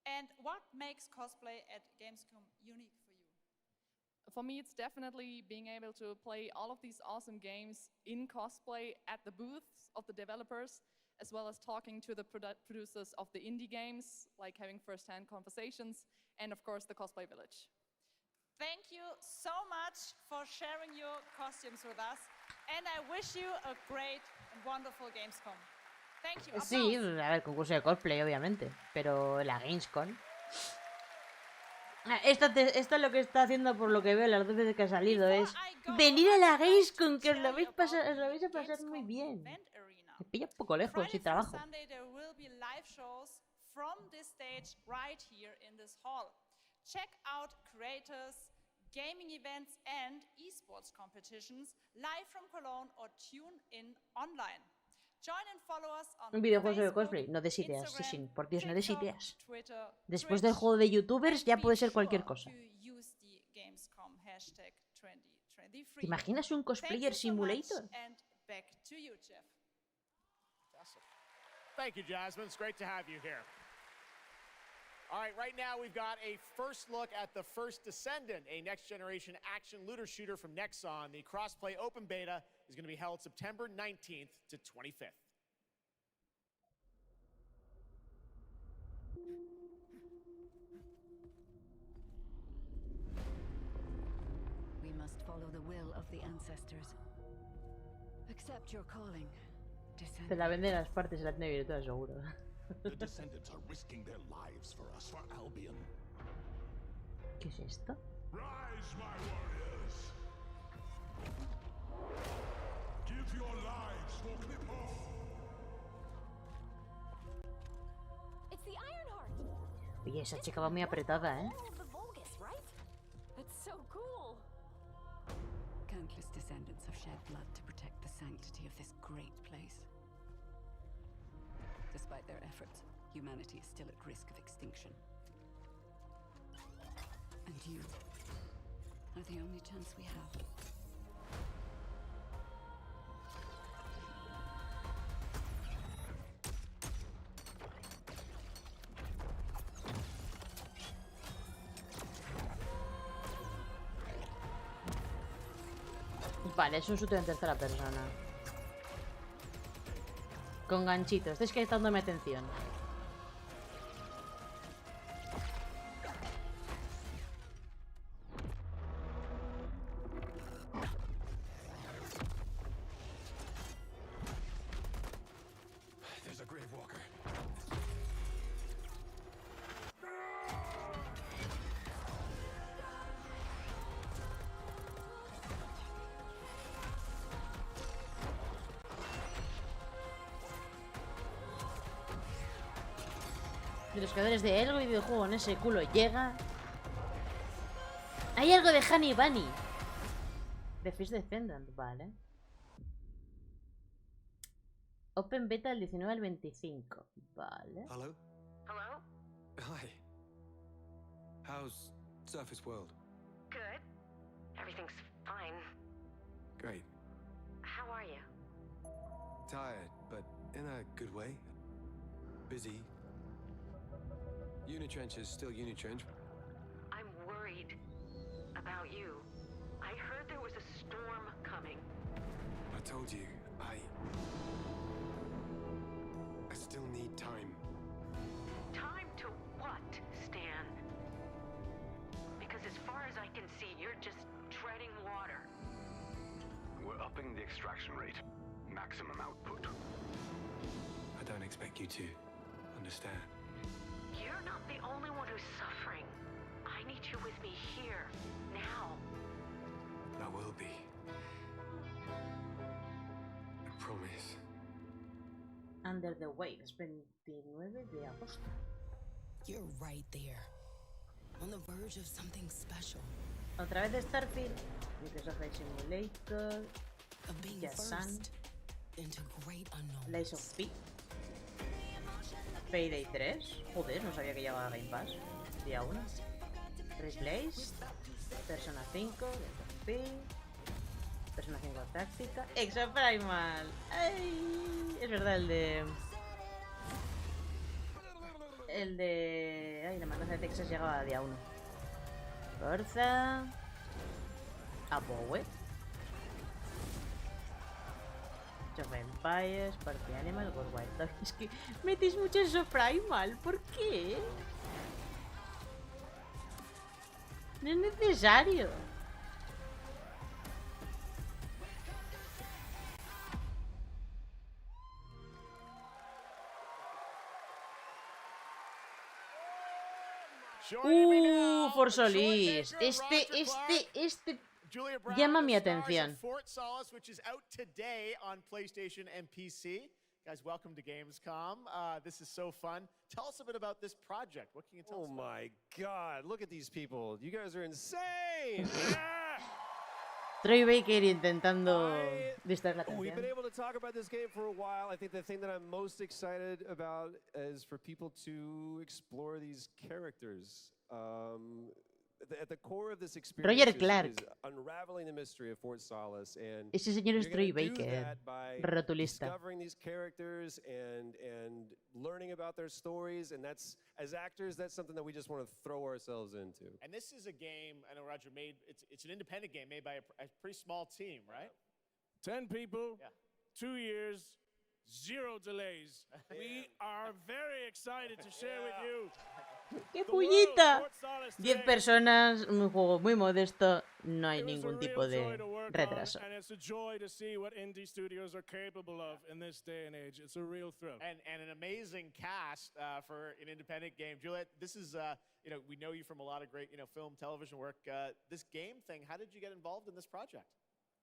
And what makes cosplay at Gamescom unique for you? For me, it's definitely being able to play all of these awesome games in cosplay at the booths of the developers, as well as talking to the producers of the indie games, like having first-hand conversations, and of course the cosplay village. Thank you so much for sharing your costumes with us, and I wish you a great and wonderful Gamescom. Thank you. Sí, a ver, concurso de cosplay, obviamente. Pero la Gamescom... Esto es lo que está haciendo, por lo que veo, las 2 veces que ha salido, es venir a la Gamescom, que os lo vais a pasar muy bien. Me pilla un poco lejos y trabajo. Sunday there will be live shows from this stage right here in this hall. Check out creators, gaming events and esports competitions live from Cologne or tune in online. Join and follow us on Un videojuego de Facebook, cosplay, no des ideas, Instagram, sí, por Dios, no des TikTok, ideas. Twitter, Después Twitch, del juego de youtubers ya and puede be ser cualquier sure cosa. to use the Gamescom hashtag 2023. ¿Te imaginas un cosplayer simulator? And back to you, Jeff. Thank you, Jasmine. It's great to have you here. All right now we've got a first look at the first Descendant, a next-generation action looter shooter from Nexon. The crossplay open beta is going to be held September 19th to 25th. We must follow the will of the ancestors. Accept your calling, Te la venden las partes de la tienda virtual, seguro. The Descendants are risking their lives for us, for Albion. ¿Qué es esto? Rise, my warriors! Give your lives for Clipoff! It's the Ironheart. Oye, esa chica va muy apretada, ¿eh? The Vulgus, right? That's so cool. Countless descendants have shed blood to protect the sanctity of this great place. Despite their efforts, humanity is still at risk of extinction. And you are the only chance we have. Vale, es un shooter en tercera persona. Con ganchitos. Estáis quitándome atención. There's a grave walker. De los creadores de algo y videojuego en ese culo llega. Hay algo de Honey Bunny. The Fish Descendant, vale. Open Beta del 19 al 25, vale. Hello? Hello? Hi. How's Surface World? Good. Everything's fine. Great. How are you? Tired, but in a good way. Busy. Unitrench is still Unitrench. I'm worried about you. I heard there was a storm coming. I told you, I still need time. Time to what, Stan? Because as far as I can see, you're just treading water. We're upping the extraction rate. Maximum output. I don't expect you to understand. You're not the only one who's suffering. I need you with me here, now. I will be. I promise. Under the Waves, 29 de agosto. You're right there. On the verge of something special. Otra vez de Starfield, Microsoft Flight Simulator, Of being Yasan, first into great unknown. Lies of P, Payday 3, joder, no sabía que llegaba a Game Pass, día 1, Replace, Persona 5, Lies of P, Persona 5 Táctica, Exoprimal, ¡ay! Es verdad, ay, la matanza de Texas llegaba a día 1. Forza, Apowe, of Empires, Party Animal, God Wild Dog. Es que metéis mucho en Primal, ¿por qué? No es necesario. For Solis. Este llama mi atención. Fort Solis, which is out today on PlayStation and PC. Guys, welcome to Gamescom. This is so fun. Tell us a bit about this project. What can you tell us? Oh my God, look at these people. You guys are insane. Troy Baker intentando distraer la We've been atención. able to talk about this game for a while. I think the thing that I'm most excited about is for people to explore these characters. At the core of this experience Roger is Clark. unraveling the mystery of Fort Solis, and Ese señor es you're gonna Troy do Baker, that by rotulista. discovering these characters and learning about their stories, and that's, as actors, that's something that we just want to throw ourselves into. And this is a game, I know Roger made, it's an independent game made by a pretty small team, right? 10 people, 2 years, 0 delays. We are very excited to share with you. ¡Qué pullita! 10 personas, un juego muy modesto, no hay ningún tipo de retraso. And it's a joy to see what indie studios are capable of in this day and age. It's a real thrill. And an amazing cast for an independent game. Juliet, this is, we know you from a lot of great, film, television work. This game thing, how did you get involved in this project?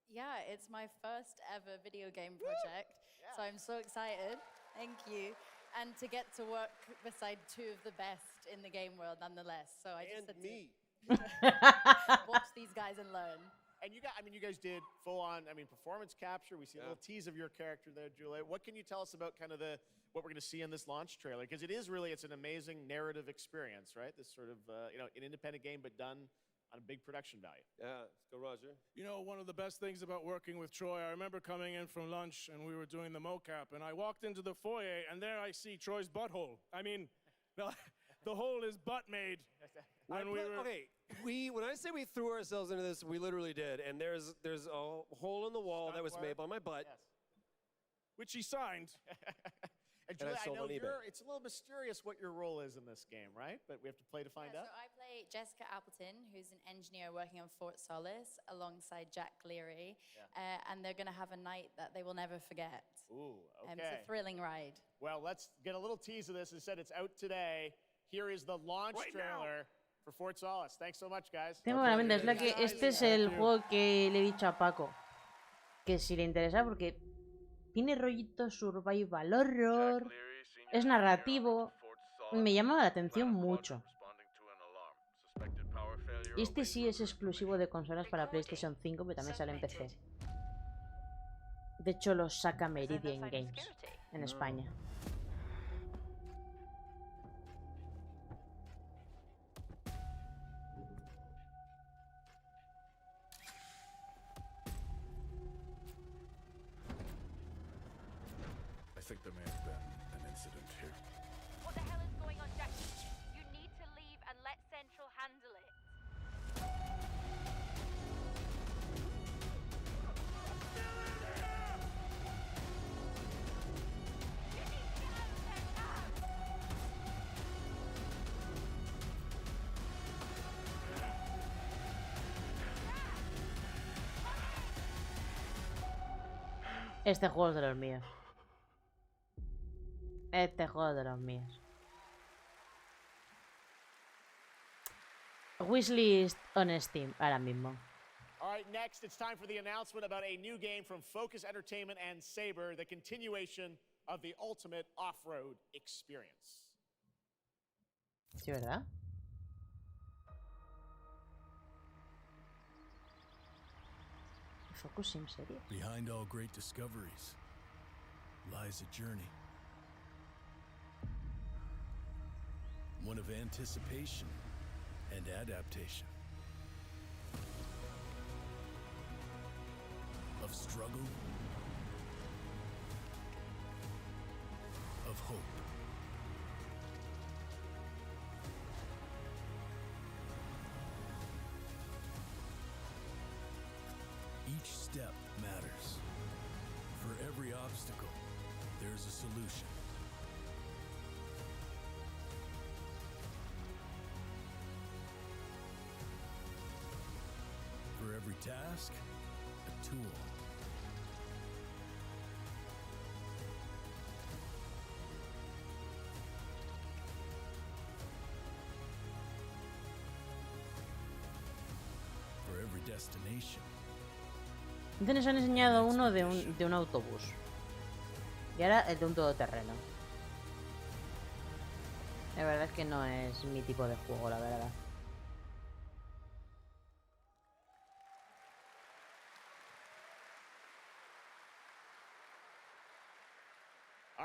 Yeah, it's my first ever video game project, so I'm so excited. Thank you. And to get to work beside two of the best in the game world nonetheless. So I just said to watch these guys and learn. And you guys did full on, performance capture. We see a little tease of your character there, Julia. What can you tell us about kind of what we're going to see in this launch trailer? Because it's an amazing narrative experience, right? This sort of, an independent game, but done on a big production value. Yeah, let's go, Roger. You know, one of the best things about working with Troy, I remember coming in from lunch and we were doing the mocap, and I walked into the foyer and there I see Troy's butthole. I mean, the hole is butt made. When I say we threw ourselves into this, we literally did. And there's a hole in the wall that was made by my butt. Yes. Which he signed. And Julia, I know it's a little mysterious what your role is in this game, right? But we have to play to find out. So I play Jessica Appleton, who's an engineer working on Fort Solis alongside Jack Leary. And they're going to have a night that they will never forget. Ooh, okay. It's a thrilling ride. Well, let's get a little tease of this. As I said, it's out today. Here is the launch trailer for Fort Solis. Thanks so much, guys. Este es el juego que le he dicho a Paco. Que si le interesa, porque tiene rollito survival horror, es narrativo, me llama la atención mucho. Este sí es exclusivo de consolas para PlayStation 5, pero también sale en PC. De hecho, lo saca Meridian Games en España. I think there may have been an incident here. What the hell is going on, Jack? You need to leave and let Central handle it. Este juego es de los míos. Este juego es de los míos. Wishlist on Steam, ahora mismo. All right, next it's time for the announcement about a new game from Focus Entertainment and Saber, the continuation of the ultimate off-road experience. ¿Sí, verdad? Focus, ¿en serio? Behind all great discoveries lies a journey. One of anticipation and adaptation. Of struggle. Of hope. Each step matters. For every obstacle, there's a solution. For every task, a tool. For every destination. Antes nos han enseñado uno de un autobús. Y ahora el de un todoterreno. La verdad es que no es mi tipo de juego, la verdad.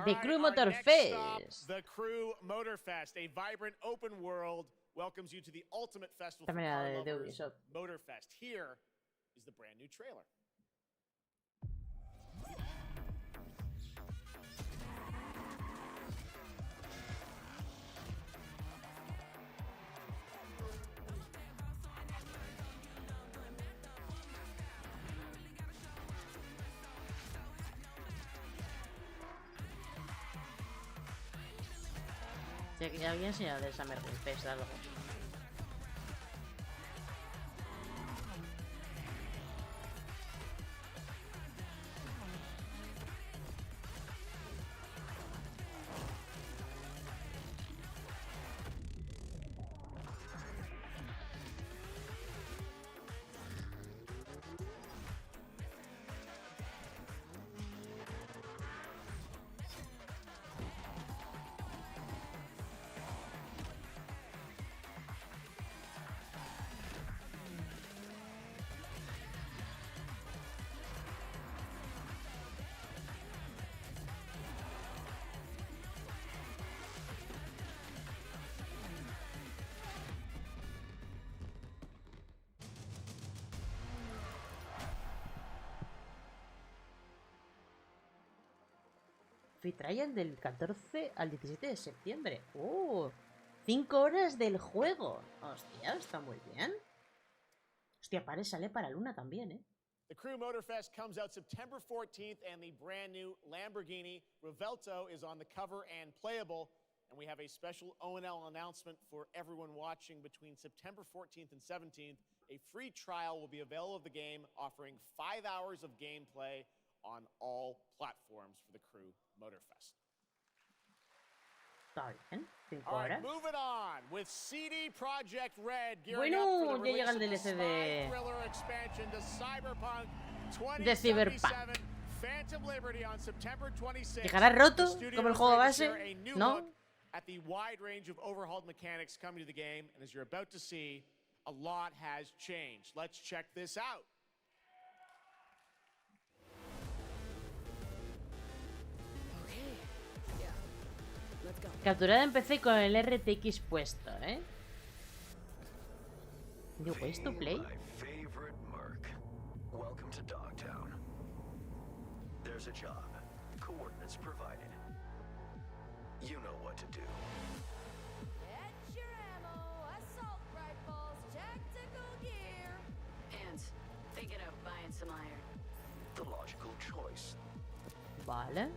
The Crew Motorfest. The Crew Motorfest, a vibrant open world, welcomes you to the ultimate festival for También car era de lovers, Ubisoft. Motorfest. Here is the brand new trailer. Ya había enseñado de Summer Game Fest algo. Free trial del 14 al 17 de septiembre. ¡Oh! 5 horas del juego. Hostia, está muy bien. Hostia, sale para Luna también, ¿eh? The Crew Motorfest comes out September 14th, and the brand new Lamborghini Revelto is on the cover and playable. And we have a special O&L announcement for everyone watching between September 14th and 17th. A free trial will be available of the game, offering 5 hours of gameplay on all platforms for the Crew Motorfest. Está bien, 5 All right, horas. moving on with CD Projekt Red gearing up Bueno, for the ya llega el release of the DLC spy de thriller expansion to Cyberpunk Cyberpunk. 2077. Phantom Liberty on September 26th. ¿Llegará roto The studio como el is juego ready to base? share a new ¿No? look at the wide range of overhauled mechanics coming to the game, and as you're about to see, a lot has changed. Let's check this out. Capturada en PC con el RTX puesto, ¿eh? New ways to play. My favorite merc. Welcome to Dogtown. There's a job. Coordinates provided. You know what to do. Get your ammo, assault rifles, tactical gear. Hands, thinking of buying some iron. The logical choice. Vale.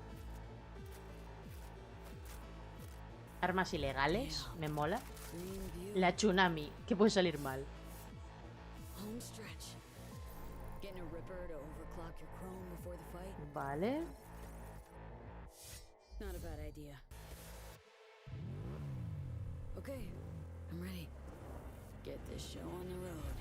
Armas ilegales, me mola. La tsunami, que puede salir mal. Home stretch. Getting a ripper to overclock your chrome before the fight. Vale. Not a bad idea. Okay, I'm ready. Get this show on the road.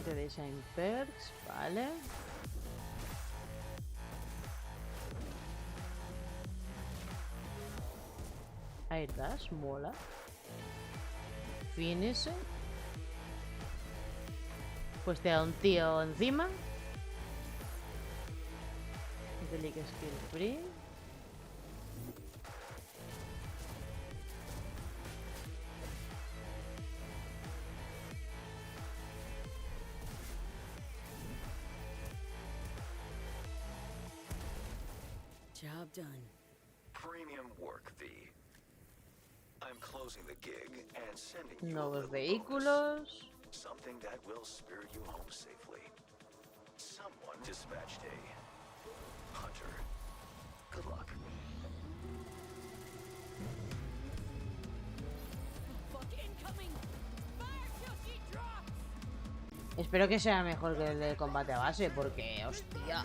De design perks, vale. Air dash, mola. Finish. Pues te da un tío encima. Delic skill free. Job done. Premium work, V. I'm closing the gig and sending you a Nuevos little vehículos. bonus. Something that will spirit you home safely. Someone dispatched a hunter. Good luck. Fuck incoming! Fire till she drops! Espero que sea mejor que el de combate a base, porque, hostia.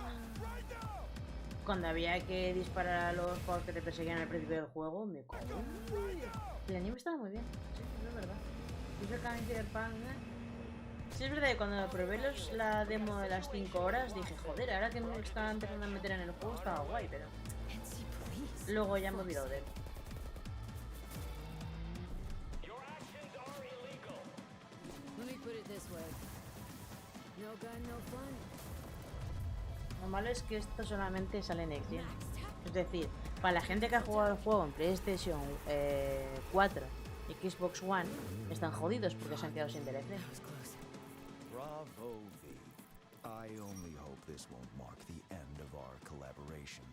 Cuando había que disparar a los juegos que te perseguían al principio del juego, me cago. El anime estaba muy bien, sí, es verdad. Yo soy de Cyberpunk, Sí, es verdad que cuando probé la demo de las 5 horas dije, joder, ahora que me están empezando a meter en el juego estaba guay, pero luego ya me he olvidado de él. Let me put it this way. No gun, no fun. Lo malo es que esto solamente sale en Next Gen. Es decir, para la gente que ha jugado el juego en PlayStation 4 y Xbox One, están jodidos porque se han quedado sin DLC. Bravo, V. I only hope this won't mark the end of our collaboration.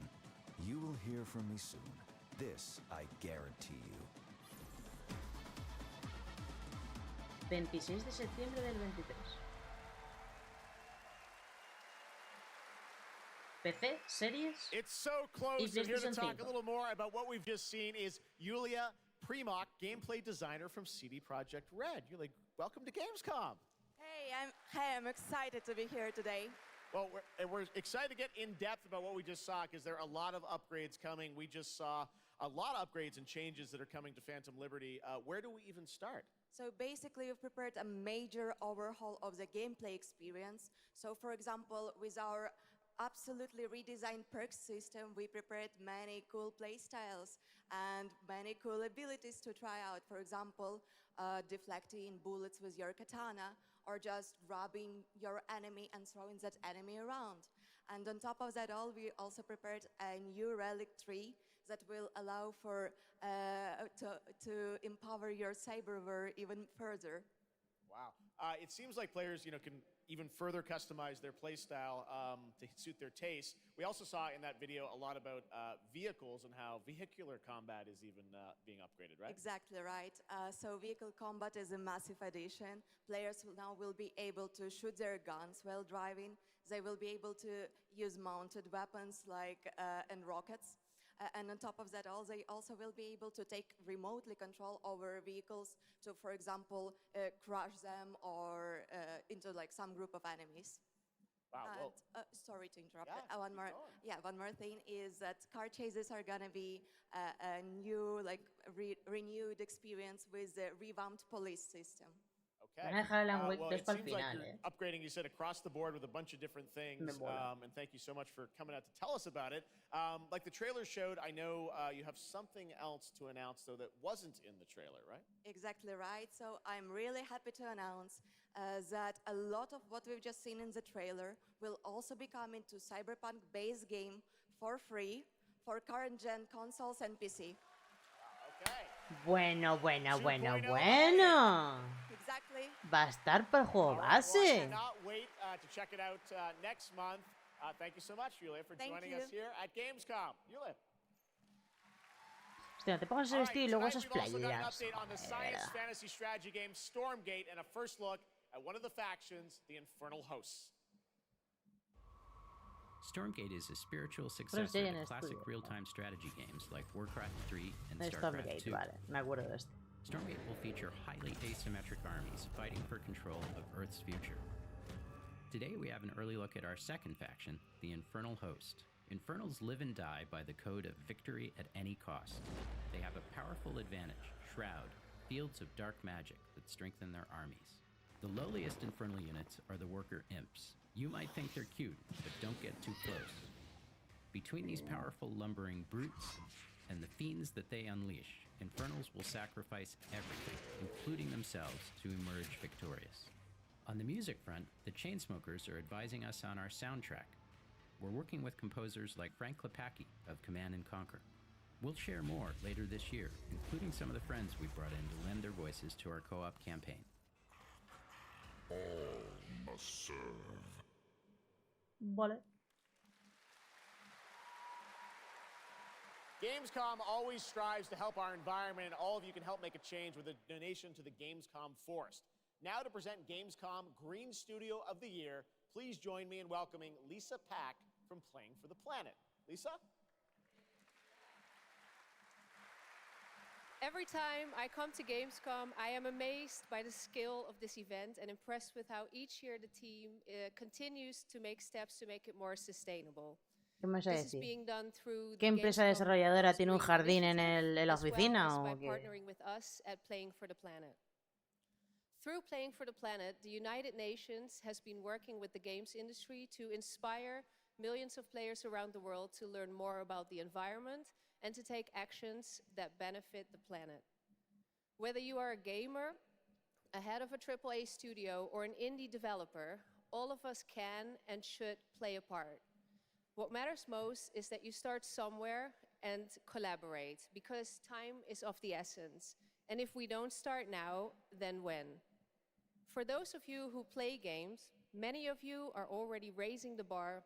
You will hear from me soon. This I guarantee you. 26 de septiembre del 23. PC, series. It's so close. And here to talk a little more about what we've just seen is Yulia Primok, gameplay designer from CD Projekt Red. Yulia, welcome to Gamescom. Hey, I'm excited to be here today. Well, we're excited to get in depth about what we just saw because there are a lot of upgrades coming. We just saw a lot of upgrades and changes that are coming to Phantom Liberty. Where do we even start? So basically, we've prepared a major overhaul of the gameplay experience. So for example, with our absolutely redesigned perks system, we prepared many cool playstyles and many cool abilities to try out. For example, deflecting bullets with your katana, or just grabbing your enemy and throwing that enemy around. And on top of that all, we also prepared a new relic tree that will allow for to empower your cyberware even further. Wow. It seems like players, can even further customize their playstyle to suit their taste. We also saw in that video a lot about vehicles and how vehicular combat is even being upgraded, right? Exactly right. So vehicle combat is a massive addition. Players now will be able to shoot their guns while driving. They will be able to use mounted weapons and rockets. And on top of that, they also will be able to take remotely control over vehicles to, for example, crush them or into some group of enemies. Wow. Sorry to interrupt. Yeah, One more thing is that car chases are gonna be a new, renewed experience with the revamped police system. Okay. Van a dejar Alan Wake Well, 2 it para el seems like final, you're upgrading, you said, across the board with a bunch of different things. Me mola. And thank you so much for coming out to tell us about it. Like the trailer showed, I know you have something else to announce, though, that wasn't in the trailer, right? Exactly right. So I'm really happy to announce that a lot of what we've just seen in the trailer will also be coming to Cyberpunk base game for free for current-gen consoles and PC. Okay. Bueno. Exactly. Va a estar para el juego All right, well, I base. cannot wait to check it out next month. Thank you so much, Yulia, for joining us here at Gamescom. Yulia. Hostia, te pongas ese vestido y luego esas playeras. Update on the science fantasy strategy game Stormgate and a first look at one of the factions, the Infernal Hosts. Stormgate is a spiritual successor to classic real-time strategy games like Warcraft 3 and StarCraft 2. Vale, me acuerdo de esto. Stormgate will feature highly asymmetric armies fighting for control of Earth's future. Today we have an early look at our second faction, the Infernal Host. Infernals live and die by the code of victory at any cost. They have a powerful advantage, Shroud, fields of dark magic that strengthen their armies. The lowliest Infernal units are the Worker Imps. You might think they're cute, but don't get too close. Between these powerful lumbering brutes and the fiends that they unleash, Infernals will sacrifice everything, including themselves, to emerge victorious. On the music front, the Chainsmokers are advising us on our soundtrack. We're working with composers like Frank Klepacki of Command & Conquer. We'll share more later this year, including some of the friends we brought in to lend their voices to our co-op campaign. All must serve. Vale. Gamescom always strives to help our environment, and all of you can help make a change with a donation to the Gamescom Forest. Now to present Gamescom Green Studio of the Year, please join me in welcoming Lisa Pack from Playing for the Planet. Lisa? Every time I come to Gamescom, I am amazed by the scale of this event and impressed with how each year the team continues to make steps to make it more sustainable. ¿Qué me vas a This is decir? being done through ¿Qué the empresa Gamescom desarrolladora tiene un Green jardín en, Initiative, en la as well oficina as o by qué? partnering with us at Playing for the Planet. Through Playing for the Planet, the United Nations has been working with the games industry to inspire millions of players around the world to learn more about the environment and to take actions that benefit the planet. Whether you are a gamer, a head of a AAA studio, or an indie developer, all of us can and should play a part. What matters most is that you start somewhere and collaborate, because time is of the essence. And if we don't start now, then when? For those of you who play games, many of you are already raising the bar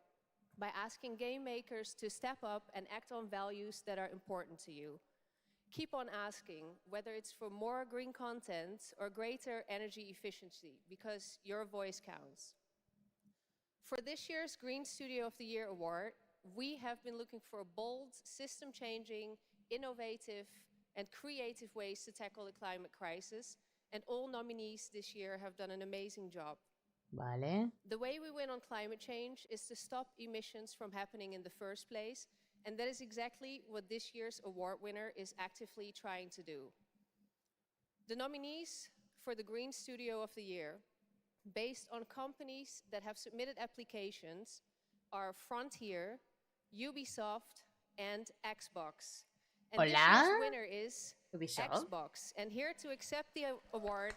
by asking game makers to step up and act on values that are important to you. Keep on asking, whether it's for more green content or greater energy efficiency, because your voice counts. For this year's Green Studio of the Year award, we have been looking for bold, system-changing, innovative, and creative ways to tackle the climate crisis, and all nominees this year have done an amazing job. Vale. The way we win on climate change is to stop emissions from happening in the first place, and that is exactly what this year's award winner is actively trying to do. The nominees for the Green Studio of the Year, based on companies that have submitted applications, are Frontier, Ubisoft, and Xbox. And this Hola? year's winner is Ubisoft? Xbox. And here to accept the award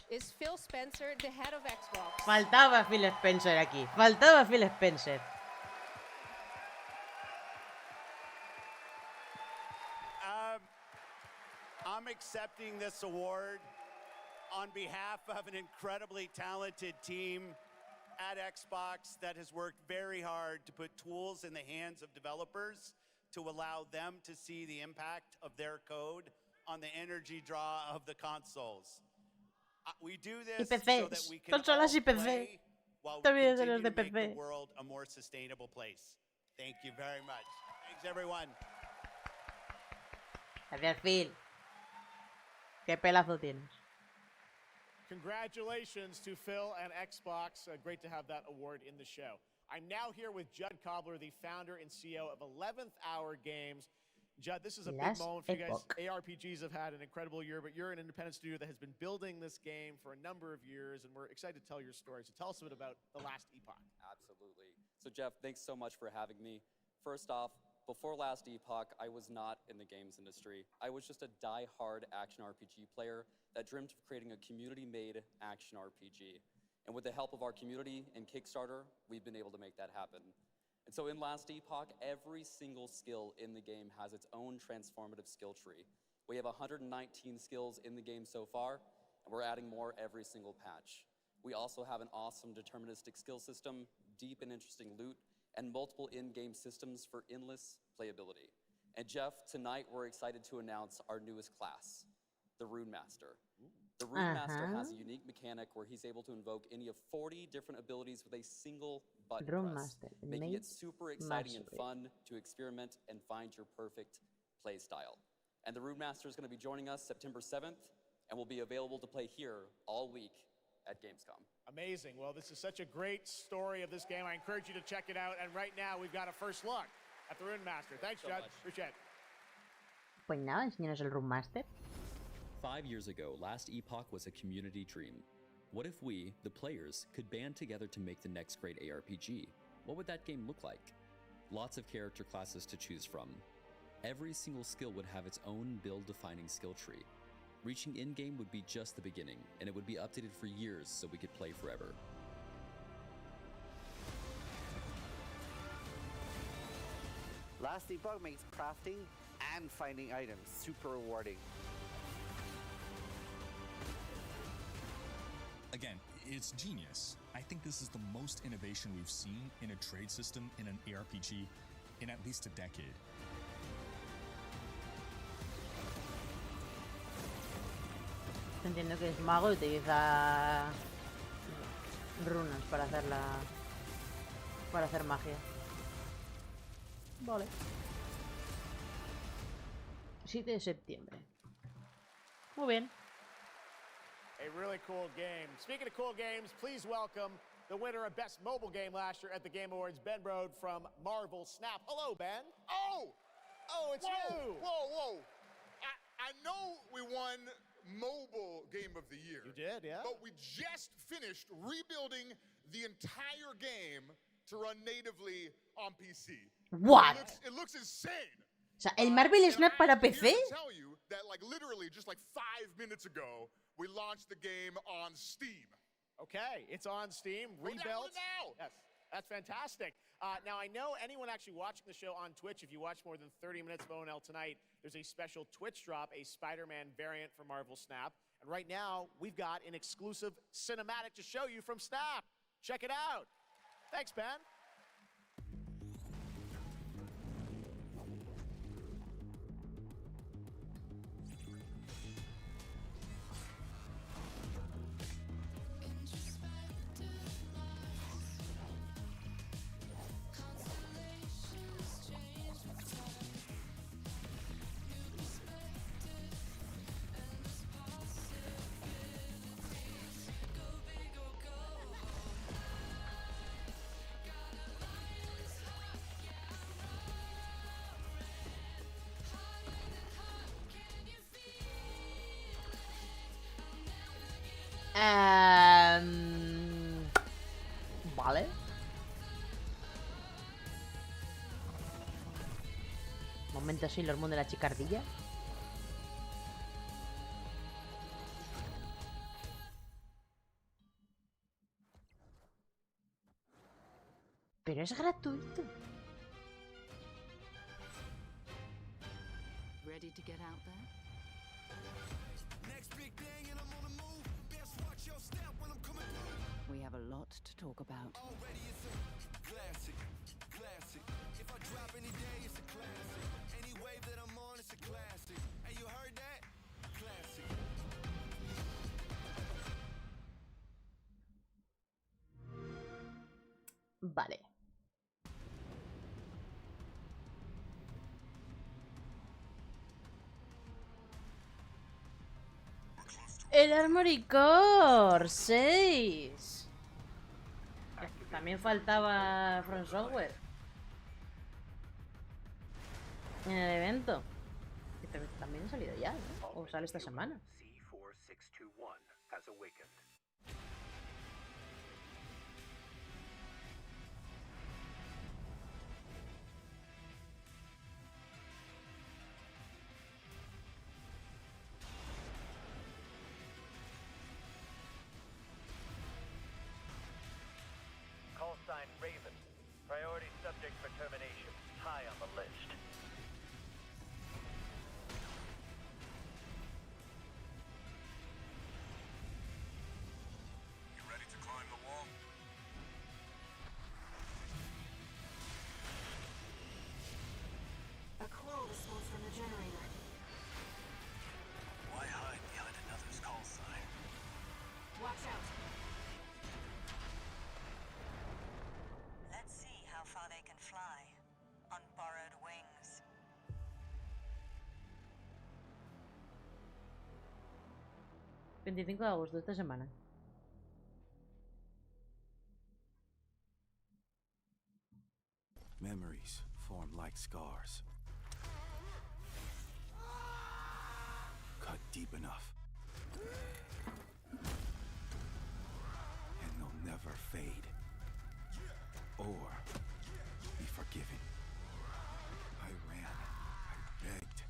is Phil Spencer, the head of Xbox. Faltaba Phil Spencer aquí. Faltaba Phil Spencer. I'm accepting this award on behalf of an incredibly talented team at Xbox that has worked very hard to put tools in the hands of developers to allow them to see the impact of their code on the energy draw of the consoles. We do this so that we can all play while we continue to make the world a more sustainable place. Thank you very much. Thanks, everyone. Gracias, Phil. Qué pelazo tienes. Congratulations to Phil and Xbox. Great to have that award in the show. I'm now here with Judd Cobbler, the founder and CEO of 11th Hour Games. Judd, this is a big moment for you guys. ARPGs have had an incredible year, but you're an independent studio that has been building this game for a number of years, and we're excited to tell your story. So tell us a bit about The Last Epoch. Absolutely. So Jeff, thanks so much for having me. First off, before Last Epoch, I was not in the games industry. I was just a die-hard action RPG player that dreamt of creating a community-made action RPG. And with the help of our community and Kickstarter, we've been able to make that happen. And so in Last Epoch, every single skill in the game has its own transformative skill tree. We have 119 skills in the game so far, and we're adding more every single patch. We also have an awesome deterministic skill system, deep and interesting loot, and multiple in-game systems for endless playability. And Jeff, tonight we're excited to announce our newest class, the Rune Master. The Rune Master has a unique mechanic where he's able to invoke any of 40 different abilities with a single button press, making it super exciting and fun to experiment and find your perfect play style. And the Rune Master is going to be joining us September 7th, and will be available to play here all week at Gamescom. Amazing. Well, this is such a great story of this game. I encourage you to check it out. And right now, we've got a first look at the Rune Master. Thanks, Judd. Appreciate it. Pues nada, enséñanos el Rune Master. 5 years ago, Last Epoch was a community dream. What if we, the players, could band together to make the next great ARPG? What would that game look like? Lots of character classes to choose from. Every single skill would have its own build-defining skill tree. Reaching in-game would be just the beginning, and it would be updated for years so we could play forever. Last Epoch makes crafting and finding items super rewarding. Again, it's genius. I think this is the most innovation we've seen in a trade system in an ARPG in at least a decade. Entiendo que es mago y utiliza runas para hacer magia. Vale. 7 de septiembre. Muy bien. A really cool game. Speaking of cool games, please welcome the winner of Best Mobile Game last year at the Game Awards, Ben Brode from Marvel Snap. Hello, Ben. Oh, it's you. Whoa. I know we won Mobile Game of the Year. You did, yeah. But we just finished rebuilding the entire game to run natively on PC. What? It looks insane. O sea, el Marvel Snap para PC? I tell you that literally just 5 minutes ago, we launched the game on Steam. Okay, it's on Steam, rebuilt. Now. Yes, that's fantastic. Now, I know anyone actually watching the show on Twitch, if you watch more than 30 minutes of ONL tonight, there's a special Twitch drop, a Spider-Man variant for Marvel Snap. And right now, we've got an exclusive cinematic to show you from Snap. Check it out. Thanks, Ben. Vale. Momento Sailor Moon de la chicardilla. Pero es gratuito. Ready to get out there? Next big thing and I'm on the move. We have a lot to talk about. Classic, classic. If I drop any day, it's a classic. Any wave that I'm on, it's a classic. Hey, you heard that? Classic. Vale. El Armory Core 6. También faltaba From Software en el evento. Que también ha salido ya, ¿no? O sale esta semana. C4621 has awakened. Call sign Raven. Priority subject for termination. High on the list. You ready to climb the wall? A call response from the generator. Why hide behind another's call sign? Watch out. Let's see how far they can fly on borrowed wings. 25 de agosto de esta semana. Memories form like scars. Cut deep enough. And they'll never fade. Or be forgiven. I ran. I begged.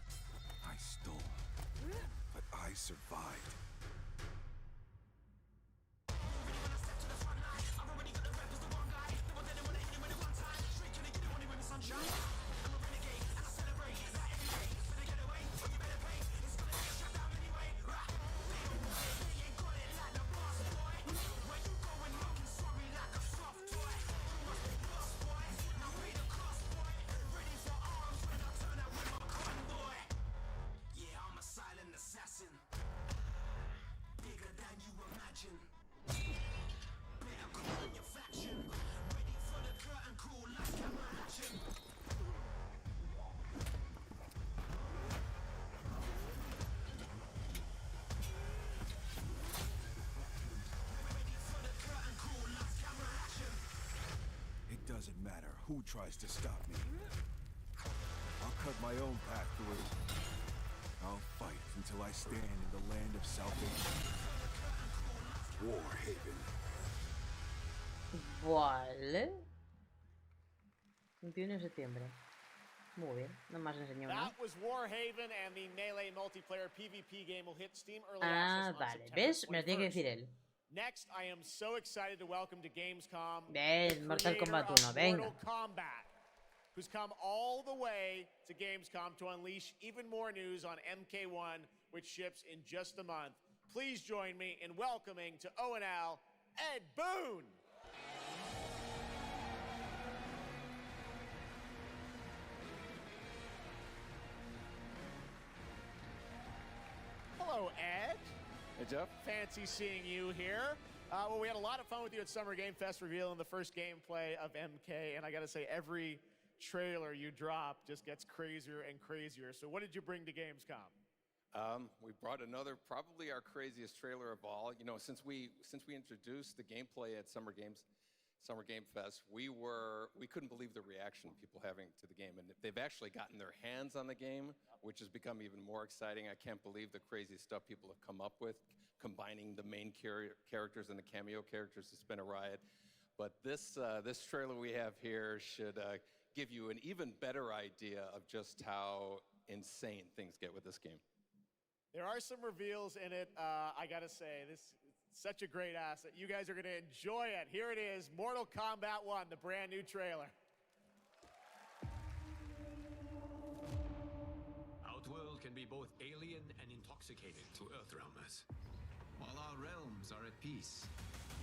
I stole. But I survived. Doesn't matter who tries to stop me. I'll cut my own path through. I'll fight until I stand in the land of salvation. Warhaven. Vale. 21 de septiembre. Muy bien, no más enseñó nada. That was Warhaven, and the Melee multiplayer PvP game will hit Steam early Ah, access on vale. September ¿Ves? Me lo tiene que 21st. decir él. Next, I am so excited to welcome to Gamescom Ven, Mortal Kombat 1, venga. Mortal Kombat, who's come all the way to Gamescom to unleash even more news on MK1, which ships in just a month. Please join me in welcoming to ONL, Ed Boon. Hello, Ed. Hey, Jeff. Fancy seeing you here. Well, we had a lot of fun with you at Summer Game Fest revealing the first gameplay of MK, and I gotta say, every trailer you drop just gets crazier and crazier. So what did you bring to Gamescom? We brought another, probably our craziest trailer of all. You know, since we introduced the gameplay at Summer Game Fest, we couldn't believe the reaction people having to the game, and they've actually gotten their hands on the game, which has become even more exciting. I can't believe the crazy stuff people have come up with, combining the main characters and the cameo characters. It's been a riot. But this trailer we have here should give you an even better idea of just how insane things get with this game. There are some reveals in it. I gotta say, this is such a great asset. You guys are gonna enjoy it. Here it is, Mortal Kombat 1, the brand new trailer. Outworld can be both alien and intoxicating to Earthrealmers. All our realms are at peace.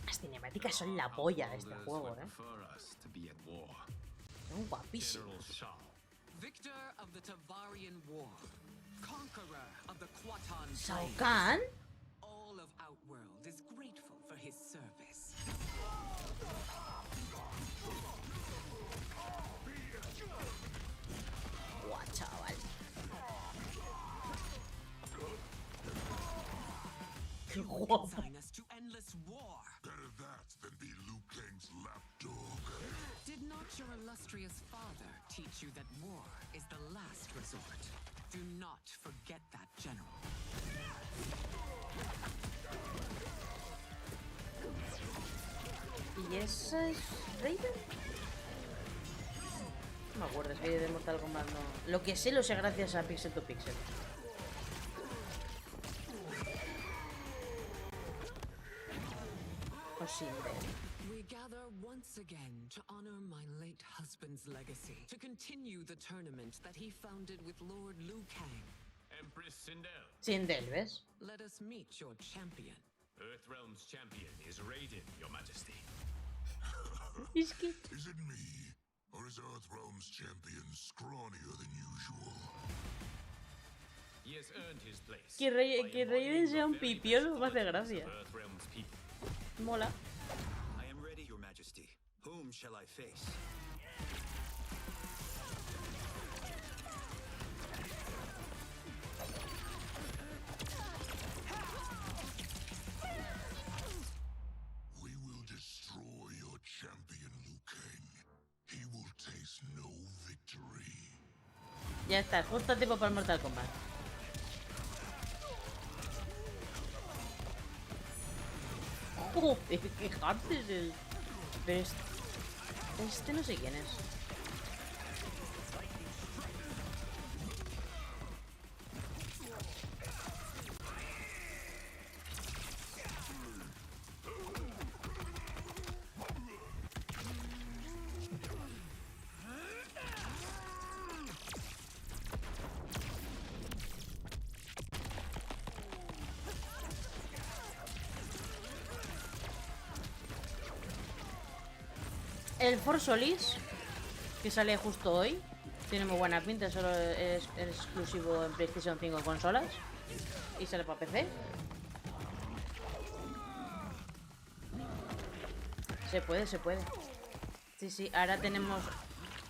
Las cinemáticas son la polla de este juego, Son guapísimos. Victor of the Tavarian War, conqueror of the Quatan Shao Kahn. All of Outworld is grateful for his service. Guau, chaval. Qué guapo. Consign us to endless war. Better that than be Liu Kang's lapdog. Did not your illustrious father teach you that war is the last resort? Do not forget that, General. ¿Y esa es Raiden? No me acuerdo, es que de Mortal Kombat no. Lo que sé lo sé gracias a Pixel to Pixel. O sin We gather once again to honor my late husband's legacy, to continue the tournament that he founded with Lord Liu Kang. Empress Sindel. Sindel, ¿ves? Let us meet your champion. Earthrealm's champion is Raiden, Your Majesty. Is it me, or is Earthrealm's champion scrawnier than usual? He has earned his place. Que Raiden sea un pipiolo me hace gracia. Earthrealm's people. Mola. I am ready, Your Majesty. Whom shall I face? We will destroy your champion, Liu Kang. He will taste no victory. Ya está, justo a tiempo para el Mortal Kombat. Joder, qué hard es el... Pero este no sé quién es. El For Solis, que sale justo hoy, tiene muy buena pinta, solo es exclusivo en PlayStation 5 consolas y sale para PC. Se puede, se puede. Sí, sí, ahora tenemos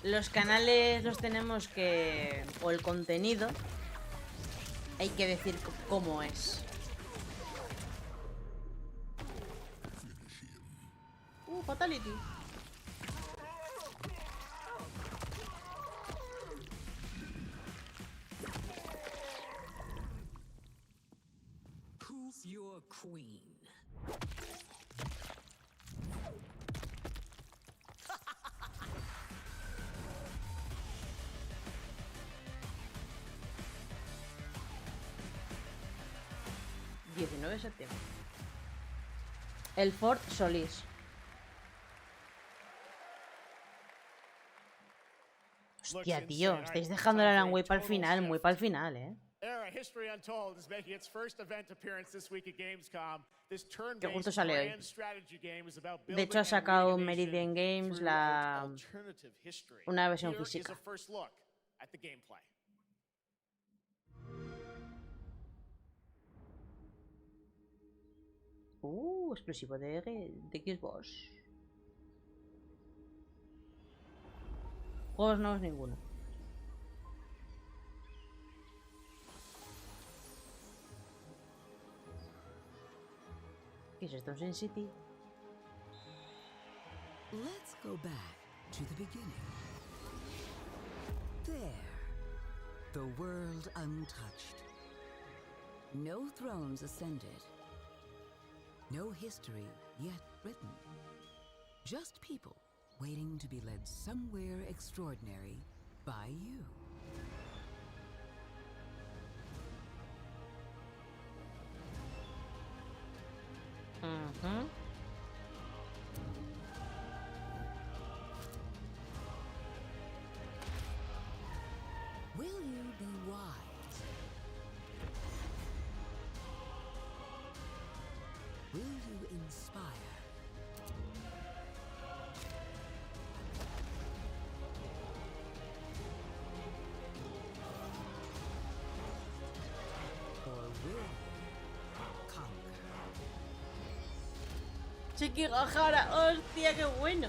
los canales, los tenemos que... o el contenido, hay que decir cómo es. Fatality. Who's your queen? ...19 de septiembre. El Fort Solis. Hostia, tío, estáis dejando el Alan Wake para el final, muy para el final, Era History Untold is making its first event appearance this week at Gamescom. This Que justo turn-based sale hoy. grand strategy game is about De hecho, ha building sacado and Meridian Games through alternative history. una versión Here is física. a first look at the gameplay. Exclusivo de Xbox. Juegos nuevos ninguno. ¿Qué es esto? ¿Sin City? Let's go back to the beginning. There. The world untouched. No thrones ascended. No history yet written. Just people waiting to be led somewhere extraordinary by you. Will you be wise? Will you inspire? Or will you conquer? Chiqui Gajara, hostia, qué bueno.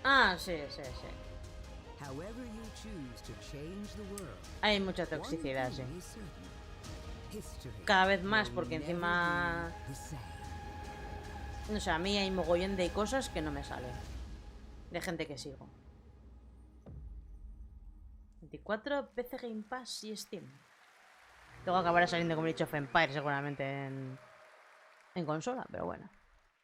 Ah, sí, sí, sí. However you choose to change the world, Hay mucha toxicidad, sí. one thing is certain. History Cada vez más, will porque never encima... be the same. O sea, a mí hay mogollón de cosas que no me salen. De gente que sigo. 24, PC Game Pass y Steam. Luego acabará saliendo como he dicho Empire seguramente en consola, pero bueno.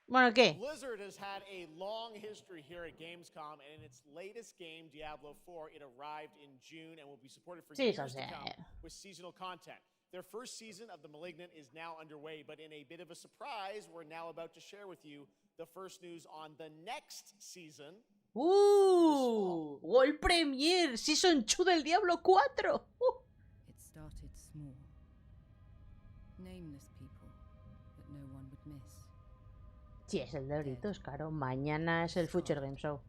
Bueno, ¿qué? Blizzard has had a long history here at Gamescom, and in its latest game, Diablo 4, it arrived in June and will be supported for years to come with seasonal content. Their first season of The Malignant is now underway, but in a bit of a surprise, we're now about to share with you the first news on the next season. World Premiere, Season 2 del Diablo 4. It started small. Nameless people that no one would miss. Sí, es el de Doritos, claro. Mañana es el Future Game Show.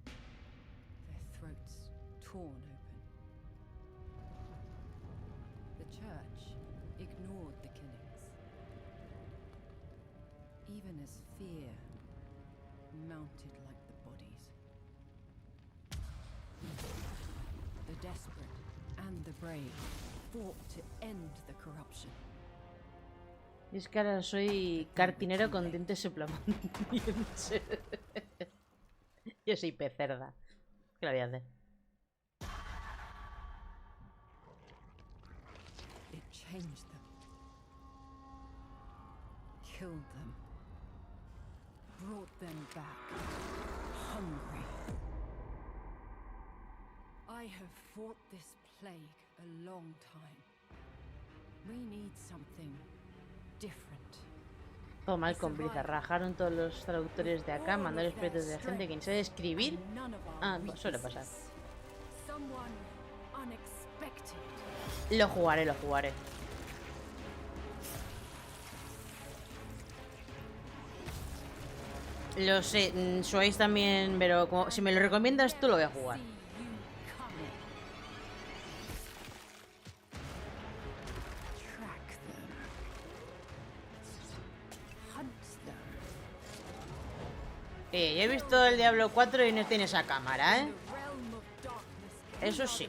Their throats torn open. The church ignored the killings. Even as fear mounted like the bodies. The desperate and the brave fought to end the corruption. Y es que ahora soy cartinero con dientes suplamantes. Yo soy pecerda. ¿Qué le voy a hacer? It changed them. Killed them. Brought them back. Hungry. I have fought this plague a long time. We need something different. Todo mal con Blizzard. Rajaron todos los traductores de acá, mandaron proyectos de gente que ni sabe escribir. Ah, pues suele pasar. Lo jugaré, lo jugaré. Lo sé, sois también, pero como, si me lo recomiendas tú lo voy a jugar. Yo he visto el Diablo 4 y no tiene esa cámara, ¿eh? Eso sí.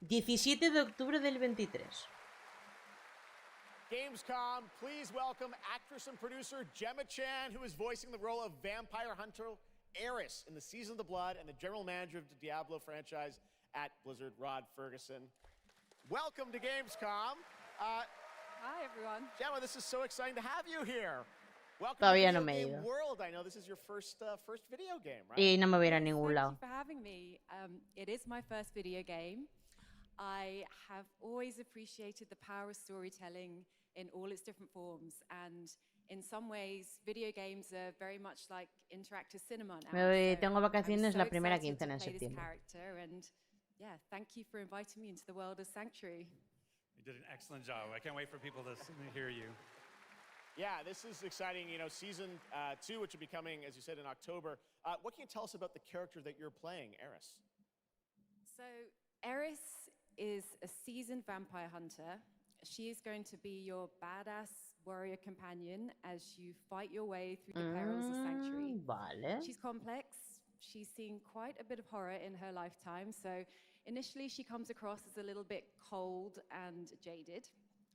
...17 de octubre del 23. Gamescom, please welcome actress and producer Gemma Chan, who is voicing the role of vampire hunter Eris in the Season of the Blood, and the general manager of the Diablo franchise at Blizzard, Rod Ferguson. Welcome to Gamescom. Hi, everyone. Gemma, this is so exciting to have you here. Welcome Todavía to no Video me he Game ido. World. I know this is your first video game, right? Y no me voy a ir a ningún lado. Thank you for having me. It is my first video game. I have always appreciated the power of storytelling in all its different forms, and in some ways, video games are very much like interactive cinema now. Tengo vacaciones I'm la so primera excited quincena to de play this septiembre. character, and yeah, thank you for inviting me into the world of Sanctuary. You did an excellent job. I can't wait for people to hear you. Yeah, this is exciting. You know, Season 2, which will be coming, as you said, in October. What can you tell us about the character that you're playing, Eris? So, Eris is a seasoned vampire hunter. She is going to be your badass warrior companion as you fight your way through the perils of Sanctuary. Vale. She's complex. She's seen quite a bit of horror in her lifetime, so initially she comes across as a little bit cold and jaded,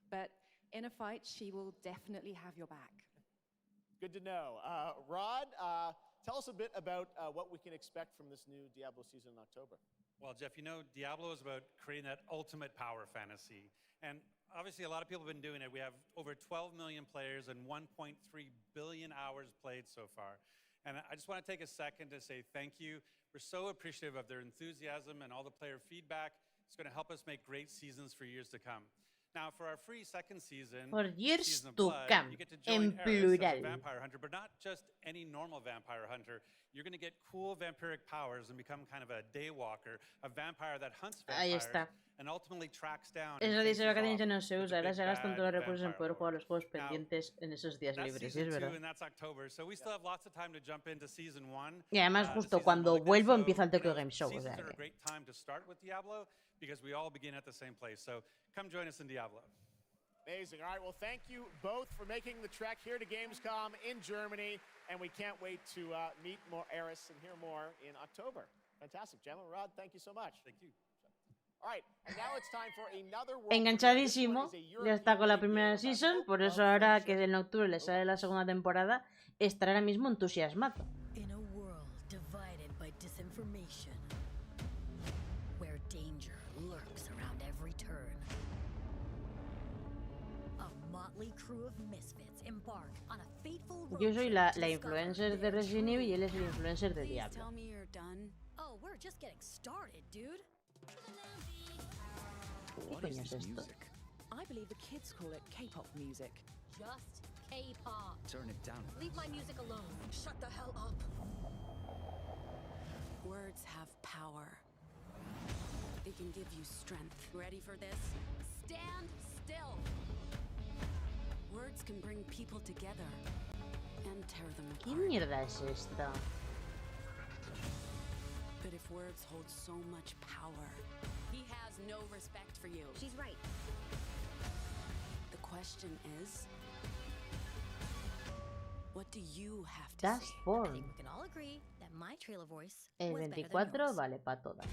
but in a fight she will definitely have your back. Good to know. Rod, tell us a bit about what we can expect from this new Diablo season in October. Well, Jeff, you know, Diablo is about creating that ultimate power fantasy. And obviously, a lot of people have been doing it. We have over 12 million players and 1.3 billion hours played so far. And I just want to take a second to say thank you. We're so appreciative of their enthusiasm and all the player feedback. It's going to help us make great seasons for years to come. Now, for our free second season, For years Season of to Blood, come, you get to en join Eris as a plural. vampire hunter, but not just any normal vampire hunter. You're going to get cool vampiric powers and become kind of a daywalker, a vampire that hunts Ahí vampires está. and ultimately tracks down Esa and dice faces que off ya no se with usa, the ahora big se gastan bad todos los recursos en vampire poder jugar lord. los juegos Now, pendientes en esos días that's libres, y es season 2, verdad. and that's October, so we still have lots of time to jump into season 1. Y además the justo season of cuando Malignant, vuelvo so, empieza el you Tokyo know, Game Show, o seasons sea are a que... great time to start with Diablo because we all begin at the same place. So come join us in Diablo. Amazing. All right, well, thank you both for making the trek here to Gamescom in Germany, and we can't wait to meet more Eris and hear more in October. Fantastic. Gentlemen, Rod, thank you so much. Thank you. All right, and now it's time for another world Enganchadísimo, ya está con la primera premiere. season, por eso ahora que en octubre le sale la segunda temporada, estará ahora mismo entusiasmado. In a world divided by disinformation, where danger lurks around every turn, a motley crew of misfits embark on a fateful road Yo soy trip la to influencer de Resident Evil y él es el influencer de Please Diablo. tell me you're done. Oh, we're just getting started, dude. ¿Qué coño es esto? I believe the kids call it K-pop music. Just K-pop. Turn it down. Leave my music alone. Shut the hell up. Words have power. They can give you strength. Ready for this? Stand still. Words can bring people together and tear them ¿Qué apart. mierda es esta? But if words hold so much power, He has no respect for you. She's right. the question is, what do you have to That's say? I Born. think we can all agree that my trailer voice El was better than 24 yours. vale para todas.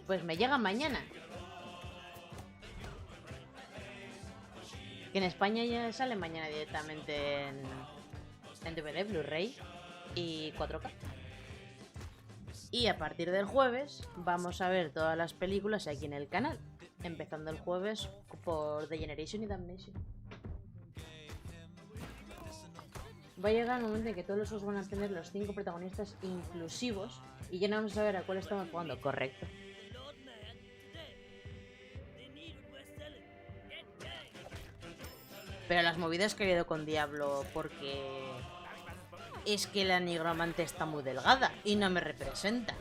Pues me llega mañana. Que en España ya sale mañana directamente en DVD, Blu-ray y 4K. Y a partir del jueves vamos a ver todas las películas aquí en el canal. Empezando el jueves por The Generation y Damnation. Va a llegar el momento en que todos los juegos van a tener los 5 protagonistas inclusivos y ya no vamos a saber a cuál estamos jugando. Correcto. Pero las movidas que he ido con Diablo porque es que la nigromante está muy delgada y no me representa.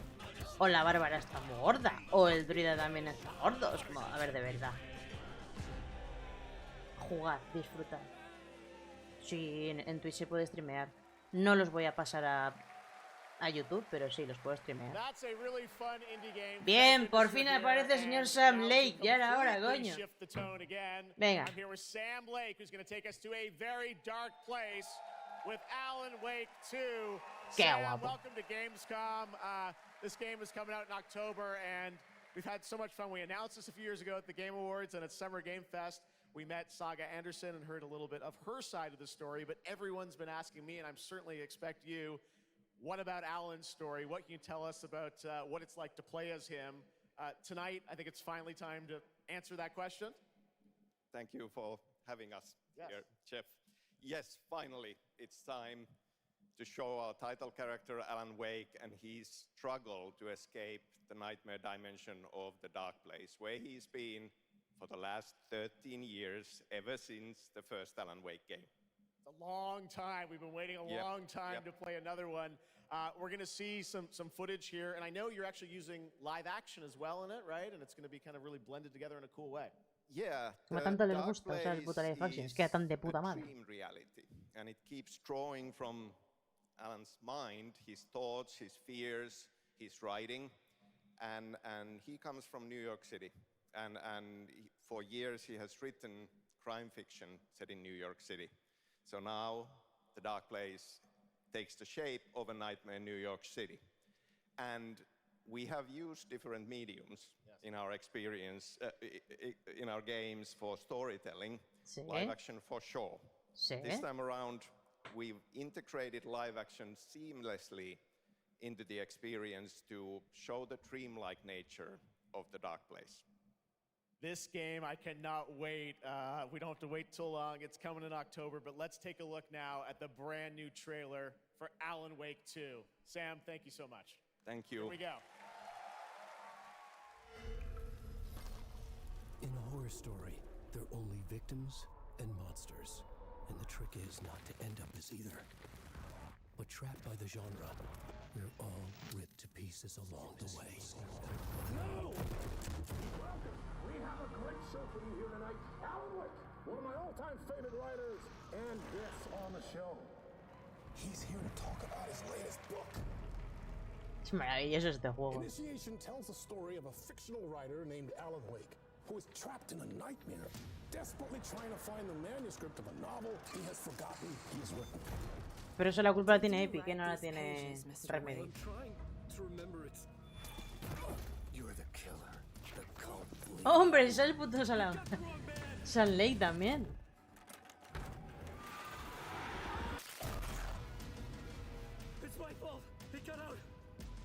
O la bárbara está muy gorda. O el druida también está gordo. Es como, a ver, de verdad. Jugar, disfrutar. Sí, en Twitch se puede streamear. No los voy a pasar a YouTube, pero sí, los puedo streamear. That's a really fun indie game. Bien, Thank you, por Mr. fin Here, aparece el señor and Sam now Lake. to Ya era hora, completely coño. shift the tone again, Venga. I'm here with Sam Lake, who's going to take us to a very dark place with Alan Wake 2. Qué Sam, guapo. welcome to Gamescom. This game is coming out in October, and we've had so much fun. We announced this a few years ago at the Game Awards and at Summer Game Fest. We met Saga Anderson and heard a little bit of her side of the story, but everyone's been asking me, and I'm certainly expect you, what about Alan's story? What can you tell us about what it's like to play as him? Tonight, I think it's finally time to answer that question. Thank you for having us here, Jeff. Yes, finally, it's time to show our title character, Alan Wake, and his struggle to escape the nightmare dimension of the dark place, where he's been for the last 13 years, ever since the first Alan Wake game. It's a long time. We've been waiting a long time to play another one. We're going to see some footage here, and I know you're actually using live action as well in it, right? And it's going to be kind of really blended together in a cool way. Yeah, Como tanto les gusta usar el puto live action, es que era tan de puta madre. dream reality, and it keeps drawing from Alan's mind, his thoughts, his fears, his writing, and he comes from New York City, and for years he has written crime fiction set in New York City. So now the dark place takes the shape of a nightmare in New York City, and we have used different mediums in our experience, in our games for storytelling, Sí. live action for sure. Sí. This time around, we've integrated live action seamlessly into the experience to show the dreamlike nature of the dark place. This game, I cannot wait. We don't have to wait too long. It's coming in October, but let's take a look now at the brand new trailer for Alan Wake 2. Sam, thank you so much. Thank you. Here we go. In a horror story, there are only victims and monsters. And the trick is not to end up as either. But trapped by the genre, we're all ripped to pieces along the way. No! Welcome! We have a great show for you here tonight. Alan Wake, one of my all-time favorite writers, and guests on the show. He's here to talk about his latest book. Es maravilloso este juego. Initiation tells the story of a fictional writer named Alan Wake, who is trapped in a nightmare, desperately trying to find the manuscript of a novel he has forgotten he's written. Pero eso la culpa la tiene Epic, que no la tiene Remedy. ¡Hombre! Ese es el puto San Lake también.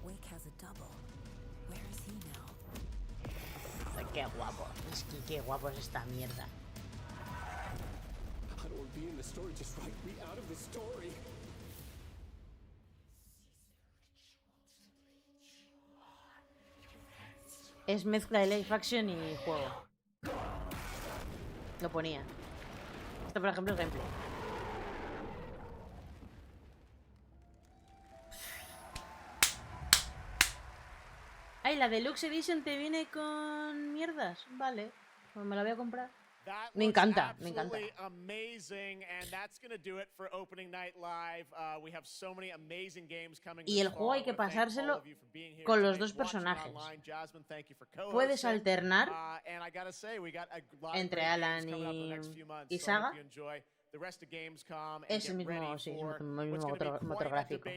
Wake has a double. Where is he now? Ay, qué guapo. Es que qué guapo es esta mierda. I don't want to be in the story, just write me out of the story. Es mezcla de live action y juego. Lo ponía. Esto, por ejemplo, es gameplay. Ay, la Deluxe Edition te viene con mierdas. Vale, pues me la voy a comprar. Me encanta, me encanta. Y el juego hay que pasárselo con los dos personajes. Puedes alternar entre Alan y Saga. Es el mismo, sí, el mismo motor gráfico.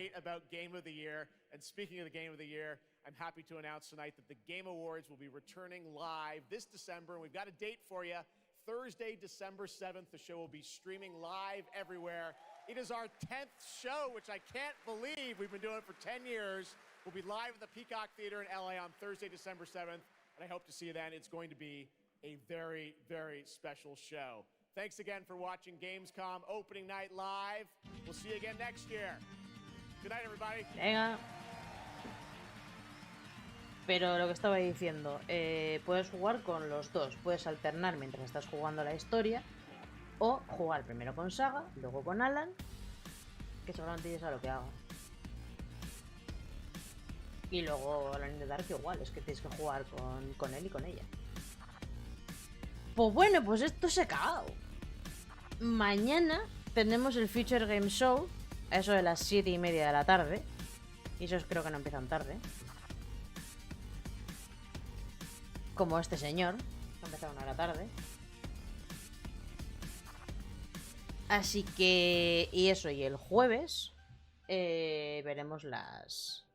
I'm happy to announce tonight that the Game Awards will be returning live this December, and we've got a date for you. Thursday, December 7th, the show will be streaming live everywhere. It is our 10th show, which I can't believe. We've been doing it for 10 years. We'll be live at the Peacock Theater in LA on Thursday, December 7th, and I hope to see you then. It's going to be a very, very special show. Thanks again for watching Gamescom Opening Night Live. We'll see you again next year. Good night, everybody. Venga. Pero lo que estaba diciendo, puedes jugar con los dos, puedes alternar mientras estás jugando la historia, o jugar primero con Saga, luego con Alan, que seguramente ya sabe lo que haga. Y luego Alan de Dark igual, es que tienes que jugar con él y con ella. Pues bueno, pues esto se ha acabado. Mañana tenemos el Future Game Show, a eso de las 7:30 de la tarde, y esos creo que no empiezan tarde. Como este señor, que ha empezado 1 hora tarde. Así que... Y eso, y el jueves veremos las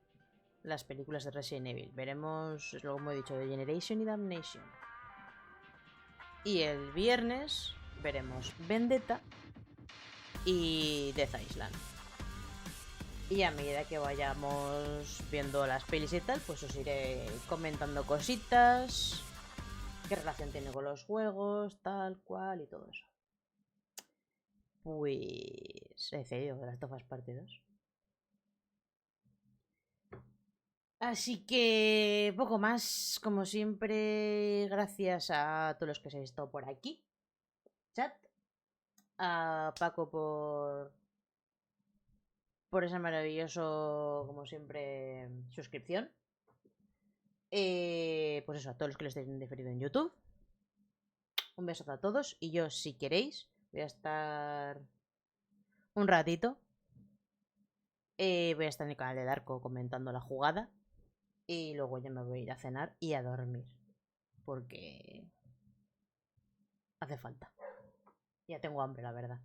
películas de Resident Evil. Veremos, es lo que he dicho, de Generation y Damnation. Y el viernes veremos Vendetta y Death Island. Y a medida que vayamos viendo las pelis y tal, pues os iré comentando cositas, qué relación tiene con los juegos, tal cual y todo eso. Pues... he cedido de las Tofas Parte 2. Así que poco más, como siempre, gracias a todos los que os habéis estado por aquí. Chat. A Paco por ese maravilloso, como siempre, suscripción. Pues eso, a todos los que lo estéis en diferido en YouTube. Un besazo a todos. Y yo, si queréis, voy a estar un ratito. Voy a estar en el canal de Darko comentando la jugada. Y luego ya me voy a ir a cenar y a dormir. Porque hace falta. Ya tengo hambre, la verdad.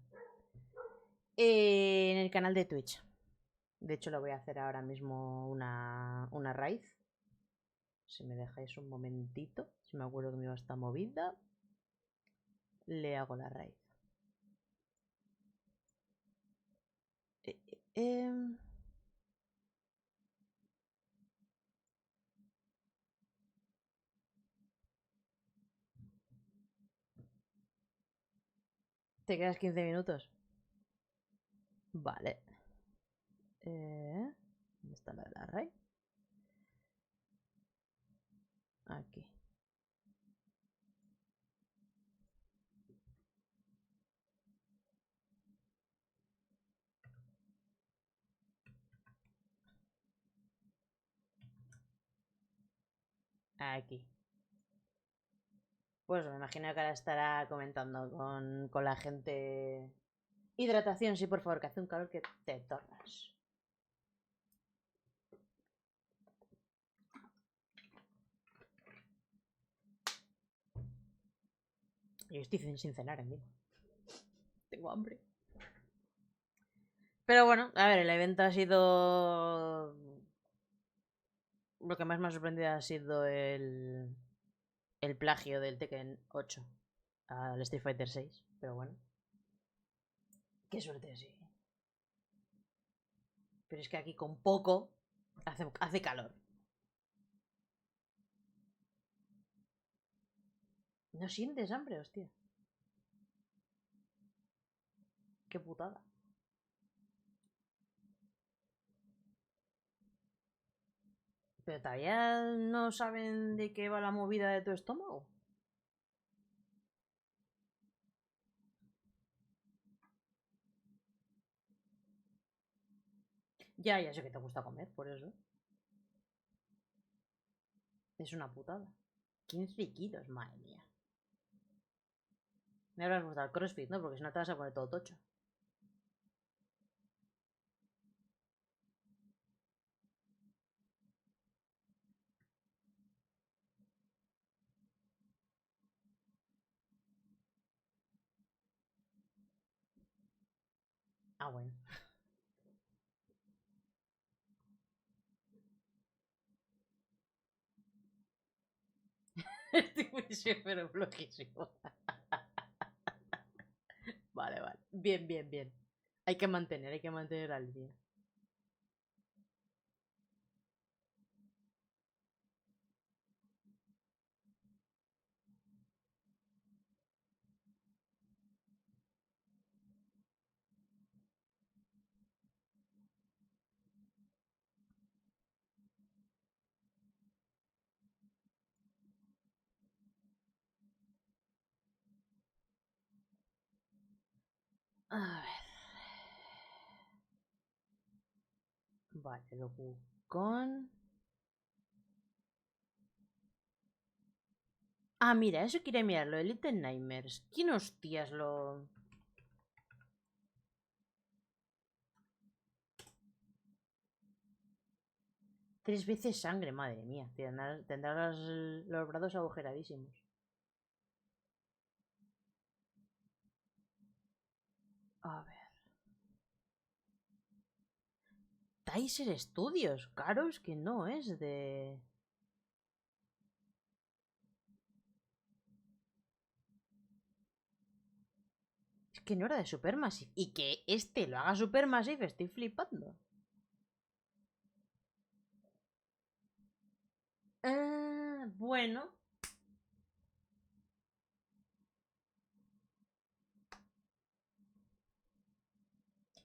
En el canal de Twitch. De hecho, lo voy a hacer ahora mismo una raid. Si me dejáis un momentito. Si me acuerdo que me iba esta movida. Le hago la raid. ¿Te quedas 15 minutos? Vale. ¿Dónde está la de la raid? Aquí. Aquí. Pues me imagino que ahora estará comentando con la gente. Hidratación, sí, por favor, que hace un calor que te tornas. Yo estoy sin cenar en mí. Tengo hambre. Pero bueno, a ver, el evento ha sido... Lo que más me ha sorprendido ha sido el plagio del Tekken 8 al Street Fighter 6. Pero bueno. Qué suerte, sí. Pero es que aquí con poco hace calor. ¿No sientes hambre, hostia? Qué putada. ¿Pero todavía no saben de qué va la movida de tu estómago? Ya sé que te gusta comer, por eso. Es una putada. 15 kilos, madre mía. Me habrás gustado el CrossFit, ¿no? Porque si no te vas a poner todo tocho. Ah, bueno. Estoy muy pero flojísimo. Vale. Bien. Hay que mantener al día. A ver. Vale, luego con... Ah, mira, eso quería mirarlo. El Little Nightmares. ¿Quién hostias lo...? 3 veces sangre, madre mía. Tendrá los brazos agujeradísimos. A ver. Tyser Studios. Caros que no es de... Es que no era de Supermassive. Y que este lo haga Supermassive, estoy flipando. Bueno.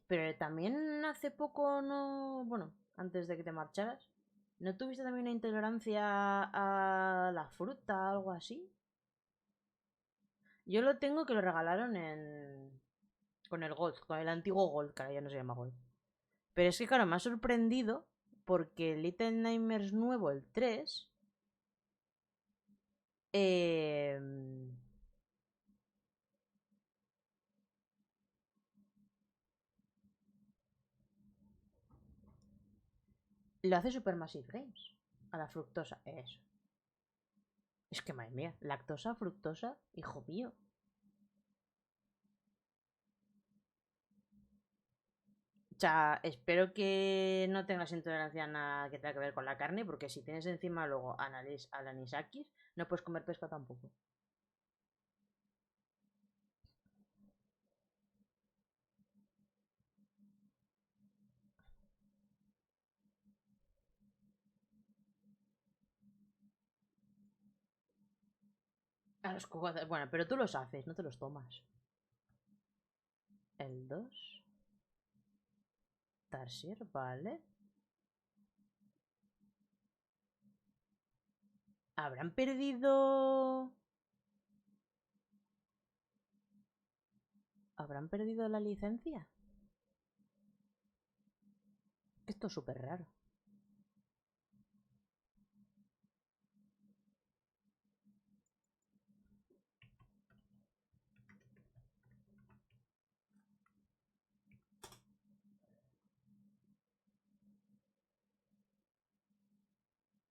Pero también hace poco no... Bueno, antes de que te marcharas. ¿No tuviste también una intolerancia a la fruta, algo así? Yo lo tengo que lo regalaron en... Con el Gold, con el antiguo Gold, que ahora ya no se llama Gold. Pero es que claro, me ha sorprendido porque el Little Nightmares nuevo, el 3... lo hace Supermassive Games. A la fructosa, eso. Es que madre mía, lactosa, fructosa, hijo mío. O sea, espero que no tengas intolerancia a nada que tenga que ver con la carne, porque si tienes encima luego al anisakis, no puedes comer pesca tampoco. A los cubatas, bueno, pero tú los haces, no te los tomas. El 2. Tarsier, vale. ¿Habrán perdido... ¿Habrán perdido la licencia? Esto es súper raro.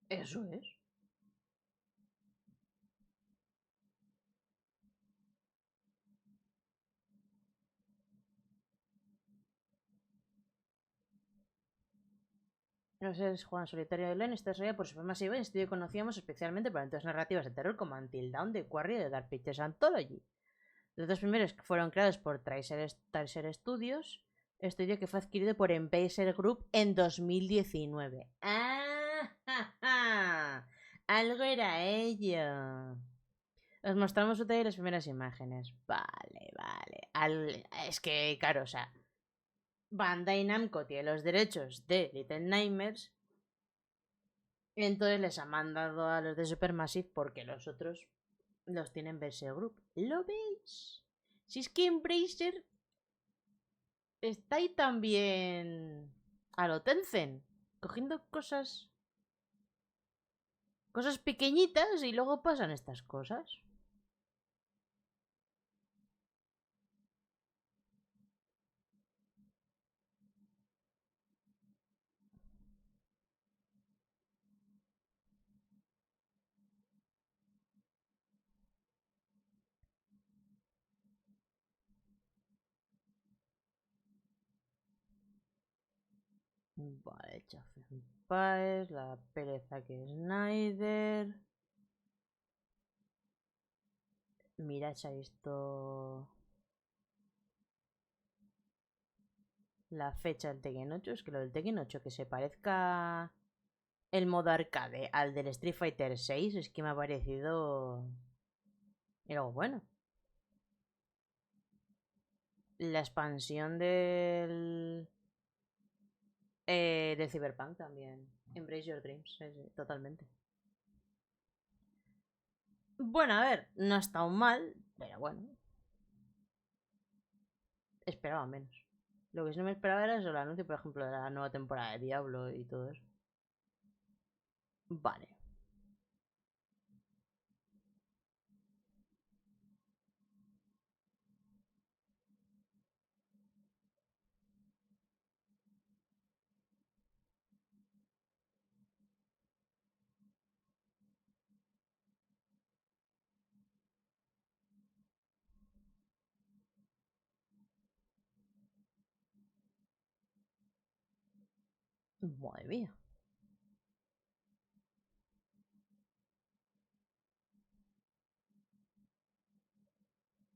Eso es. Los seres juegan solitario de LEN está desarrollado por Supermassive Games, estudio que conocíamos especialmente por aventuras narrativas de terror como Until Dawn, The Quarry de Dark Pictures Anthology. Los dos primeros fueron creados por Tracer Studios, estudio que fue adquirido por Embracer Group en 2019. ¡Ah! Ja, ja! Algo era ello. Os mostramos otra de las primeras imágenes. Vale, vale. Es que, claro, o sea, Bandai Namco tiene los derechos de Little Nightmares. Y entonces les ha mandado a los de Supermassive porque los otros los tienen Embracer Group. ¿Lo veis? Si es que Embracer está ahí también a lo Tencent, cogiendo cosas pequeñitas y luego pasan estas cosas. Vale, Chafe Empires, la pereza que Snyder. Mira, se ha visto la fecha del Tekken 8. Es que lo del Tekken 8 que se parezca el modo arcade al del Street Fighter 6 es que me ha parecido algo bueno. La expansión del Cyberpunk también. Embrace Your Dreams, sí, totalmente. Bueno, a ver, no ha estado mal, pero bueno. Esperaba menos. Lo que sí no me esperaba era eso, el anuncio, por ejemplo, de la nueva temporada de Diablo y todo eso. Vale. Madre mía.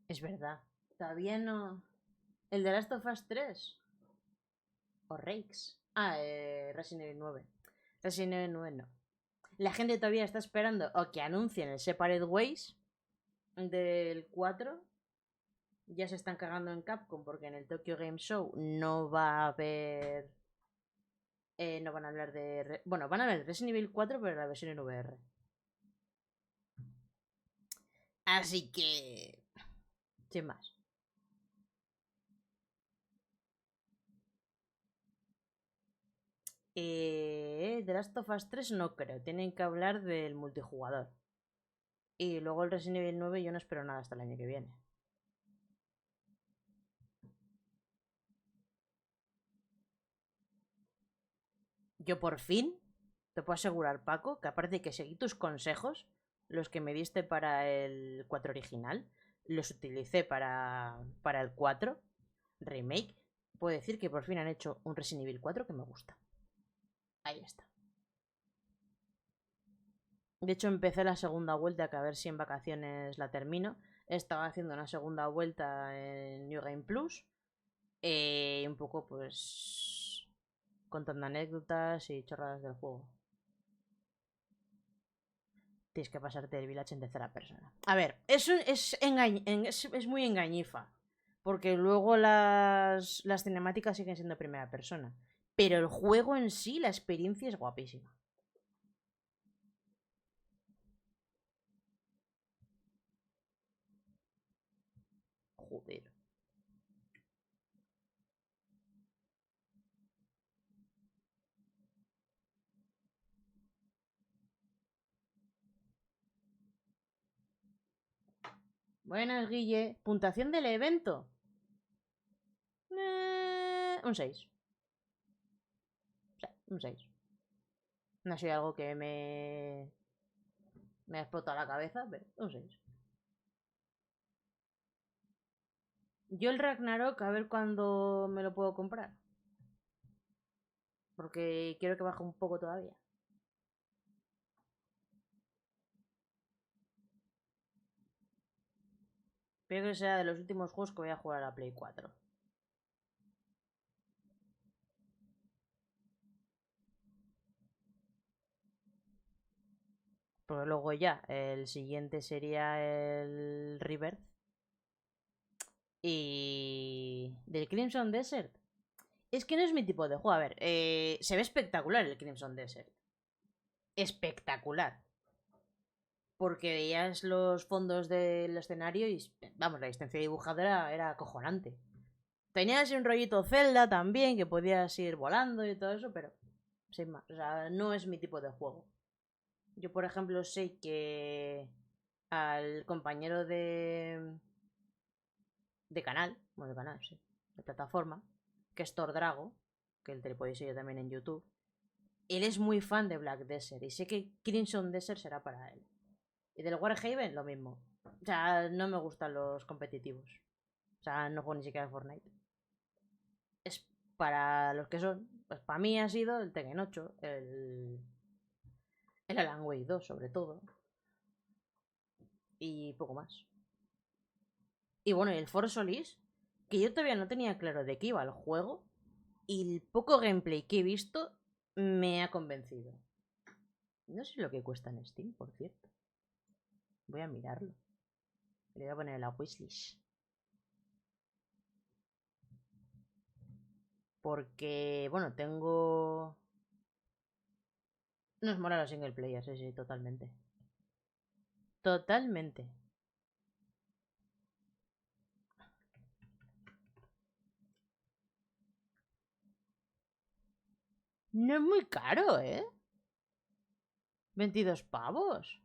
Es verdad. Todavía no... ¿El de Last of Us 3? ¿O Rakes? Ah, Resident Evil 9. Resident Evil 9 no. La gente todavía está esperando o que anuncien el Separate Ways del 4. Ya se están cagando en Capcom porque en el Tokyo Game Show no va a haber... no van a hablar de... Bueno, van a hablar de Resident Evil 4, pero la versión en VR. Así que... sin más. The Last of Us 3 no creo. Tienen que hablar del multijugador. Y luego el Resident Evil 9 yo no espero nada hasta el año que viene. Yo por fin te puedo asegurar, Paco, que aparte de que seguí tus consejos, los que me diste para el 4 original, los utilicé para el 4 remake. Puedo decir que por fin han hecho un Resident Evil 4 que me gusta. Ahí está. De hecho, empecé la segunda vuelta, que a ver si en vacaciones la termino. Estaba haciendo una segunda vuelta en New Game Plus. Un poco, pues, contando anécdotas y chorradas del juego. Tienes que pasarte el Village en tercera persona. A ver, eso es muy engañifa. Porque luego las cinemáticas siguen siendo primera persona. Pero el juego en sí, la experiencia es guapísima. Joder. Buenas, Guille. Puntuación del evento. Un 6. Sí, un 6. No ha sido algo que me ha explotado la cabeza, pero un 6. Yo el Ragnarok, a ver cuándo me lo puedo comprar. Porque quiero que baje un poco todavía. Espero que sea de los últimos juegos que voy a jugar a la Play 4. Porque luego ya, el siguiente sería el Rebirth. Y... del Crimson Desert. Es que no es mi tipo de juego. A ver, se ve espectacular el Crimson Desert. Espectacular. Porque veías los fondos del escenario y, vamos, la distancia dibujada era acojonante. Tenías un rollito Zelda también, que podías ir volando y todo eso, pero sin más. O sea, no es mi tipo de juego. Yo, por ejemplo, sé que al compañero de canal, bueno, de canal, sí, de plataforma, que es Tordrago, que el te podéis seguir también en YouTube, él es muy fan de Black Desert y sé que Crimson Desert será para él. Y del Warhaven, lo mismo. O sea, no me gustan los competitivos. O sea, no juego ni siquiera a Fortnite. Es para los que son. Pues para mí ha sido el Tekken 8, el Alan Wake 2, sobre todo. Y poco más. Y bueno, y el For Solis, que yo todavía no tenía claro de qué iba el juego. Y el poco gameplay que he visto me ha convencido. No sé lo que cuesta en Steam, por cierto. Voy a mirarlo. Le voy a poner la wishlist. Porque, bueno, tengo... Nos mola los single players, sí, totalmente. Totalmente. No es muy caro, ¿eh? 22 pavos.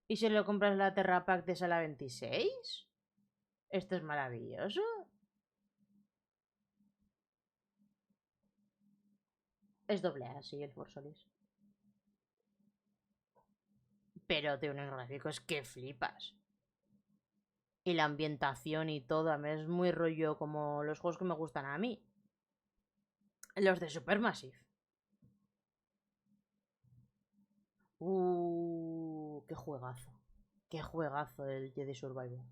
¿Y si lo compras la Terra Pack te sale a 26? Esto es maravilloso. Es doble A, sí, el Forsolis. Pero tiene unos gráficos que flipas. Y la ambientación y todo, a mí es muy rollo como los juegos que me gustan a mí. Los de Supermassive. Qué juegazo. Qué juegazo el Jedi Survivor.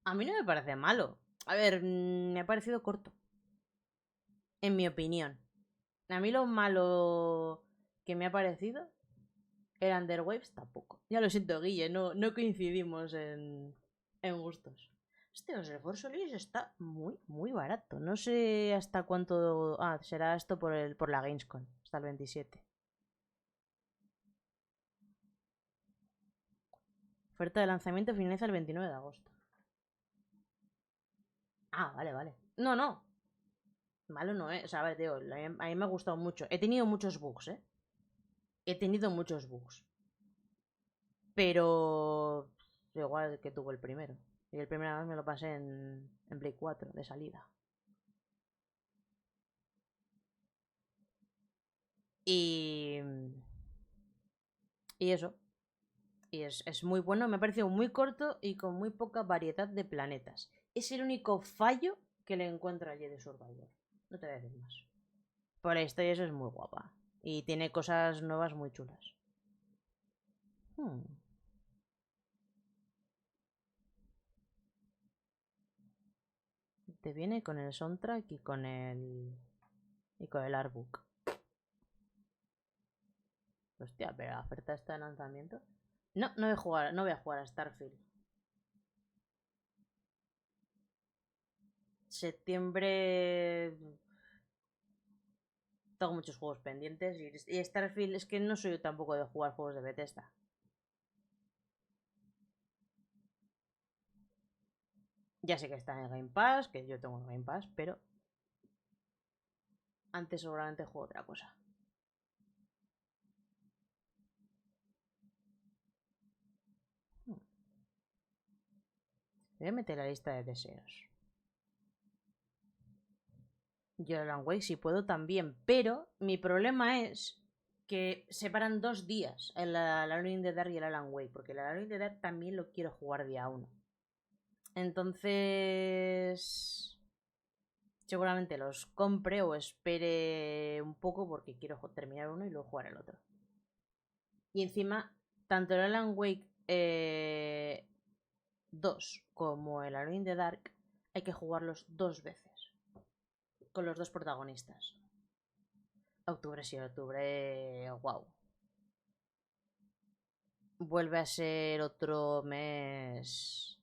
A mí no me parece malo. A ver, me ha parecido corto. En mi opinión. A mí lo malo que me ha parecido el Underwaves tampoco. Ya lo siento, Guille, no coincidimos en gustos. Hostia, el Force Solis está muy, muy barato. No sé hasta cuánto... Ah, será esto por la Gamescon. Hasta el 27. Oferta de lanzamiento finaliza el 29 de agosto. Ah, vale, vale. No, no. Malo no es. O sea, a ver, tío, a mí me ha gustado mucho. He tenido muchos bugs, ¿eh? He tenido muchos bugs. Pero... igual que tuvo el primero. Y el primero vez me lo pasé en Play 4 de salida. Y eso. Y es muy bueno. Me ha parecido muy corto y con muy poca variedad de planetas. Es el único fallo que le encuentro a Jedi Survivor. No te voy a decir más. Por la historia eso es muy guapa. Y tiene cosas nuevas muy chulas. Te viene con el soundtrack y con el artbook. Hostia, pero la oferta está en lanzamiento. No voy a jugar a Starfield. Septiembre. Tengo muchos juegos pendientes. Y Starfield es que no soy tampoco de jugar juegos de Bethesda. Ya sé que está en el Game Pass, que yo tengo el Game Pass, pero antes seguramente juego otra cosa. Voy a meter la lista de deseos. Yo el Alan Wake si puedo también, pero mi problema es que separan 2 días el Alone in the Dark y el Alan Wake, porque el Alone in the Dark también lo quiero jugar día 1. Entonces seguramente los compre o espere un poco porque quiero terminar uno y luego jugar el otro. Y encima, tanto el Alan Wake 2 como el Alone in the Dark hay que jugarlos 2 veces con los 2 protagonistas. Octubre, sí, octubre, wow. Vuelve a ser otro mes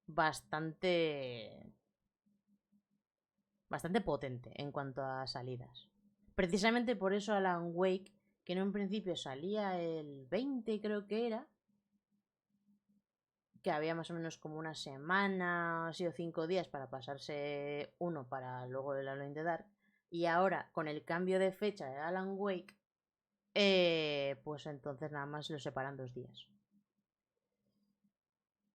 bastante potente en cuanto a salidas. Precisamente por eso Alan Wake, que en un principio salía el 20 creo que era, que había más o menos como una semana, así o 5 días para pasarse uno para luego el Alone in the Dark, y ahora con el cambio de fecha de Alan Wake, pues entonces nada más lo separan 2 días.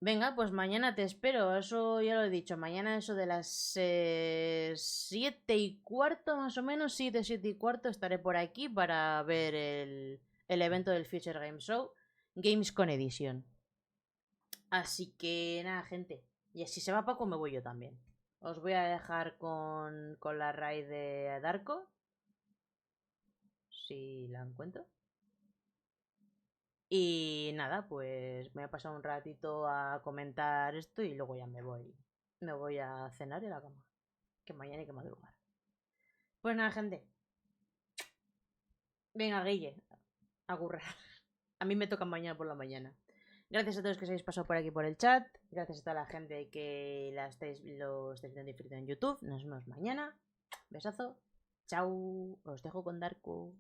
Venga, pues mañana te espero, eso ya lo he dicho, mañana eso de las 7:15 más o menos, 7:15 estaré por aquí para ver el evento del Future Game Show, Gamescon Edition. Así que nada, gente, y si se va Paco me voy yo también. Os voy a dejar con la raid de Darko, si la encuentro. Y nada, pues me voy a pasar un ratito a comentar esto y luego ya me voy. Me voy a cenar en la cama. Que mañana hay que madrugar. Pues nada, gente. Venga, Guille. A currar. A mí me toca mañana por la mañana. Gracias a todos que os habéis pasado por aquí por el chat. Gracias a toda la gente que lo estáis viendo diferido en YouTube. Nos vemos mañana. Besazo. Chao. Os dejo con Darko.